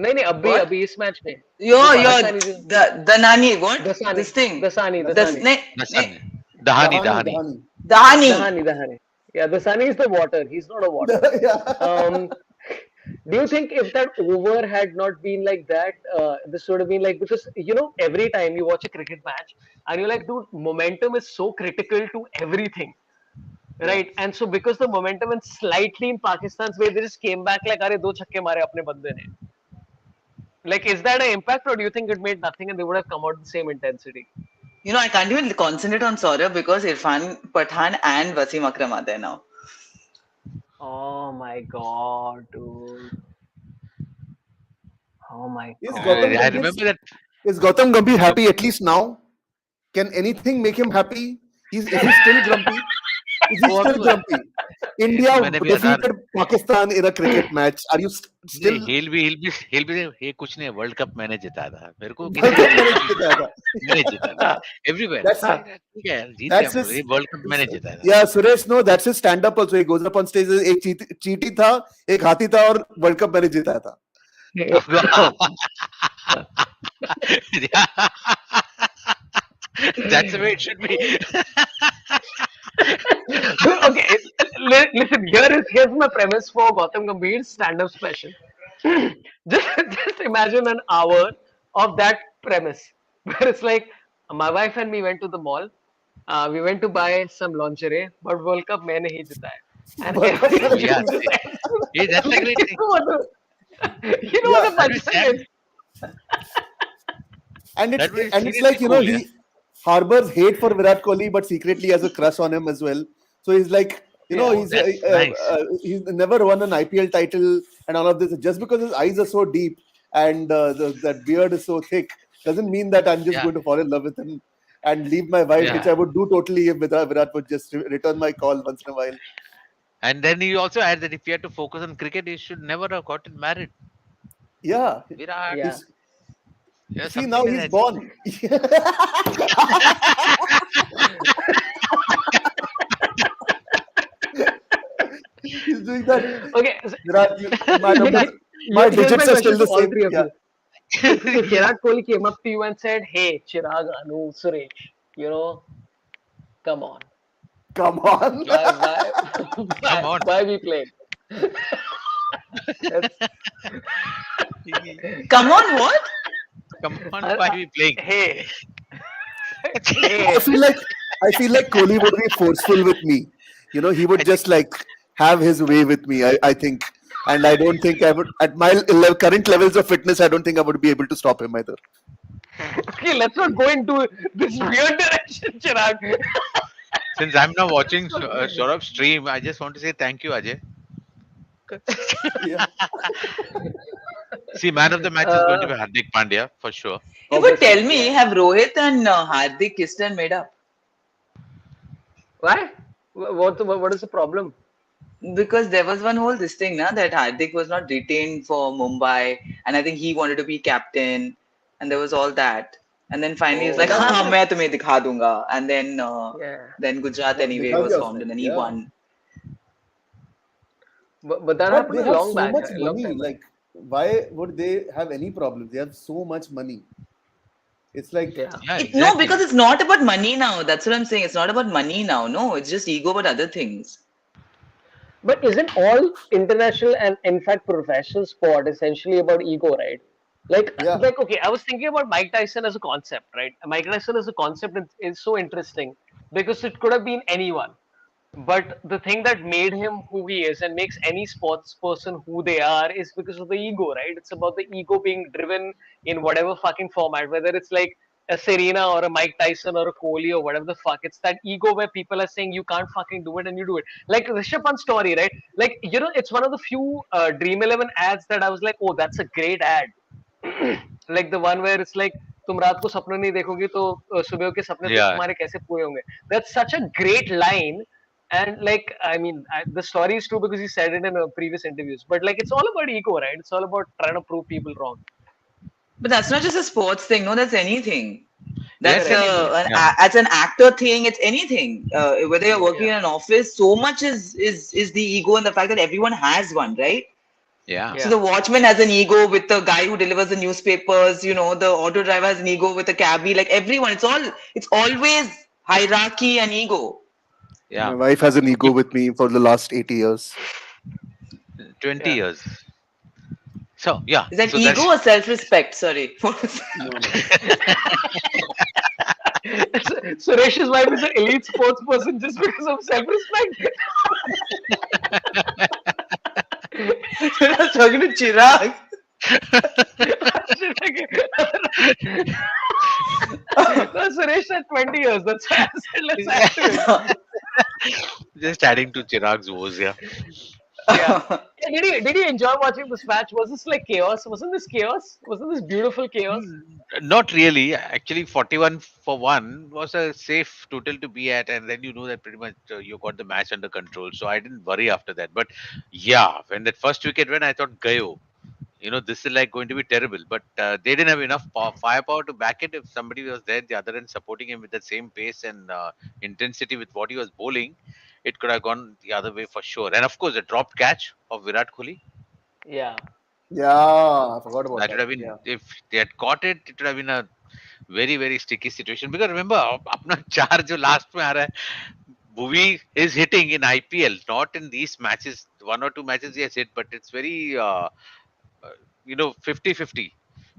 नहीं नहीं अभी What? अभी इस match में वो Your Pakistani जो the nani what? Dassani This thing. Dassani This Dassani Dasan. Dahani, Dahani, Dahani. Dahani. Dahani. Dahani yeah Dasani is the water he's not a water Yeah. do you think if that over had not been like that this would have been like because every time you watch a cricket match and you're like dude momentum is so critical to everything Yeah. right and so because the momentum went slightly in Pakistan's way they just came back like अरे दो छक्के मारे अपने बंदे ने like is that an impact or do you think it made nothing and they would have come out the same intensity I can't even concentrate on Saurabh because Irfan Pathan and Wasim Akram are there now. oh my god dude oh my Is Gautam I god Gambhir remember that. is Gautam Gambhir Yep. happy at least now? Can anything make him happy? Is he still grumpy? Is he still वो grumpy? India मैंने भी defeated Pakistan in a cricket match. Are you still नहीं he'll be ये कुछ नहीं world cup मैंने जिताया था मेरे को किसी World ने Cup मैंने पूछा जिताया था? मैंने जिताया था एवरीवेयर That's ठीक है जीत गया that's हम लोग his ये वर्ल्ड कप मैंने जिताया था yeah Suresh no that's his stand up also he goes up on stage एक चीटी था एक हाथी था और वर्ल्ड कप मैंने जिताया था. That's the way it should be. Dude, okay, listen. Here's my premise for Gautam Gambhir's stand-up special. just imagine an hour of that premise, where it's like my wife and me went to the mall. We went to buy some lingerie, but World Cup मैंने ही जिताया. And World Cup everybody मैंने Yeah, just see, ends. hey, that's a Like, great you thing. know what the Yeah, That will punchline stand. is? and That will it's seriously like cool. Yeah. he harbors hate for Virat Kohli but secretly has a crush on him as well. So he's like Yeah. That's nice. he's never won an IPL title and all of this just because his eyes are so deep and that beard is so thick doesn't mean that I'm just Yeah. going to fall in love with him and leave my wife, which Yeah. I would do totally if Virat would just return my call once in a while. And then you also add that if you had to focus on cricket, you should never have gotten married. Yeah, Virat, Yeah. yeah, see something now like he's that. born. He's doing that. Okay. Virat, my numbers, my Here's digits my are still question to the all same. three of Yeah. you. If Virat Kohli came up to you and said, "Hey, Chirag, Anu, Suresh, come on, Come on. why, Come on. why we playing?" That's, Come on, what? Come on, why are we playing? hey, I hey, feel like Kohli would be forceful with me. He would just like have his way with me. I think, and I don't think I would at my current levels of fitness. I don't think I would be able to stop him either. okay, let's not go into this weird direction, Chirag. Since I'm now watching Saurabh's stream, I just want to say thank you, Ajay. Yeah. See, man of the match is going to be Hardik Pandya for sure. You would tell me, have Rohit and Hardik kissed and made up? Why? What is the problem? Because there was one whole this thing, na, that Hardik was not retained for Mumbai, and I think he wanted to be captain, and there was all that. And then finally, he's like, Oh. "हाँ मैं तुम्हें दिखा दूंगा." And then, Yeah, then Gujarat anyway Dikha was diya formed, usne, and then he yeah. won. but that But happened they a have long so back, much a long money. time back. Like, why would they have any problems? They have so much money. It's like, Yeah. Yeah, No, exactly. because it's not about money now. That's what I'm saying. It's not about money now. No, it's just ego about other things. But isn't all international and in fact professional sport essentially about ego, right? yeah, Like okay, I was thinking about Mike Tyson as a concept, right? Mike Tyson as a concept is so interesting because it could have been anyone. But the thing that made him who he is and makes any sports person who they are is because of the ego, right? It's about the ego being driven in whatever fucking format, whether it's like a Serena or a Mike Tyson or a Kohli or whatever the fuck. It's that ego where people are saying you can't fucking do it and you do it. Like Rishabh Pant's story, right? Like, it's one of the few Dream 11 ads that I was like, oh, that's a great ad. Like the one where it's like, तुम रात को सपने नहीं देखोगी तो सुबह के सपने Yeah. तुम्हारे कैसे पूरे होंगे. That's such a great line And like, I mean, the story is true because he said it in previous interviews. But like, it's all about ego, right? It's all about trying to prove people wrong. But that's not just a sports thing. No, that's anything. That's Yes, Anything. yeah, as an actor thing. It's anything. Whether you're Yeah. working in an office, so much is the ego and the fact that everyone has one, right? yeah, So Yeah. the watchman has an ego with the guy who delivers the newspapers. The auto driver has an ego with the cabbie. Like everyone, it's always hierarchy and ego. My yeah. wife has an ego You with me for the last 80 years. 20 Yeah. years. So yeah, Is that so that's ego or self-respect? Sorry. No, no. Suresh's wife is an elite sports person just because of self-respect. I was talking to Chirag. No, Suresh said 20 years. That's why I said let's add to it. just adding to Chirag's woes. Yeah. Yeah. Yeah, did you enjoy watching this match? Was this like chaos? Wasn't this chaos? Wasn't this beautiful chaos? Not really. Actually, 41 for 1 was a safe total to be at, and then you know that pretty much you got the match under control. So I didn't worry after that. But yeah, when that first wicket went, I thought, Gayo, this is like going to be terrible. But they didn't have enough firepower to back it. If somebody was there, the other end supporting him with the same pace and intensity with what he was bowling, it could have gone the other way for sure. And of course, the dropped catch of Virat Kohli. Yeah. Yeah, I forgot about That would that. have been, Yeah. if they had caught it, it would have been a very very sticky situation. Because remember, अपना चार जो last में आ रहा है, Bhuvi is hitting in IPL, not in these matches. One or two matches he has hit, but it's very 50-50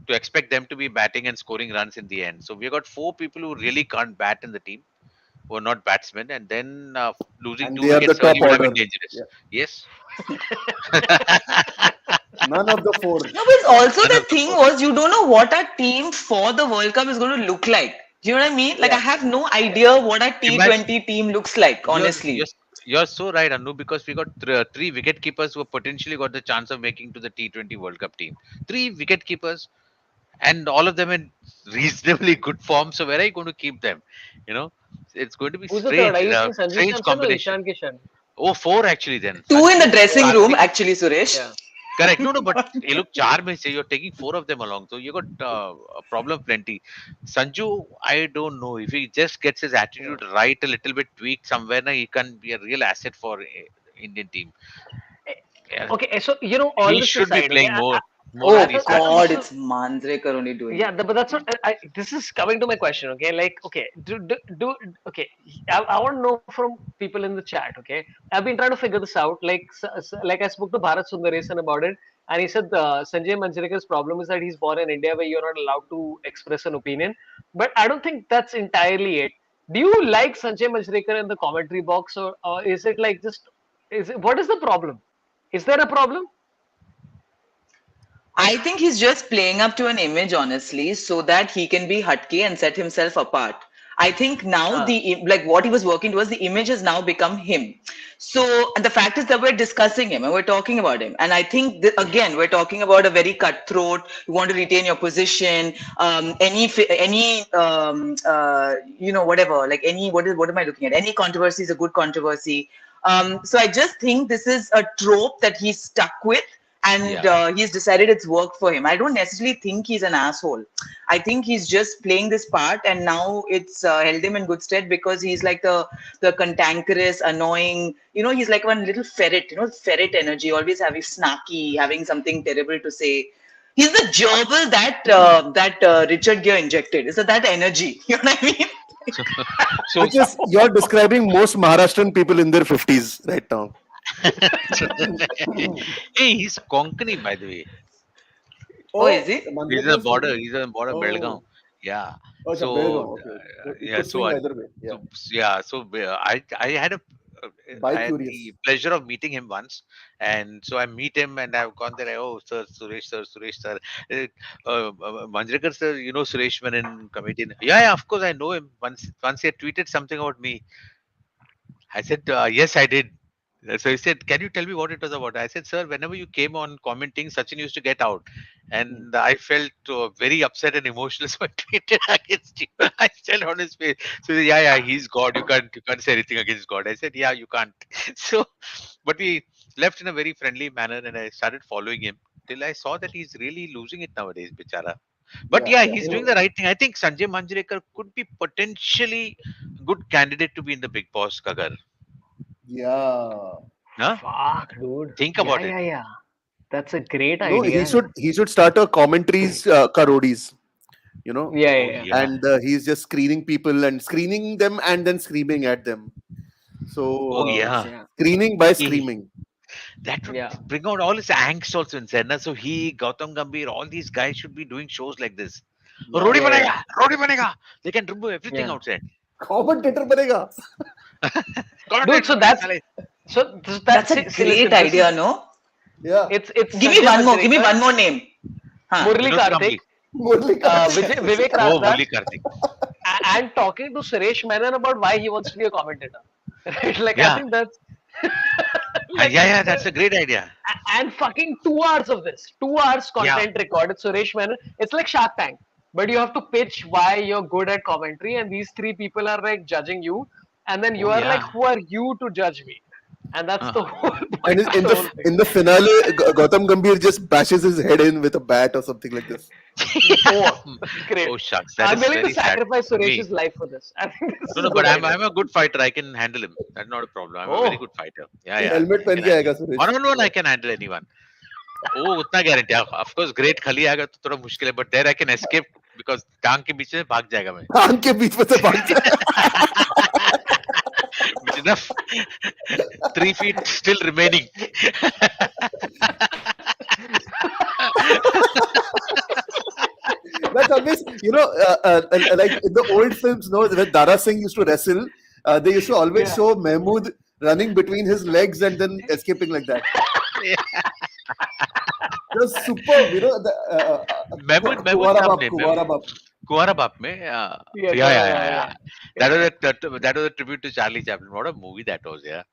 to expect them to be batting and scoring runs in the end. So we got four people who really can't bat in the team, who are not batsmen, and then losing And two they are the wickets early top would have been order. dangerous. Yeah. Yes. None of the four. No, but it's also None the of the thing four. was you don't know what our team for the World Cup is going to look like. Do you know what I mean? Like I Yeah. have no idea what our Imagine T20 team looks like, you're honestly. you're you're so right, Anu, because we got three wicket keepers who have potentially got the chance of making to the T20 World Cup team. Three wicket keepers, and all of them in reasonably good form. So where are you going to keep them? You know, it's going to be Who's the third? strange, Are you a saying Sanju strange Samson or combination. Ishan Kishan? Oh, four actually then. Two in the Sanju, dressing Yeah. room, Karthik. actually, Suresh. Yeah. Correct. No, no, but you look, char mein se, you're taking four of them along. So you got a problem plenty. Sanju, I don't know if he just gets his Yeah. attitude right, a little bit tweaked somewhere. Now he can be a real asset for Indian team. Yeah, Okay, so all he this should be aside, okay, playing more of I Oh these thought I thought matches. God, this was it's Manjrekar only doing yeah, it. but that's what this is coming to my question. Okay, like okay, okay, I want to know from people in the chat. Okay, I've been trying to figure this out. Like I spoke to Bharat Sundaresan about it, and he said Sanjay Manjrekar's problem is that he's born in India where you're not allowed to express an opinion. But I don't think that's entirely it. Do you like Sanjay Manjrekar in the commentary box, or is it like just what is the problem? Is there a problem? I think he's just playing up to an image, honestly, so that he can be Hatke and set himself apart. I think now Ah, like what he was working towards, the image has now become him. So, and the fact is that we're discussing him and we're talking about him. And I think that, again, we're talking about a very cutthroat. You want to retain your position. Whatever. Like what am I looking at? Any controversy is a good controversy. So I just think this is a trope that he's stuck with and Yeah. he's decided it's worked for him. I don't necessarily think he's an asshole. I think he's just playing this part, and now it's held him in good stead because he's like the cantankerous, annoying. He's like one little ferret. Ferret energy, always having snarky, having something terrible to say. He's the gerbil that Richard Gere injected. Is that energy? You know what I mean? So, so, Which is, you're describing most Maharashtrian people in their 50s right now. hey, he's Konkani, by the way. Oh, is Oh, he? He's a Manjrekar's from border. there. He's a border Belgaum. Oh, Yeah. oh, it's a So Belgaum. Okay. So it yeah. could swing either way. Yeah. I had I By had curious. the pleasure of meeting him once, and so I meet him, and I've gone there. Oh, Suresh, sir. Manjrekar, sir. Suresh Menon, comedian. Yeah, yeah. Of course, I know him. Once he had tweeted something about me. I said, yes, I did. So he said, "Can you tell me what it was about?" I said, "Sir, whenever you came on commenting, Sachin used to get out, Hmm. and I felt very upset and emotional, so I tweeted against him." I said on his face. So he said, "Yeah, yeah, he's God. You can't say anything against God." I said, "Yeah, you can't." So, but we left in a very friendly manner, and I started following him till I saw that he's really losing it nowadays, bichara. But Yeah, yeah, yeah, he's doing no, the right thing. I think Sanjay Manjrekar could be potentially good candidate to be in the Big Boss, Kagar. yeah. Huh? Fuck, dude. Think Yeah, about it. yeah, yeah. That's a great No, he idea. should he should start a commentaries Karodis, you know, Yeah, Oh yeah, yeah. yeah. and he's just screening people and screening them and then screaming at them. Oh So yeah. Yeah, screening by He, screaming. that would yeah, bring out all his angst also inside. Na? So he, Gautam Gambhir, all these guys should be doing shows like this. Yeah, Rodi yeah, yeah, banega, Rodi banega. They can remove everything yeah. outside. commentator banega. Dude, Commentator so bane that's sale. that's That's a see, great listen, this idea, is no? Yeah, it's Give me Sanjay one more. Give me Manjrekar, one more name. Huh. Murli Vinod Karthik, Kambli. Murli Kartik. Vivek Oh, Rajdas, Murli Karthik. and talking to Suresh Menon about why he wants to be a commentator. Right? Like I Yeah. think that's like Yeah, yeah, that's a great idea. and fucking 2 hours of this, 2 hours Yeah. content recorded. Suresh Menon, it's like Shark Tank, but you have to pitch why you're good at commentary, and these three people are like judging you, and then you Oh, are like, yeah. who are you to judge me? And that's the Uh, whole And point of the whole thing. in the finale, Gautam Gambhir just bashes his head in with a bat or something like this. Oh, great! oh, shucks. That I'm is willing to very sad sacrifice for me. Suresh's life for this. I think this No, is a no, good but I'm idea. I'm a good fighter. I can handle him. That's not a problem. I'm a very Oh, good fighter. Yeah, yeah. Helmet I पहन can के handle आएगा him. Suresh. One on one, I can handle anyone. Oh, उतना guarantee है. Of course, great खली आएगा तो थोड़ा मुश्किल है. But there I can escape because टांग के बीच से भाग जाएगा मैं. आंख के बीच में से भाग जाए. Which enough. 3 feet still remaining. That's always, like in the old films, no, when Dara Singh used to wrestle, they used to always yeah. show Mahmood running between his legs and then escaping like that. It was superb, Mehmood Kuwara था Bap, अपने Kuwara Bap. कुंवारा बाप में Yeah, yeah, yeah, yeah, yeah, yeah, yeah. yeah. That was a tribute to Charlie Chaplin. What a movie that was, yeah.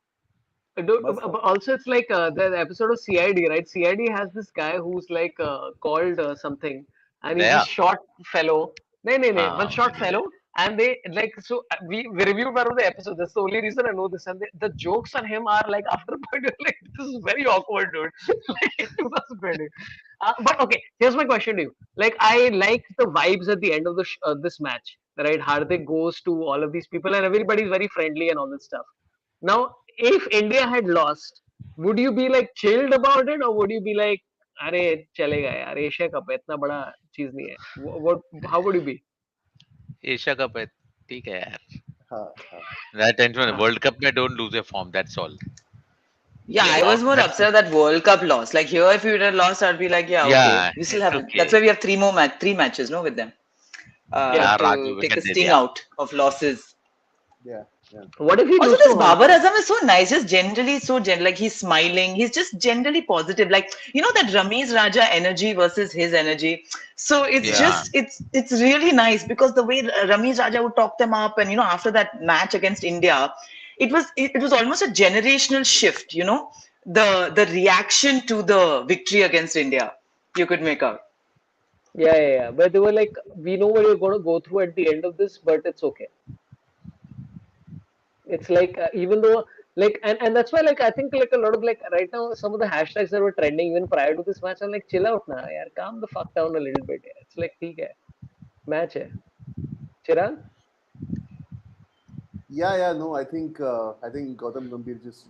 Dude, Must have. but also, it's like the episode of CID, right? CID has this guy who's like called something, and he's this There. short fellow. No, no, no, one short Maybe there. fellow. And they like so we reviewed one of the episodes. That's the only reason I know this. And the jokes on him are like after a point, you're like this is very awkward, dude. Like in 2020. But okay, here's my question to you. Like I like the vibes at the end of this match, right? Hardik goes to all of these people, and everybody's very friendly and all this stuff. Now, if India had lost, would you be like chilled about it, or would you be like, "अरे चलेगा यार, Asia cup है, इतना बड़ा चीज नहीं है." How would you be? Asia cup है ठीक है यार हाँ, हाँ. that tension world cup में don't lose your form that's all Yeah, Yeah, I was more that's upset that World Cup loss. Like here, if we would have lost, I'd be like, yeah, okay. yeah We still it's have. okay That's why we have three matches, no, with them, yeah. to Raju take the wicket they sting दिया out of losses. Yeah, yeah. What if you Also, lose this to Hong Babar Kong? Azam is so nice, just generally so like he's smiling, he's just generally positive. Like that Ramiz Raja energy versus his energy. So it's yeah just it's really nice because the way Ramiz Raja would talk them up, and after that match against India, it was almost a generational shift. The reaction to the victory against India, you could make out. Yeah, yeah, yeah. But they were like, we know what you're going to go through at the end of this, but it's okay. It's like even though like and that's why like I think like a lot of like right now some of the hashtags that were trending even prior to this match are like chill out now, yaar, calm the fuck down a little bit. Yeah. It's like ठीक है, match है. Chirag? Yeah. No, I think Gautam Gambhir just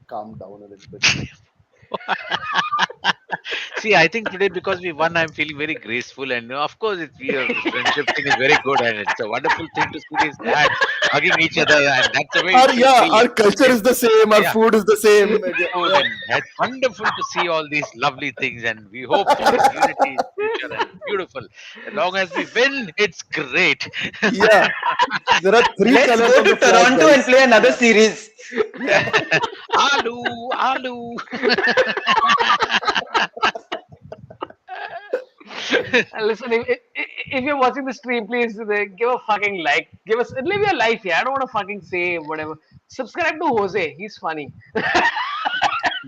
calmed down a little bit. see I think today because we won I'm feeling very graceful and of course the friendship thing is very good and it's a wonderful thing to see these lads hugging each other and that's the way it should be Our culture is the same, our yeah food is the same. food and it's wonderful to see all these lovely things and we hope for unity in future and beautiful as long as we win it's great Yeah, there are three Let's colors go of to the flag, Toronto and guys. play another series. alu alu Listen, if you're watching the stream, please give a fucking like. Live your life, yeah. I don't want to fucking say whatever. Subscribe to Jose. He's funny.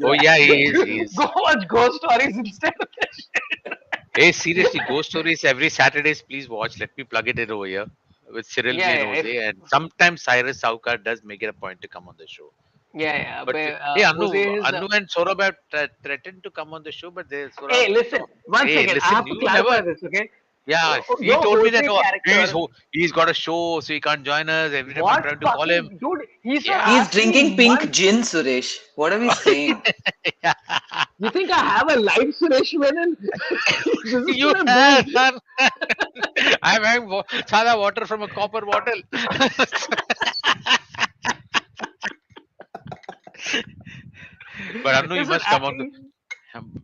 Oh yeah, he is. He is. Go watch Ghost Stories instead of this shit. Hey, seriously, Ghost Stories every Saturdays. Please watch. Let me plug it in over here with Cyril Yeah, V and yeah, Jose, and sometimes Cyrus Saukar does make it a point to come on the show. yeah. But But hey, Jose is. Anu and Saurabh have threatened to come on the show, but they Saurabh, Hey, listen. One hey, second. I listen, have to you never. clarify this. Okay. Yeah, he Your told me that Jose he's character. he's got a show, so he can't join us. Every time I'm What trying to call him, fucking dude? He's not yeah. He's asked me drinking pink once. gin, Suresh. What are we saying? You think I have a life, Suresh Menon? This is You what I'm have, doing. son. I'm having chada water from a copper bottle. But Anu, you Listen, must come on the.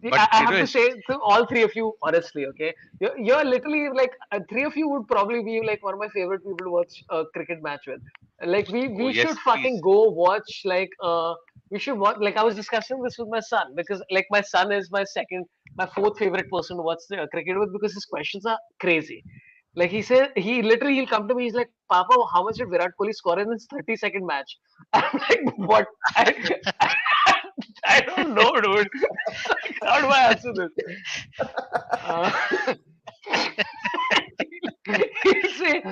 But I you know, have to say to all three of you honestly, okay, you're literally like three of you would probably be like one of my favorite people to watch a cricket match with. Like oh we yes, should please. fucking go watch like we should watch like I was discussing this with my son because like my son is my fourth favorite person to watch cricket with because his questions are crazy. Like he said, he'll come to me. He's like, "Papa, how much did Virat Kohli score in this 30-second match?" I'm like, "What? I don't know, dude. How do I answer this?" Uh, he'll say,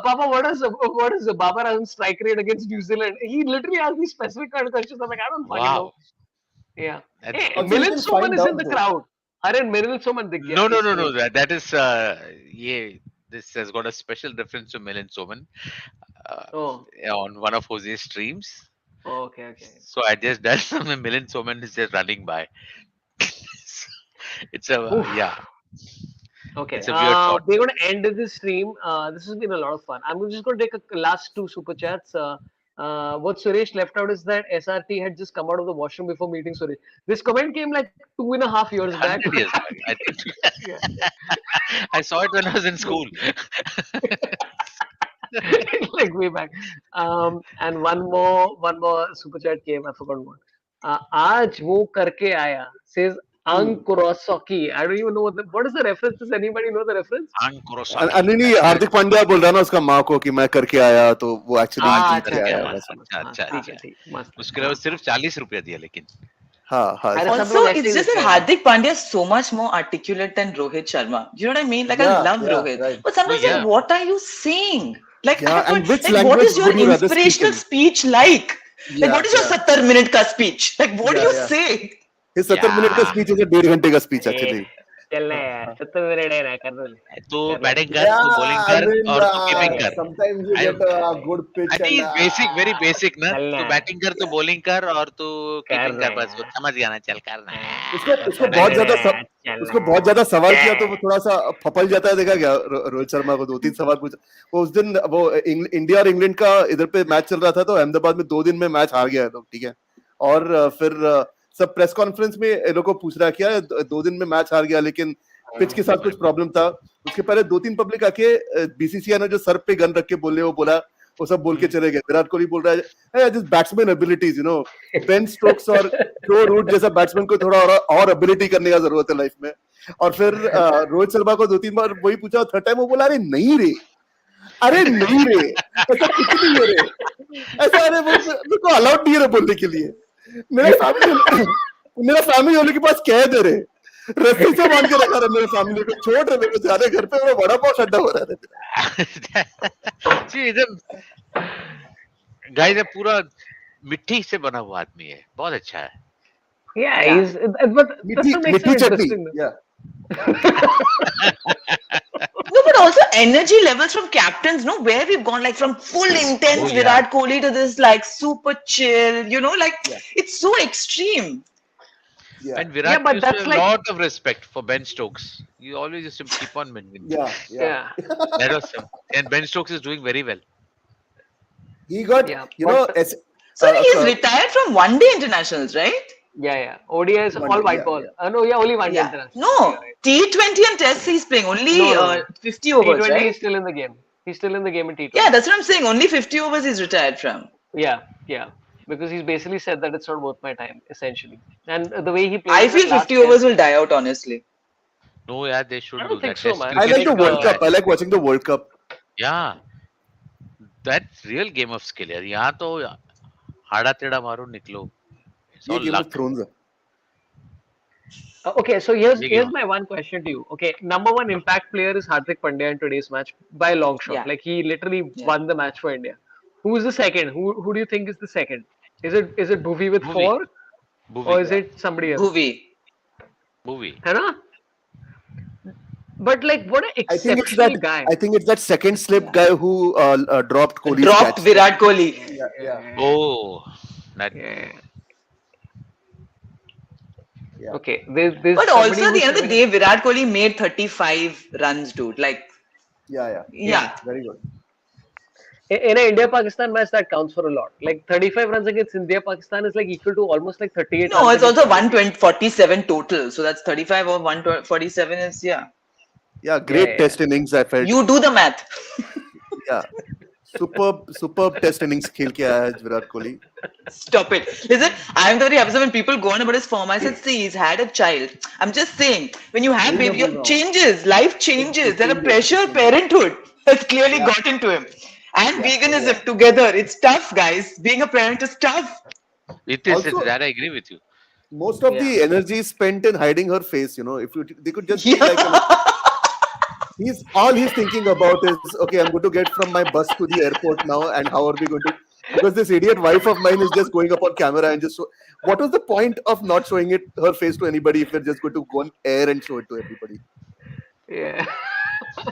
"Papa, what is the Babar Azam's strike rate against New Zealand?" He literally asks these specific kind of questions. I'm like, I don't fucking know. Wow, Yeah. that's Hey, good. Also, you Milind can Soman find is in out the though. crowd. Are Milind Soman the No, no, no, no. screen? That is yeah. This has got a special reference to Menon Soman uh, Oh, on one of Jose's streams. okay, okay. So I just done some Menon Soman is just running by. It's a Oof. yeah. Okay, It's a weird thought. we're going to end this stream. This has been a lot of fun. I'm just going to take a last two super chats. What Suresh left out is that SRT had just come out of the washroom before meeting Suresh. This comment came like 2.5 years back. 100 years back, I think. Yeah. I saw it when I was in school. Like way back. And one more super chat came. I forgot what. आज वो करके आया says Hmm. Ankurosoki. I don't even know what is the reference. Does anybody know the reference? An Kurosaki. नहीं नहीं, हार्दिक पांड्या बोल रहा ना उसका माँ को कि मैं करके आया, तो वो एक्चुअली हाँ जीत जी अच्छा के अच्छा आया मस्त वैसा। मस्त अच्छा हाँ अच्छा ठीक है अच्छा ठीक मस्त उसके हाँ लिए सिर्फ 40 रुपया दिया लेकिन हाँ हाँ अरे सब Also, लोग ऐसे it's ही just देते that हैं भाई Hardik Pandya is so much more articulate than Rohit Sharma. You know what I mean? Like, I love yeah Rohit. right But oh sometimes, like, yeah what are you saying? Like, I yeah. have And which like, what is language your would you rather speak inspirational in? speech like? Like, what is your Yeah 70-minute ka speech? Like, what do you yeah. say? His 70 minute का yeah speech है 1.5 घंटे का speech अरे actually. चलना है यार 70 minute है ना तू कर ले बैटिंग कर तू Yeah, बॉलिंग I कर mean, और तू कीपिंग अरे कर sometimes you I get a good I pitch think and basic very basic ना चलना तू है बैटिंग कर तू बॉलिंग कर और तू कीपिंग करना कर है बस वो यार समझ गया ना चल करना उसको है उसको सत्तर बहुत राइट ज्यादा मिनट है चलना उसको बहुत ज्यादा सवाल किया तो वो है थोड़ा सा फपल जाता है। देखा क्या रोहित शर्मा को 2-3 सवाल पूछा वो उस दिन, वो इंडिया और इंग्लैंड का इधर पे मैच चल रहा था, तो अहमदाबाद में 2 दिन में मैच हार गया है लोग, ठीक है। और फिर सब प्रेस कॉन्फ्रेंस में ये लोग को पूछ रहा है क्या 2 दिन में मैच हार गया, लेकिन पिच के साथ कुछ प्रॉब्लम था। उसके पहले 2-3 पब्लिक आके बीसीसीआई ने जो सर पे गन रख के बोले वो बोला, वो सब बोल के चले गए। विराट कोहली बोल रहा है just batsman abilities, you know, Ben Stokes और जो रूट जैसा बैट्समैन को थोड़ा और एबिलिटी करने का जरूरत है लाइफ में। और फिर रोहित शर्मा को 2-3 बार वही पूछा, थर्ड टाइम वो बोला अरे नहीं रे, अरे नहीं रे, ऐसा कुछ नहीं है रे, ऐसा अरे वो मेरे को अलाउड नहीं है रे बोलने के लिए। मेरा फैमिली वाले के पास कैद है रे, रस्सी से बांध के रखा रहा मेरे फैमिली को, छोड़ रहे मेरे को जाने घर पे, मेरा बड़ा बहुत अड्डा हो रहा है। जी एकदम गाइस ये पूरा मिट्टी से बना हुआ आदमी है बहुत अच्छा है yeah Yeah. he's but that's what makes मिट्टी it चटनी, interesting या No, but also energy levels from captains, no, where we've gone like from full intense Oh, yeah. Virat Kohli to this like super chill, you know, like Yeah. it's so extreme. या and Virat but used to that's have a like lot of respect for Ben Stokes you always used to keep on mentioning या yeah that was and Ben Stokes is doing very well he got, yeah you know, but So he's retired from one-day internationals, right? yeah ODI is One all day, white yeah, ball yeah. no yeah only one day Yeah. international No, you're right. T20 and Tests he's playing only No. 50 overs, T20 right? he's still in the game he's still in the game in T20 Yeah, that's what I'm saying. Only 50 overs he's retired from. yeah because he's basically said that it's not worth my time essentially and the way he I played in feel the last 50 test overs will die out, honestly. no yeah they I shouldn't don't do think that so Test man I cricket like the should World not Cup, die. I like watching the World Cup. yeah that's real game of skill यार यहाँ तो हाड़ा टेढ़ा मारो निकलो it's ये all game of luck thrones है। Okay, so Big here's emo. my one question to you. Okay, number one impact player is Hardik Pandya in today's match by a long shot. Yeah, Like he literally yeah. won the match for India. Who's the second? Who do you think is the second? Is it Bhuvi with Movie. 4 or Movie. is Yeah. it somebody else? Bhuvi. Movie. है ना? But like what an I think it's that. exceptional guy. I think it's that second slip Yeah. guy who dropped Kohli's Dropped catch. Virat Kohli. Yeah, yeah, Oh, that. Yeah. yeah. Okay, there's But somebody also at the who's end of the having day, Virat Kohli made 35 runs, dude. Like, Yeah. yeah. Very good. in an India Pakistan match that counts for a lot. Like 35 runs against India Pakistan is like equal to almost like 38 No, runs it's against also Australia. 147 total. So that's 35 or 147 is, yeah. Yeah, Yeah, great yeah. test innings. I felt. You do the math. Yeah, superb test innings खेल के आया है Virat Kohli. Stop it. Listen, I'm very upset when people go on about his form. I said, see, he's had a child. I'm just saying, when you have baby, No. changes, life changes. There are changes, pressure, it changes. parenthood has clearly Yeah. got into him. And Yeah, veganism together. It's tough, guys. Being a parent is tough. It is. Also, That I agree with you. most of Yeah. the energy is spent in hiding her face. If they could just be Yeah. like, he's thinking about is, okay, I'm going to get from my bus to the airport now, and how are we going to? Because this idiot wife of mine is just going up on camera and just. What was the point of not showing her face to anybody if we're just going to go on air and show it to everybody? Yeah.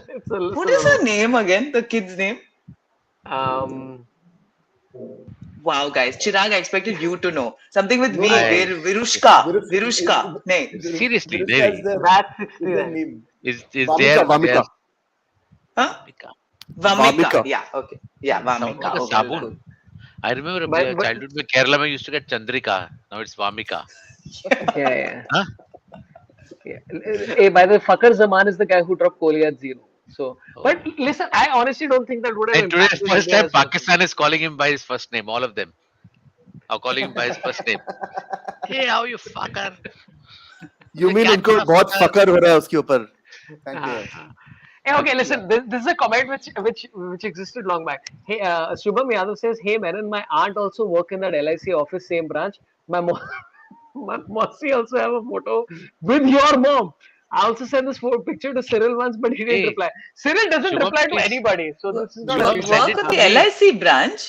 it's a What little is her name again? The kid's name? um Wow, guys. Chirag, I expected you to know. Something with No, V. no. Virushka. Virush- Virushka. Nay. Seriously, Virushka really? is their, That's is their 69. name. Is Vamika, there? Vamika. Huh? Vamika. Vamika. Vamika. Yeah, okay. Yeah, Sounds Vamika. like a Okay, sabun. cool. I remember But childhood में Kerala में used to get Chandrika. Now it's Vamika. yeah. Huh? Yeah. Hey, by the way, Fakar Zaman is the guy who dropped Kohli at 0. So, but Oh. listen, I honestly don't think that would have And today, impacted first India time, as much. Pakistan is calling him by his first name. All of them are calling him by his first name. Hey, how you fucker? You मैं mean क्या उनको किया बहुत fucker? फकर हो रहा है उसके ऊपर? Thank you. Hey, okay, listen. This is a comment which existed long back. Hey, Shubham Yadav says, "Hey, Menon, my aunt also work in that LIC office, same branch. My my Mossy also have a photo with your mom. I also sent this picture to Cyril once, but he didn't Hey, reply. Cyril doesn't Shubham, reply to please. anybody, so this is not a Shubham, big send deal. it Work on to the me. LIC branch?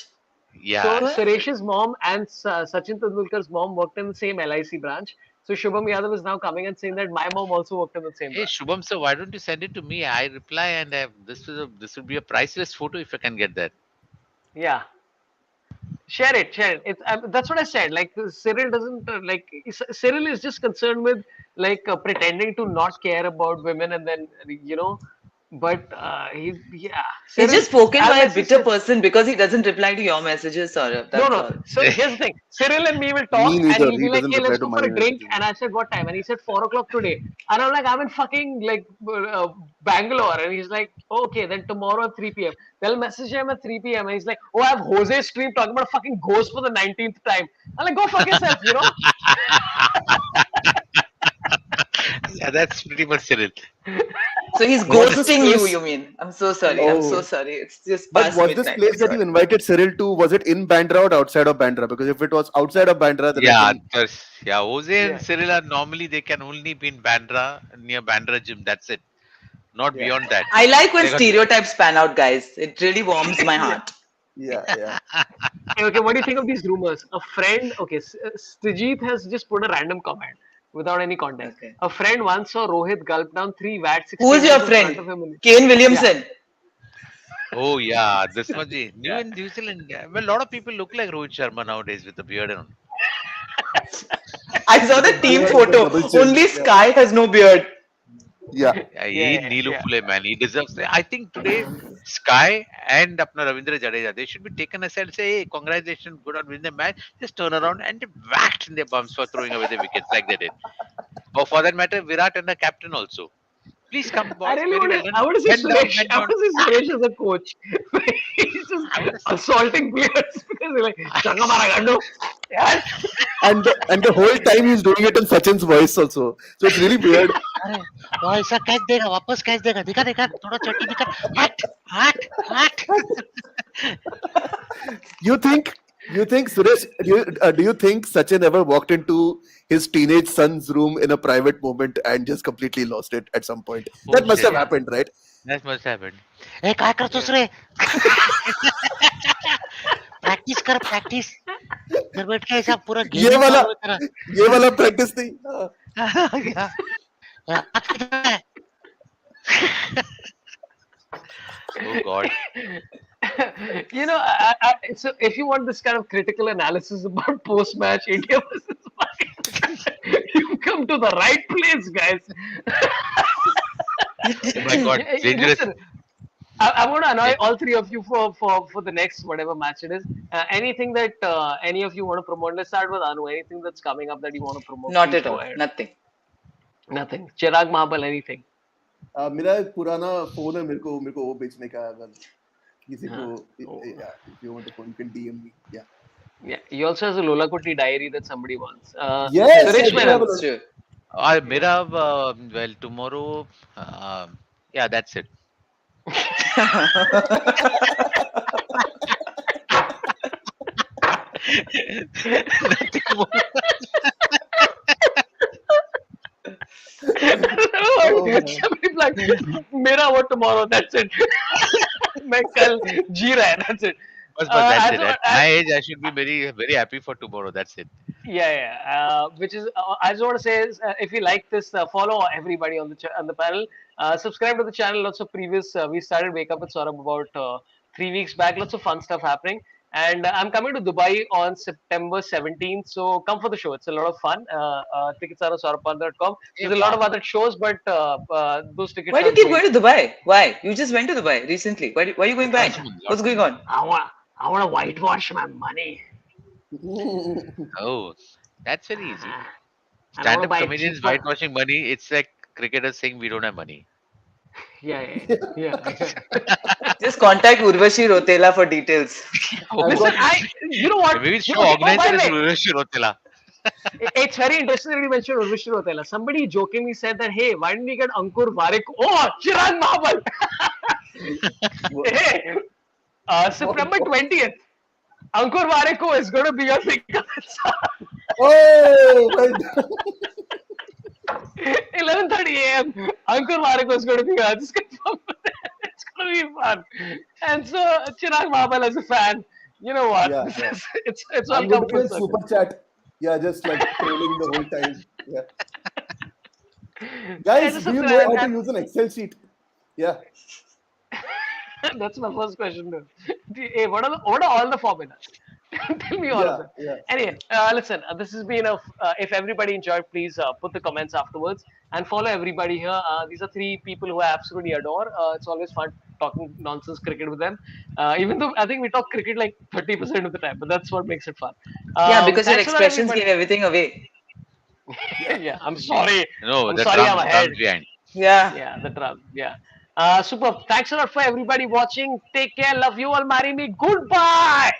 Yeah. So Suresh's mom and Sachin Tendulkar's mom worked in the same LIC branch. So Shubham Yadav is now coming and saying that my mom also worked in the same Hey, branch. Shubham, sir, why don't you send it to me? I reply, and this would be a priceless photo if I can get that. Yeah. Share it. It's that's what I said. Like Cyril doesn't Cyril is just concerned with pretending to not care about women, and then but He's Cyril. just spoken As by I a bitter said, person because he doesn't reply to your messages, Saurabh. no, That's no. all. So here's the thing. Cyril and me will Me talk, and neither. he'll He be like, doesn't "Hey, reply let's to go my for a drink." messages. And I said, "What time?" And he said, 4 o'clock today. And I'm like, "I'm in fucking Bangalore." And he's like, "Okay, then tomorrow at 3 p.m." They'll message him at 3 p.m. And he's like, "Oh, I have Jose stream talking about fucking ghost for the 19th time." I'm like, "Go fuck yourself." Yeah, that's pretty much Cyril. So he's Was this ghosting you, place? you mean? I'm so sorry. I'm so Oh, sorry. It's just but past was this midnight. place I'm that you sorry. invited Cyril to? Was it in Bandra or outside of Bandra? Because if it was outside of Bandra, then I Yeah, can. Jose and Yeah. Cyril are normally they can only be in Bandra near Bandra gym. That's it. Not Yeah, beyond that. I like when They got stereotypes pan out, guys. It really warms my Yeah. heart. yeah. Okay, what do you think of these rumors? A friend, okay, Srijit has just put a random comment without any context. Okay. A friend once saw Rohit gulp down 3 VAT Who is your 69s in front friend? of him. Kane Yeah. Williamson. Oh yeah, this much. New Yeah. in New Zealand. Yeah. Well, a lot of people look like Rohit Sharma nowadays with the beard and all. I saw the The team beard and the photo. double chin. Only Yeah. Sky has no beard. Yeah. Yeah, Yeah, he Neelu yeah. Phule, man. He deserves. I think today Sky and Apna Ravindra Jadeja, they should be taken aside and say, "Hey, congratulations, good on winning the match." Just turn around and whacked in their bums for throwing away the wickets like they did. Or for that matter, Virat and the captain also. Please come, I boys. really Very want well to. done. I want to see Bend down, Suresh. bend I down. want to see Suresh as a coach. He's just I want to assaulting players because they're like, "Changa mara gandu." Yeah. And the whole time he's doing it in Sachin's voice also. So it's really weird. अरे वो ऐसा catch देगा वापस catch देगा दिखा दिखा थोड़ा चट्टी दिखा हट हट हट You think You think Suresh? Do you think Sachin ever walked into his teenage son's room in a private moment and just completely lost it at some point? Oh That must shit. have Yeah, happened, right? That must happen. ए काय करतोस yeah. रे practice कर practice इधर बैठ के ऐसा पूरा ये गेमिंग वाला चालू है ये वाला practice नहीं. तेरा क्या Oh god. So if you want this kind of critical analysis about post-match India versus Pakistan, you come to the right place, guys. Oh my god. Dangerous. Listen, I want to annoy all three of you for the next whatever match it is. Anything that any of you want to promote? Let's start with Anu. Anything that's coming up that you want to promote? Not Please at go all. ahead. Nothing. Nothing. Chirag, Mahabal, anything. मेरा एक पुराना phone है मेरे को वो बेचने का है अगर किसी को Oh. if you want a phone you can DM me. Yeah. Yeah. He also has a Lola Kuti diary that somebody wants. Yes, Suresh I do Menon. have a That's true. Mera, well, tomorrow, yeah, that's it. Nothing more. Somebody like, मेरा वो tomorrow. That's it. मैं कल जी रहा है. That's it. But that's As it. a- At my age, I should be very, very happy for tomorrow. That's it. Yeah. Which is, I just want to say is, if you like this, follow everybody on the panel. Subscribe to the channel. Lots of previous. We started Wake Up with Saurabh about 3 weeks back. Lots of fun stuff happening. And I'm coming to Dubai on September 17th. So come for the show. It's a lot of fun. Tickets are on saurabh.com. There's a lot of other shows, but those tickets Why do are you keep going. going to Dubai? Why? You just went to Dubai recently. Why are you going back? What's going on? I want to whitewash my money. Oh, that's very easy. And I want to Stand-up buy comedians cheaper. whitewashing money. It's like cricketers saying we don't have money. Yeah. Just contact Urvashi Rotela for details. Listen, you know what? Maybe show Okay, by organizer the is way, Suresh Rotela. it's very interesting that you mentioned Urvashi Rotela. Somebody jokingly said that, hey, why didn't we get Ankur Varik? Oh, Chirag Mahabal. Hey, September 20th. Ankur Vareko is going to be your pickup. Oh my God. 11:30 a.m. Ankur Vareko is going to be here. Just confirm. It's going to be fun. And so, Chirag Mahabal as a fan, you know what? Yeah. It's all I'm going come to be full in circle. super chat. Yeah, just like trolling the whole time. Yeah. Guys, just do you something know like how to that. use an Excel sheet? Yeah. That's my first question. Though. Hey, what are all the formulas? Tell me all of them. Yeah. Anyway, listen. This has been a. If everybody enjoyed, please put the comments afterwards and follow everybody here. These are three people who I absolutely adore. It's always fun talking nonsense cricket with them. Even though I think we talk cricket like 30% of the time, but that's what makes it fun. Yeah, because your Thanks a lot, expressions everybody. give everything away. Yeah, I'm sorry. No, I'm the sorry, I'm drums ahead. behind. Yeah. Yeah, the drum. Yeah. Super. Thanks a lot for everybody watching. Take care. Love you all. Marry me. Goodbye.